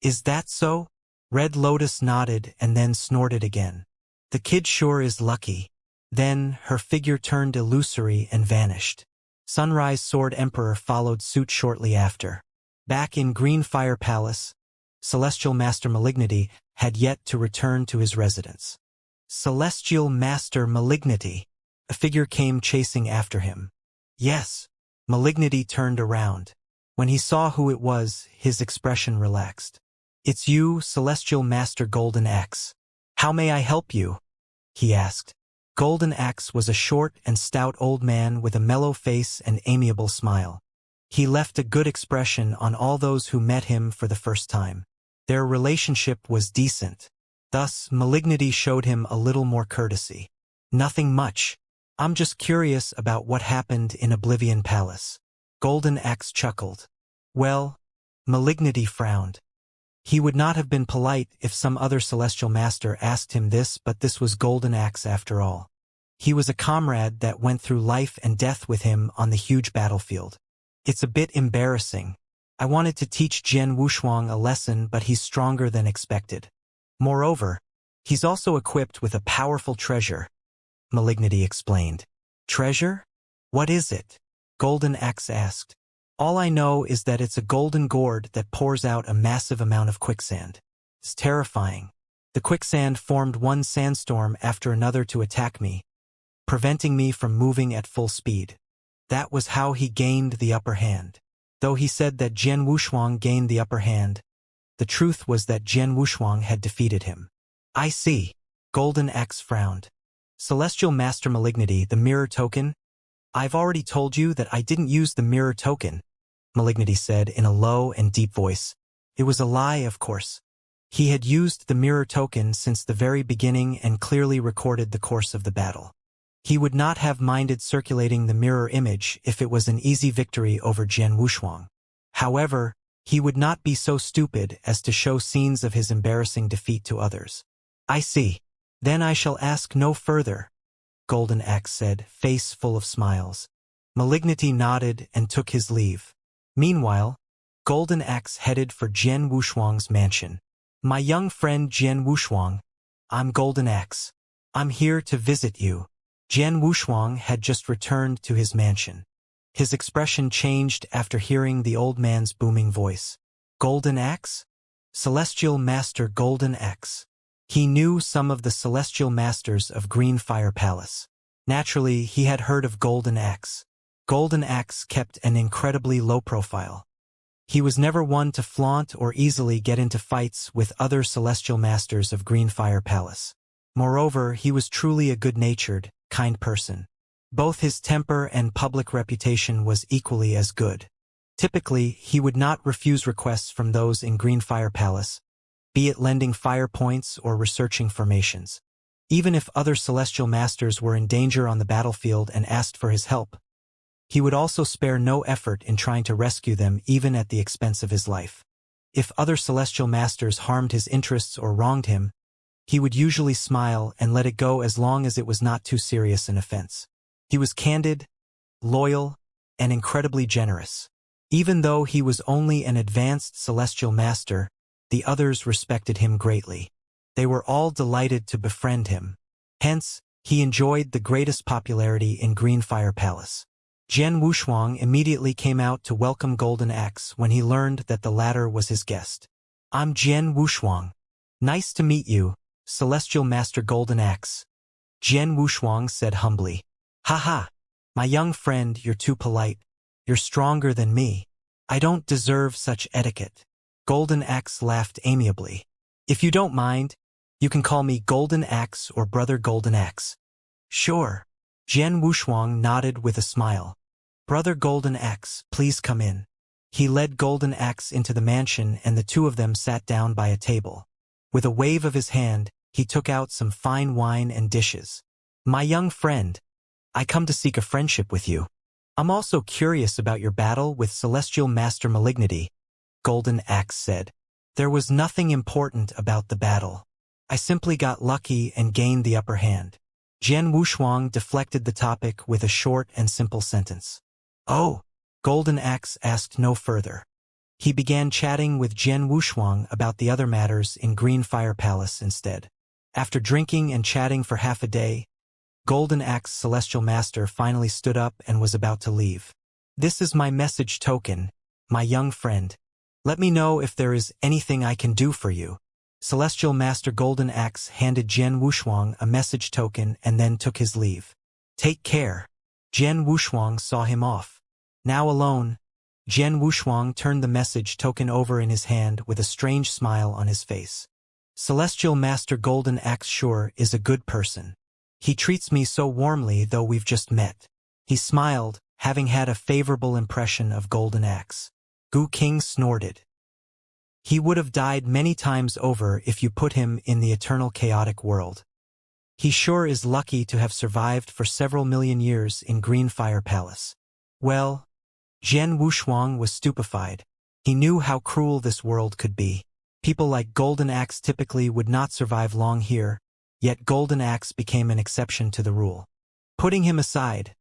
"Is that so?" Red Lotus nodded and then snorted again. "The kid sure is lucky." Then her figure turned illusory and vanished. Sunrise Sword Emperor followed suit shortly after. Back in Greenfire Palace, Celestial Master Malignity had yet to return to his residence. Celestial Master Malignity. A figure came chasing after him. "Yes." Malignity turned around. When he saw who it was, his expression relaxed. "It's you, Celestial Master Golden Axe. How may I help you?" he asked. Golden Axe was a short and stout old man with a mellow face and amiable smile. He left a good expression on all those who met him for the first time. Their relationship was decent. Thus, Malignity showed him a little more courtesy. "Nothing much. I'm just curious about what happened in Oblivion Palace." Golden Axe chuckled. "Well," Malignity frowned. He would not have been polite if some other celestial master asked him this, but this was Golden Axe after all. He was a comrade that went through life and death with him on the huge battlefield. "It's a bit embarrassing. I wanted to teach Jian Wushuang a lesson, but he's stronger than expected. Moreover, he's also equipped with a powerful treasure," Malignity explained. "Treasure? What is it?" Golden Axe asked. "All I know is that it's a golden gourd that pours out a massive amount of quicksand. It's terrifying. The quicksand formed one sandstorm after another to attack me, preventing me from moving at full speed. That was how he gained the upper hand." Though he said that Jian Wushuang gained the upper hand, the truth was that Jian Wushuang had defeated him. "I see." Golden Axe frowned. "Celestial Master Malignity, the mirror token? I've already told you that I didn't use the mirror token," Malignity said in a low and deep voice. "It was a lie, of course. He had used the mirror token since the very beginning and clearly recorded the course of the battle. He would not have minded circulating the mirror image if it was an easy victory over Jian Wushuang. However, he would not be so stupid as to show scenes of his embarrassing defeat to others." "I see. Then I shall ask no further," Golden Axe said, face full of smiles. Malignity nodded and took his leave. Meanwhile, Golden Axe headed for Jian Wushuang's mansion. "My young friend Jian Wushuang, I'm Golden Axe. I'm here to visit you." Jian Wushuang had just returned to his mansion. His expression changed after hearing the old man's booming voice. "Golden Axe? Celestial Master Golden Axe." He knew some of the celestial masters of Greenfire Palace. Naturally, he had heard of Golden Axe. Golden Axe kept an incredibly low profile. He was never one to flaunt or easily get into fights with other celestial masters of Greenfire Palace. Moreover, he was truly a good-natured, kind person. Both his temper and public reputation was equally as good. Typically, he would not refuse requests from those in Greenfire Palace, be it lending fire points or researching formations. Even if other celestial masters were in danger on the battlefield and asked for his help, he would also spare no effort in trying to rescue them even at the expense of his life. If other celestial masters harmed his interests or wronged him, he would usually smile and let it go as long as it was not too serious an offense. He was candid, loyal, and incredibly generous. Even though he was only an advanced celestial master, the others respected him greatly. They were all delighted to befriend him. Hence, he enjoyed the greatest popularity in Greenfire Palace. Jian Wushuang immediately came out to welcome Golden Axe when he learned that the latter was his guest. "I'm Jian Wushuang. Nice to meet you, Celestial Master Golden Axe," Jian Wushuang said humbly. "Haha, my young friend, you're too polite. You're stronger than me. I don't deserve such etiquette." Golden Axe laughed amiably. "If you don't mind, you can call me Golden Axe or Brother Golden Axe." "Sure." Jian Wushuang nodded with a smile. "Brother Golden Axe, please come in." He led Golden Axe into the mansion and the two of them sat down by a table. With a wave of his hand, he took out some fine wine and dishes. "My young friend, I come to seek a friendship with you. I'm also curious about your battle with Celestial Master Malignity," Golden Axe said. "There was nothing important about the battle. I simply got lucky and gained the upper hand." Jian Wushuang deflected the topic with a short and simple sentence. "Oh," Golden Axe asked no further. He began chatting with Jian Wushuang about the other matters in Greenfire Palace instead. After drinking and chatting for half a day, Golden Axe Celestial Master finally stood up and was about to leave. "This is my message token, my young friend. Let me know if there is anything I can do for you." Celestial Master Golden Axe handed Jian Wushuang a message token and then took his leave. "Take care." Jian Wushuang saw him off. Now alone, Jian Wushuang turned the message token over in his hand with a strange smile on his face. "Celestial Master Golden Axe sure is a good person. He treats me so warmly though we've just met." He smiled, having had a favorable impression of Golden Axe. Gu King snorted. "He would have died many times over if you put him in the eternal chaotic world. He sure is lucky to have survived for several million years in Greenfire Palace." Well, Jian Wushuang was stupefied. He knew how cruel this world could be. People like Golden Axe typically would not survive long here, yet Golden Axe became an exception to the rule. Putting him aside,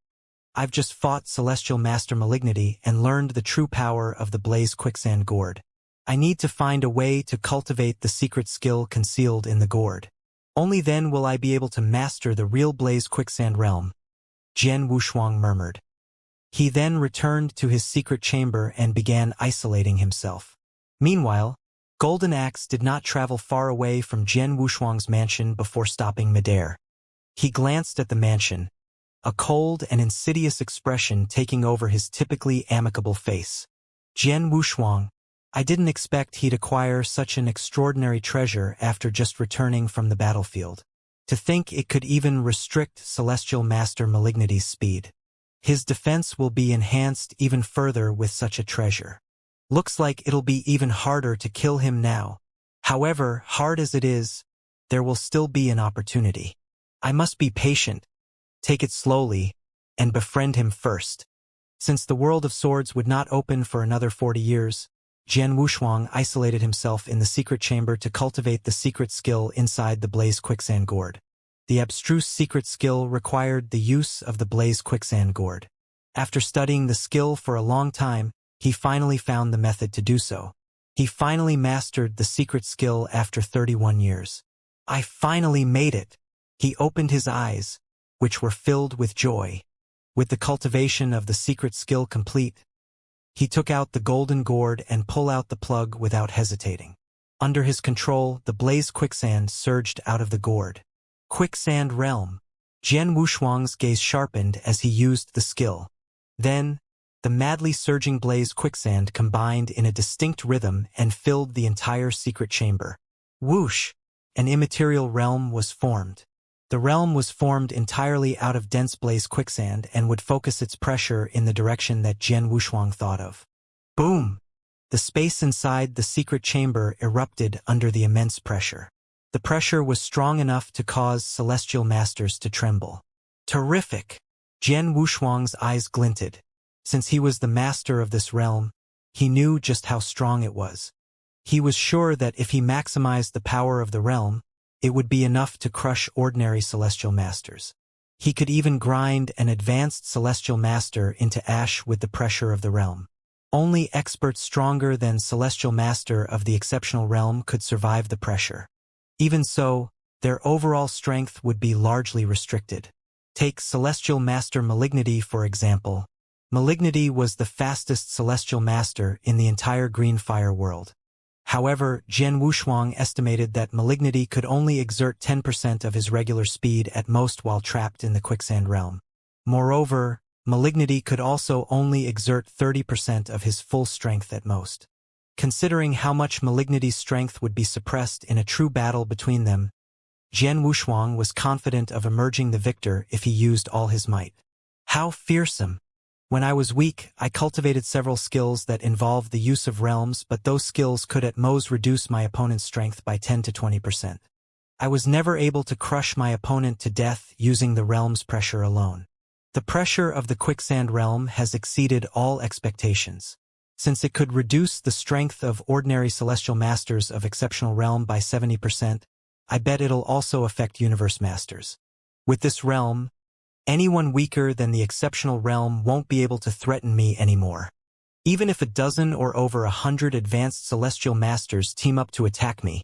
"I've just fought Celestial Master Malignity and learned the true power of the Blaze Quicksand Gourd. I need to find a way to cultivate the secret skill concealed in the gourd. Only then will I be able to master the real Blaze Quicksand realm," Jian Wushuang murmured. He then returned to his secret chamber and began isolating himself. Meanwhile, Golden Axe did not travel far away from Jian Wushuang's mansion before stopping midair. He glanced at the mansion, a cold and insidious expression taking over his typically amicable face. "Jian Wushuang, I didn't expect he'd acquire such an extraordinary treasure after just returning from the battlefield. To think it could even restrict Celestial Master Malignity's speed. His defense will be enhanced even further with such a treasure. Looks like it'll be even harder to kill him now. However, hard as it is, there will still be an opportunity. I must be patient, take it slowly, and befriend him first." Since the world of swords would not open for another 40 years, Jian Wushuang isolated himself in the secret chamber to cultivate the secret skill inside the Blaze Quicksand Gourd. The abstruse secret skill required the use of the Blaze Quicksand Gourd. After studying the skill for a long time, he finally found the method to do so. He finally mastered the secret skill after 31 years. "I finally made it." He opened his eyes, which were filled with joy. With the cultivation of the secret skill complete, he took out the golden gourd and pulled out the plug without hesitating. Under his control, the Blaze Quicksand surged out of the gourd. Quicksand Realm. Jian Wushuang's gaze sharpened as he used the skill. Then, the madly surging Blaze Quicksand combined in a distinct rhythm and filled the entire secret chamber. Whoosh! an immaterial realm was formed. The realm was formed entirely out of dense blaze quicksand and would focus its pressure in the direction that Jian Wushuang thought of. Boom! The space inside the secret chamber erupted under the immense pressure. The pressure was strong enough to cause celestial masters to tremble. Terrific! Jian Wushuang's eyes glinted. Since he was the master of this realm, he knew just how strong it was. He was sure that if he maximized the power of the realm, it would be enough to crush ordinary celestial masters. He could even grind an advanced celestial master into ash with the pressure of the realm. Only experts stronger than celestial master of the exceptional realm could survive the pressure. Even so, their overall strength would be largely restricted. Take celestial master Malignity for example. Malignity was the fastest celestial master in the entire green fire world. However, Jian Wushuang estimated that Malignity could only exert 10% of his regular speed at most while trapped in the quicksand realm. Moreover, Malignity could also only exert 30% of his full strength at most. Considering how much Malignity's strength would be suppressed in a true battle between them, Jian Wushuang was confident of emerging the victor if he used all his might. How fearsome! When I was weak, I cultivated several skills that involved the use of realms, but those skills could at most reduce my opponent's strength by 10 to 20%. I was never able to crush my opponent to death using the realm's pressure alone. The pressure of the quicksand realm has exceeded all expectations. Since it could reduce the strength of ordinary celestial masters of exceptional realm by 70%, I bet it'll also affect universe masters. With this realm, anyone weaker than the exceptional realm won't be able to threaten me anymore. Even if a dozen or over 100 advanced celestial masters team up to attack me,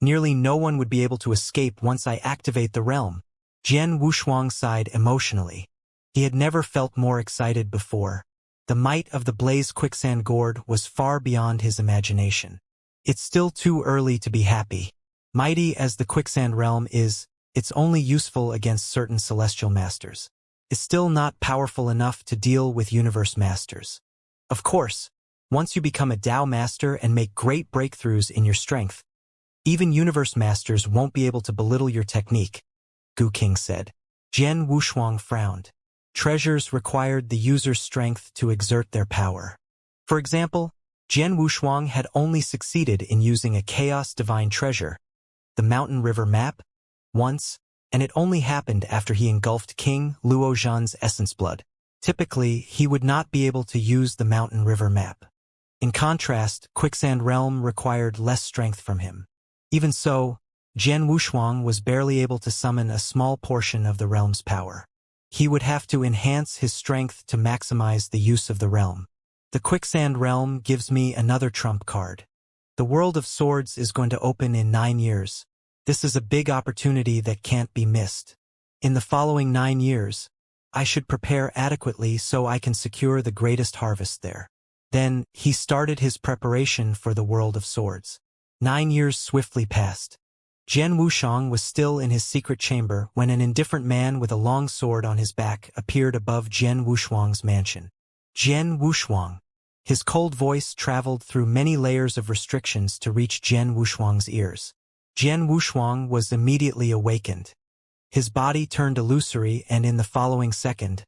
nearly no one would be able to escape once I activate the realm. Jian Wushuang sighed emotionally. He had never felt more excited before. The might of the blaze quicksand gourd was far beyond his imagination. It's still too early to be happy. Mighty as the quicksand realm is, it's only useful against certain celestial masters. It's still not powerful enough to deal with universe masters. Of course, once you become a Tao master and make great breakthroughs in your strength, even universe masters won't be able to belittle your technique, Gu King said. Jian Wushuang frowned. Treasures required the user's strength to exert their power. For example, Jian Wushuang had only succeeded in using a chaos divine treasure, the Mountain River map, once, and it only happened after he engulfed King Luozhan's essence blood. Typically, he would not be able to use the Mountain River map. In contrast, Quicksand Realm required less strength from him. Even so, Jian Wushuang was barely able to summon a small portion of the realm's power. He would have to enhance his strength to maximize the use of the realm. The Quicksand Realm gives me another trump card. The World of Swords is going to open in 9 years. This is a big opportunity that can't be missed. In the following 9 years, I should prepare adequately so I can secure the greatest harvest there. Then, he started his preparation for the World of Swords. 9 years swiftly passed. Jian Wushuang was still in his secret chamber when an indifferent man with a long sword on his back appeared above Jian Wushuang's mansion. Jian Wushuang. His cold voice traveled through many layers of restrictions to reach Jian Wushuang's ears. Jian Wushuang was immediately awakened. His body turned illusory, and in the following second,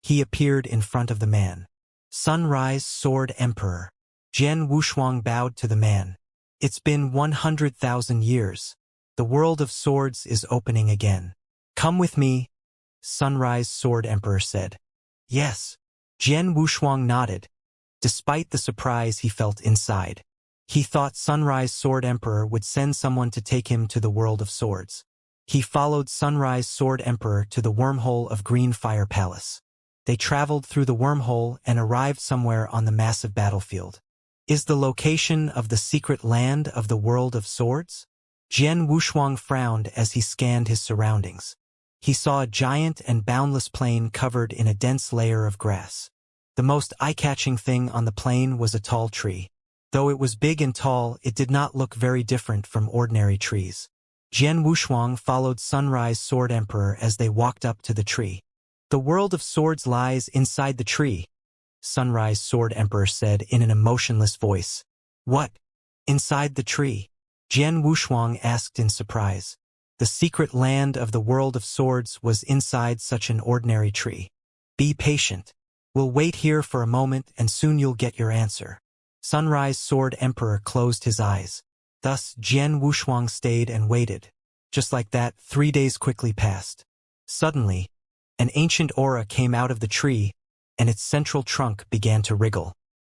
he appeared in front of the man. Sunrise Sword Emperor. Jian Wushuang bowed to the man. It's been 100,000 years. The World of Swords is opening again. Come with me, Sunrise Sword Emperor said. Yes. Jian Wushuang nodded, despite the surprise he felt inside. He thought Sunrise Sword Emperor would send someone to take him to the World of Swords. He followed Sunrise Sword Emperor to the wormhole of Green Fire Palace. They traveled through the wormhole and arrived somewhere on the massive battlefield. Is the location of the secret land of the World of Swords? Jian Wushuang frowned as he scanned his surroundings. He saw a giant and boundless plain covered in a dense layer of grass. The most eye-catching thing on the plain was a tall tree. Though it was big and tall, it did not look very different from ordinary trees. Jian Wushuang followed Sunrise Sword Emperor as they walked up to the tree. The World of Swords lies inside the tree, Sunrise Sword Emperor said in an emotionless voice. What? Inside the tree? Jian Wushuang asked in surprise. The secret land of the world of swords was inside such an ordinary tree. Be patient. We'll wait here for a moment and soon you'll get your answer. Sunrise Sword Emperor closed his eyes. Thus Jian Wushuang stayed and waited. Just like that, 3 days quickly passed. Suddenly, an ancient aura came out of the tree, and its central trunk began to wriggle.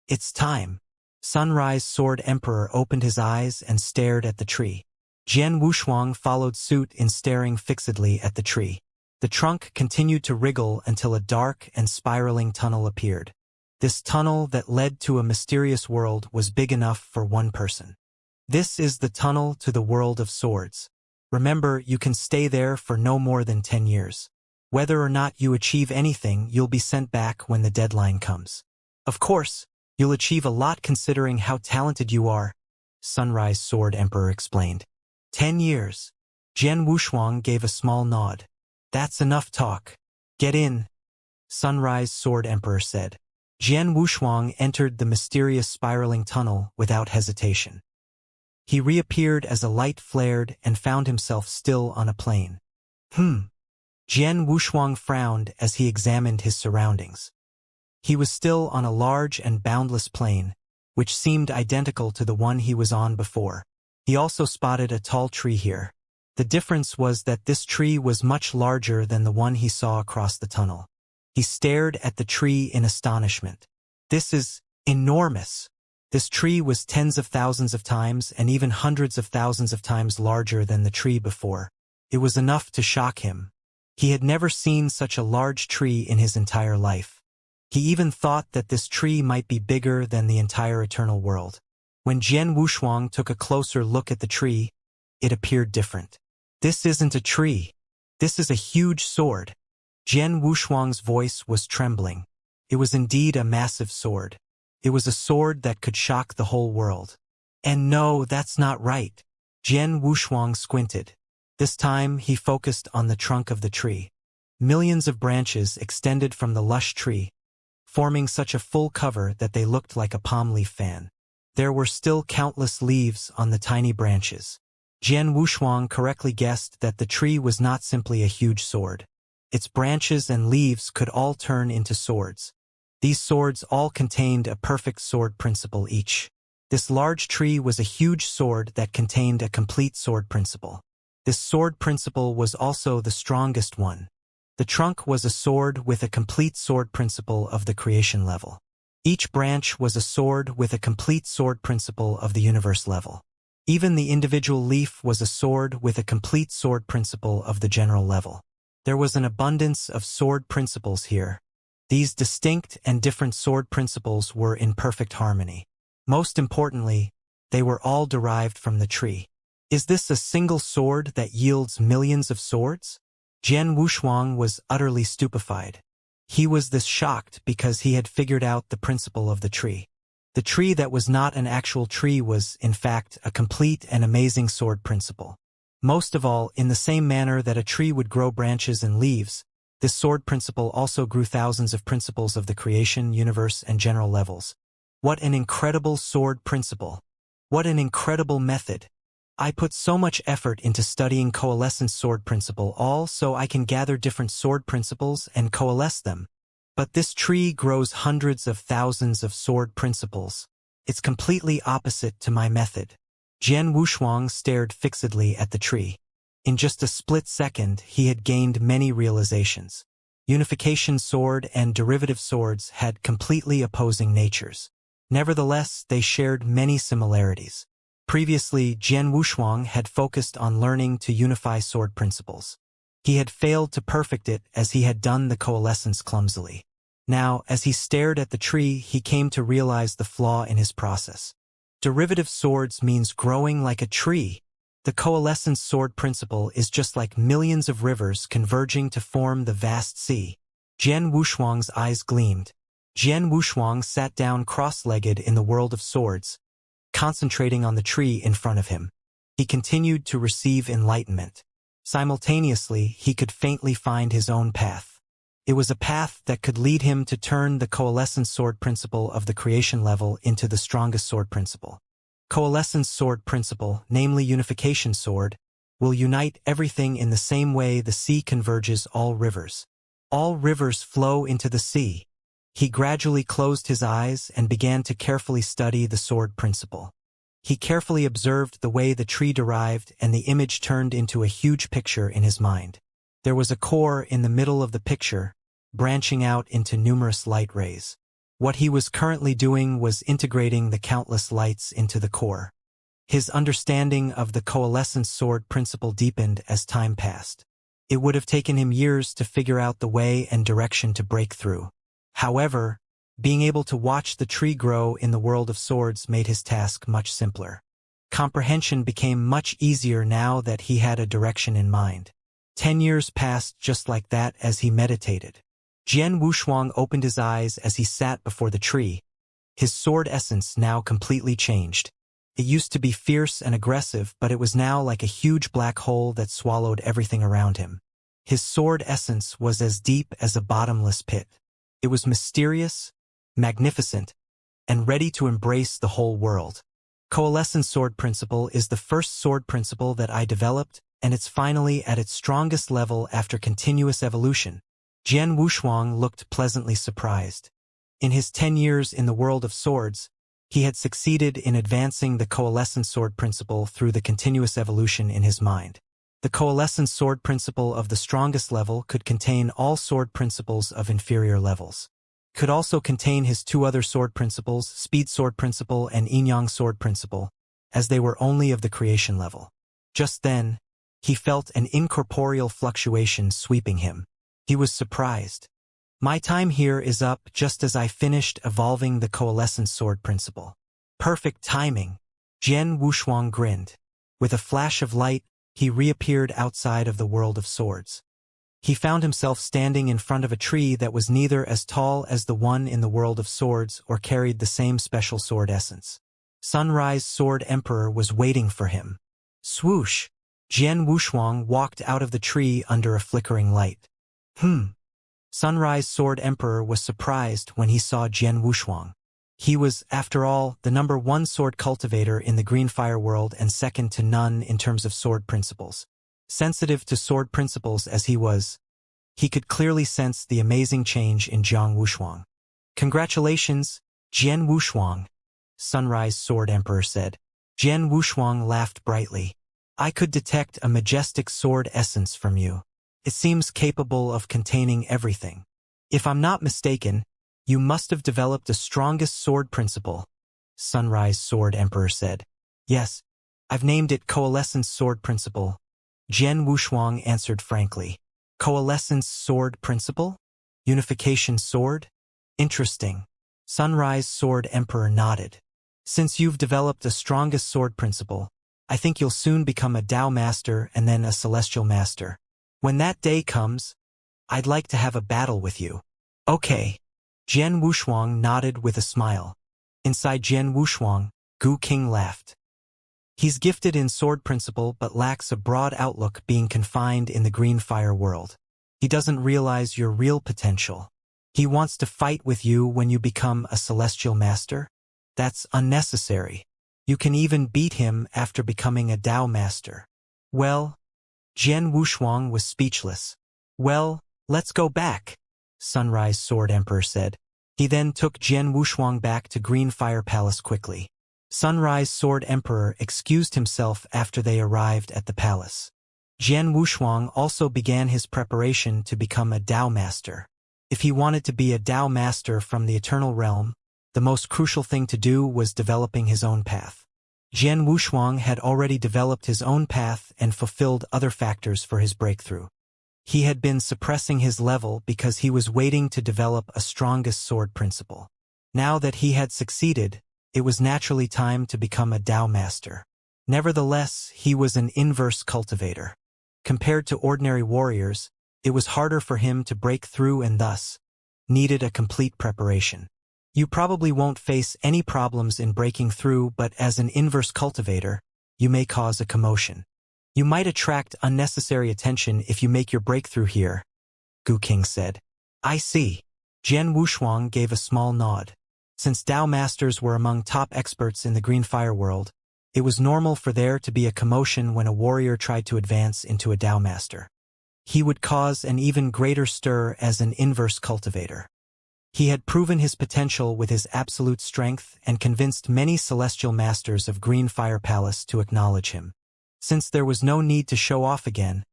It's time. Sunrise Sword Emperor opened his eyes and stared at the tree. Jian Wushuang followed suit in staring fixedly at the tree. The trunk continued to wriggle until a dark and spiraling tunnel appeared. This tunnel that led to a mysterious world was big enough for one person. This is the tunnel to the world of swords. Remember, you can stay there for no more than 10 years. Whether or not you achieve anything, you'll be sent back when the deadline comes. Of course, you'll achieve a lot considering how talented you are, Sunrise Sword Emperor explained. 10 years. Jian Wushuang gave a small nod. That's enough talk. Get in, Sunrise Sword Emperor said. Jian Wushuang entered the mysterious spiraling tunnel without hesitation. He reappeared as a light flared and found himself still on a plain. Jian Wushuang frowned as he examined his surroundings. He was still on a large and boundless plain, which seemed identical to the one he was on before. He also spotted a tall tree here. The difference was that this tree was much larger than the one he saw across the tunnel. He stared at the tree in astonishment. This is enormous. This tree was tens of thousands of times and even hundreds of thousands of times larger than the tree before. It was enough to shock him. He had never seen such a large tree in his entire life. He even thought that this tree might be bigger than the entire eternal world. When Jian Wushuang took a closer look at the tree, it appeared different. This isn't a tree. This is a huge sword. Jian Wushuang's voice was trembling. It was indeed a massive sword. It was a sword that could shock the whole world. And no, that's not right. Jian Wushuang squinted. This time he focused on the trunk of the tree. Millions of branches extended from the lush tree, forming such a full cover that they looked like a palm leaf fan. There were still countless leaves on the tiny branches. Jian Wushuang correctly guessed that the tree was not simply a huge sword. Its branches and leaves could all turn into swords. These swords all contained a perfect sword principle each. This large tree was a huge sword that contained a complete sword principle. This sword principle was also the strongest one. The trunk was a sword with a complete sword principle of the creation level. Each branch was a sword with a complete sword principle of the universe level. Even the individual leaf was a sword with a complete sword principle of the general level. There was an abundance of sword principles here. These distinct and different sword principles were in perfect harmony. Most importantly, they were all derived from the tree. Is this a single sword that yields millions of swords? Jian Wushuang was utterly stupefied. He was this shocked because he had figured out the principle of the tree. The tree that was not an actual tree was, in fact, a complete and amazing sword principle. Most of all, in the same manner that a tree would grow branches and leaves, this sword principle also grew thousands of principles of the creation, universe, and general levels. What an incredible sword principle! What an incredible method! I put so much effort into studying coalescence sword principle all so I can gather different sword principles and coalesce them. But this tree grows hundreds of thousands of sword principles. It's completely opposite to my method. Jian Wushuang stared fixedly at the tree. In just a split second, he had gained many realizations. Unification sword and derivative swords had completely opposing natures. Nevertheless, they shared many similarities. Previously, Jian Wushuang had focused on learning to unify sword principles. He had failed to perfect it as he had done the coalescence clumsily. Now, as he stared at the tree, he came to realize the flaw in his process. Derivative swords means growing like a tree. The coalescence sword principle is just like millions of rivers converging to form the vast sea. Jian Wushuang's eyes gleamed. Jian Wushuang sat down cross-legged in the world of swords, concentrating on the tree in front of him. He continued to receive enlightenment. Simultaneously, he could faintly find his own path. It was a path that could lead him to turn the coalescence sword principle of the creation level into the strongest sword principle. Coalescence sword principle, namely unification sword, will unite everything in the same way the sea converges all rivers. All rivers flow into the sea. He gradually closed his eyes and began to carefully study the sword principle. He carefully observed the way the tree derived, and the image turned into a huge picture in his mind. There was a core in the middle of the picture, branching out into numerous light rays. What he was currently doing was integrating the countless lights into the core. His understanding of the coalescence sword principle deepened as time passed. It would have taken him years to figure out the way and direction to break through. However, being able to watch the tree grow in the world of swords made his task much simpler. Comprehension became much easier now that he had a direction in mind. 10 years passed just like that as he meditated. Jian Wushuang opened his eyes as he sat before the tree. His sword essence now completely changed. It used to be fierce and aggressive, but it was now like a huge black hole that swallowed everything around him. His sword essence was as deep as a bottomless pit. It was mysterious, magnificent, and ready to embrace the whole world. Coalescence sword principle is the first sword principle that I developed, and it's finally at its strongest level after continuous evolution. Jian Wushuang looked pleasantly surprised. In his 10 years in the world of swords, he had succeeded in advancing the coalescence sword principle through the continuous evolution in his mind. The coalescence sword principle of the strongest level could contain all sword principles of inferior levels. Could also contain his two other sword principles, speed sword principle and yin-yang sword principle, as they were only of the creation level. Just then, he felt an incorporeal fluctuation sweeping him. He was surprised. My time here is up just as I finished evolving the coalescence sword principle. Perfect timing. Jian Wushuang grinned. With a flash of light, he reappeared outside of the world of swords. He found himself standing in front of a tree that was neither as tall as the one in the world of swords or carried the same special sword essence. Sunrise Sword Emperor was waiting for him. Swoosh! Jian Wushuang walked out of the tree under a flickering light. Sunrise Sword Emperor was surprised when he saw Jian Wushuang. He was, after all, the #1 sword cultivator in the Green Fire world and second to none in terms of sword principles. Sensitive to sword principles as he was, he could clearly sense the amazing change in Jian Wushuang. Congratulations, Jian Wushuang, Sunrise Sword Emperor said. Jian Wushuang laughed brightly. I could detect a majestic sword essence from you. It seems capable of containing everything. If I'm not mistaken, you must have developed the strongest sword principle, Sunrise Sword Emperor said. Yes, I've named it Coalescence Sword Principle, Jian Wushuang answered frankly. Coalescence Sword Principle? Unification Sword? Interesting. Sunrise Sword Emperor nodded. Since you've developed the strongest sword principle, I think you'll soon become a Tao Master and then a Celestial Master. When that day comes, I'd like to have a battle with you. Okay. Jian Wushuang nodded with a smile. Inside Jian Wushuang, Gu King laughed. He's gifted in sword principle but lacks a broad outlook, being confined in the Green Fire world. He doesn't realize your real potential. He wants to fight with you when you become a Celestial Master? That's unnecessary. You can even beat him after becoming a Tao Master. Well, Jian Wushuang was speechless. Well, let's go back, Sunrise Sword Emperor said. He then took Jian Wushuang back to Green Fire Palace quickly. Sunrise Sword Emperor excused himself after they arrived at the palace. Jian Wushuang also began his preparation to become a Tao Master. If he wanted to be a Tao Master from the Eternal Realm, the most crucial thing to do was developing his own path. Jian Wushuang had already developed his own path and fulfilled other factors for his breakthrough. He had been suppressing his level because he was waiting to develop a strongest sword principle. Now that he had succeeded, it was naturally time to become a Tao Master. Nevertheless, he was an inverse cultivator. Compared to ordinary warriors, it was harder for him to break through and thus needed a complete preparation. You probably won't face any problems in breaking through, but as an inverse cultivator, you may cause a commotion. You might attract unnecessary attention if you make your breakthrough here, Gu King said. I see. Jian Wushuang gave a small nod. Since Tao Masters were among top experts in the Green Fire world, It was normal for there to be a commotion when a warrior tried to advance into a Dao master. He would cause an even greater stir as an inverse cultivator. He had proven his potential with his absolute strength and convinced many celestial masters of Green Fire Palace to acknowledge him. Since there was no need to show off again,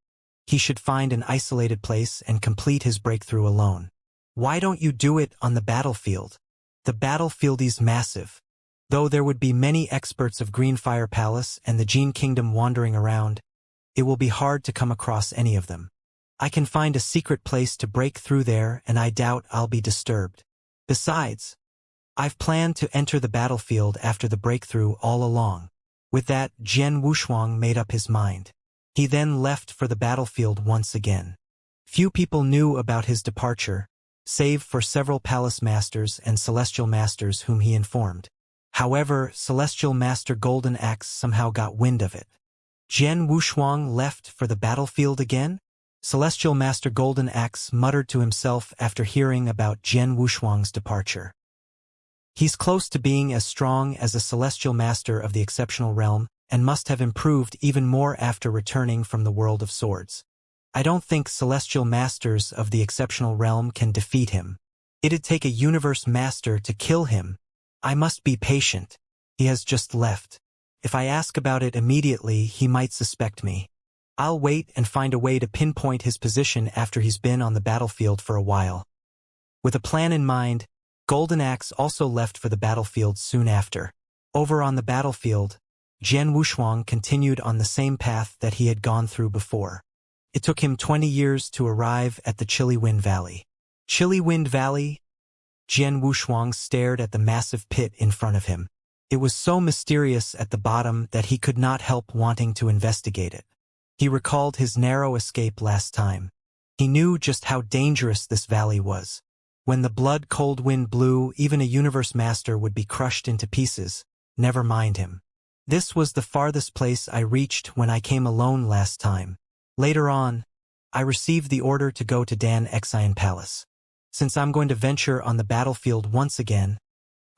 he should find an isolated place and complete his breakthrough alone. Why don't you do it on the battlefield? The battlefield is massive. Though there would be many experts of Green Fire Palace and the Gene Kingdom wandering around, it will be hard to come across any of them. I can find a secret place to break through there, and I doubt I'll be disturbed. Besides, I've planned to enter the battlefield after the breakthrough all along. With that, Jian Wushuang made up his mind. He then left for the battlefield once again. Few people knew about his departure, save for several palace masters and celestial masters whom he informed. However, Celestial Master Golden Axe somehow got wind of it. Jian Wushuang left for the battlefield again? Celestial Master Golden Axe muttered to himself after hearing about Jian Wushuang's departure. He's close to being as strong as a Celestial Master of the Exceptional Realm, and must have improved even more after returning from the World of Swords. I don't think Celestial Masters of the Exceptional Realm can defeat him. It'd take a Universe Master to kill him. I must be patient. He has just left. If I ask about it immediately, he might suspect me. I'll wait and find a way to pinpoint his position after he's been on the battlefield for a while. With a plan in mind, Golden Axe also left for the battlefield soon after. Over on the battlefield, Jian Wushuang continued on the same path that he had gone through before. It took him 20 years to arrive at the Chilly Wind Valley. Chilly Wind Valley? Jian Wushuang stared at the massive pit in front of him. It was so mysterious at the bottom that he could not help wanting to investigate it. He recalled his narrow escape last time. He knew just how dangerous this valley was. When the blood-cold wind blew, even a Universe Master would be crushed into pieces. Never mind him. This was the farthest place I reached when I came alone last time. Later on, I received the order to go to Dan Xian Palace. Since I'm going to venture on the battlefield once again,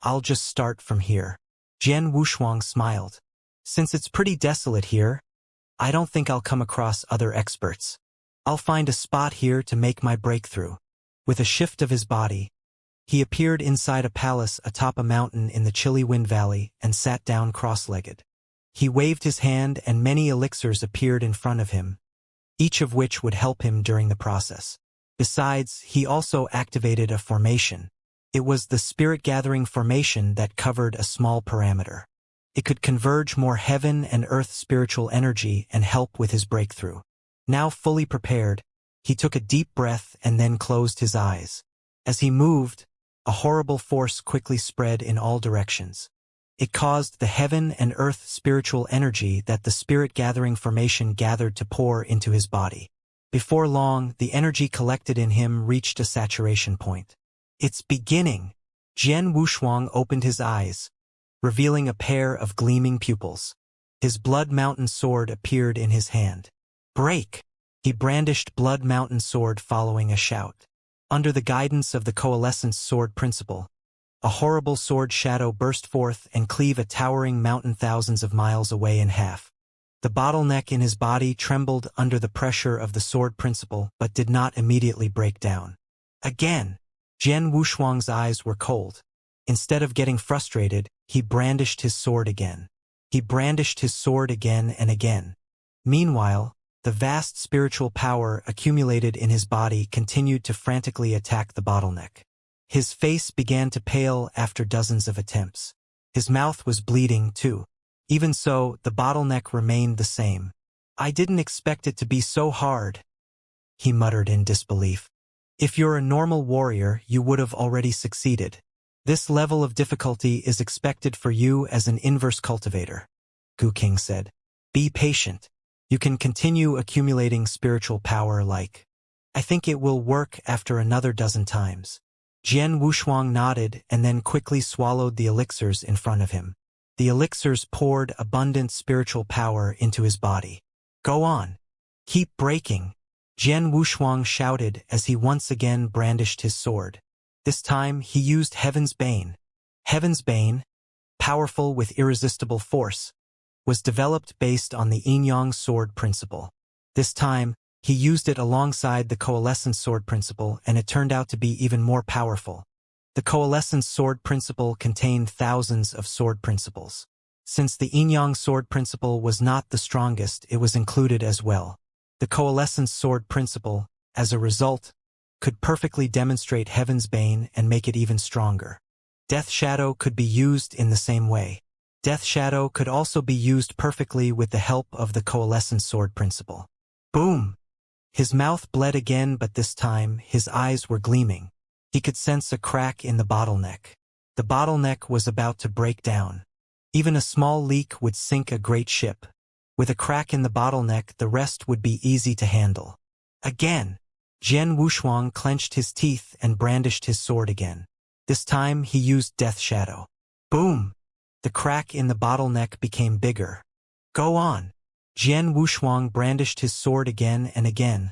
I'll just start from here. Jian Wushuang smiled. Since it's pretty desolate here, I don't think I'll come across other experts. I'll find a spot here to make my breakthrough. With a shift of his body, he appeared inside a palace atop a mountain in the Chilly Wind Valley and sat down cross-legged. He waved his hand and many elixirs appeared in front of him, each of which would help him during the process. Besides, he also activated a formation. It was the spirit-gathering formation that covered a small parameter. It could converge more heaven and earth spiritual energy and help with his breakthrough. Now fully prepared, he took a deep breath and then closed his eyes. As he moved, a horrible force quickly spread in all directions. It caused the heaven and earth spiritual energy that the spirit-gathering formation gathered to pour into his body. Before long, the energy collected in him reached a saturation point. It's beginning! Jian Wushuang opened his eyes, revealing a pair of gleaming pupils. His Blood Mountain sword appeared in his hand. Break! He brandished Blood Mountain sword following a shout. Under the guidance of the Coalescence sword principle, a horrible sword shadow burst forth and cleave a towering mountain thousands of miles away in half. The bottleneck in his body trembled under the pressure of the sword principle but did not immediately break down. Again! Jian Wushuang's eyes were cold. Instead of getting frustrated, he brandished his sword again. He brandished his sword again and again. Meanwhile, the vast spiritual power accumulated in his body continued to frantically attack the bottleneck. His face began to pale after dozens of attempts. His mouth was bleeding, too. Even so, the bottleneck remained the same. I didn't expect it to be so hard, he muttered in disbelief. If you're a normal warrior, you would have already succeeded. This level of difficulty is expected for you as an inverse cultivator, Gu King said. Be patient. You can continue accumulating spiritual power I think it will work after another dozen times. Jian Wushuang nodded and then quickly swallowed the elixirs in front of him. The elixirs poured abundant spiritual power into his body. Go on. Keep breaking. Jian Wushuang shouted as he once again brandished his sword. This time he used Heaven's Bane. Heaven's Bane, powerful with irresistible force. was developed based on the yin-yang sword principle. This time, he used it alongside the coalescence sword principle, and it turned out to be even more powerful. The coalescence sword principle contained thousands of sword principles. Since the yin-yang sword principle was not the strongest, it was included as well. The coalescence sword principle, as a result, could perfectly demonstrate Heaven's Bane and make it even stronger. Death Shadow could be used in the same way. Death Shadow could also be used perfectly with the help of the coalescence sword principle. Boom! His mouth bled again, but this time his eyes were gleaming. He could sense a crack in the bottleneck. The bottleneck was about to break down. Even a small leak would sink a great ship. With a crack in the bottleneck, the rest would be easy to handle. Again! Jian Wushuang clenched his teeth and brandished his sword again. This time he used Death Shadow. Boom! The crack in the bottleneck became bigger. Go on! Jian Wushuang brandished his sword again and again,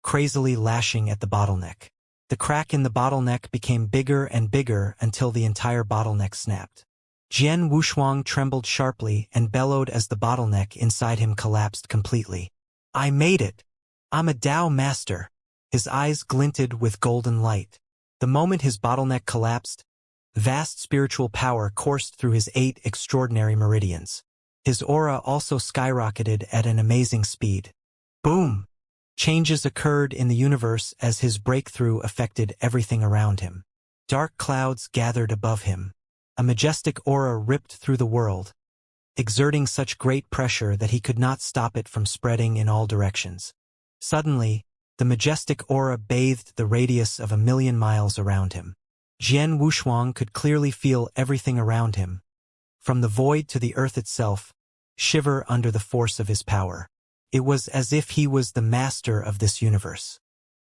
crazily lashing at the bottleneck. The crack in the bottleneck became bigger and bigger until the entire bottleneck snapped. Jian Wushuang trembled sharply and bellowed as the bottleneck inside him collapsed completely. I made it! I'm a Dao master! His eyes glinted with golden light. The moment his bottleneck collapsed, vast spiritual power coursed through his 8 extraordinary meridians. His aura also skyrocketed at an amazing speed. Boom! Changes occurred in the universe as his breakthrough affected everything around him. Dark clouds gathered above him. A majestic aura ripped through the world, exerting such great pressure that he could not stop it from spreading in all directions. Suddenly, the majestic aura bathed the radius of 1,000,000 miles around him. Jian Wushuang could clearly feel everything around him, from the void to the earth itself, shiver under the force of his power. It was as if he was the master of this universe.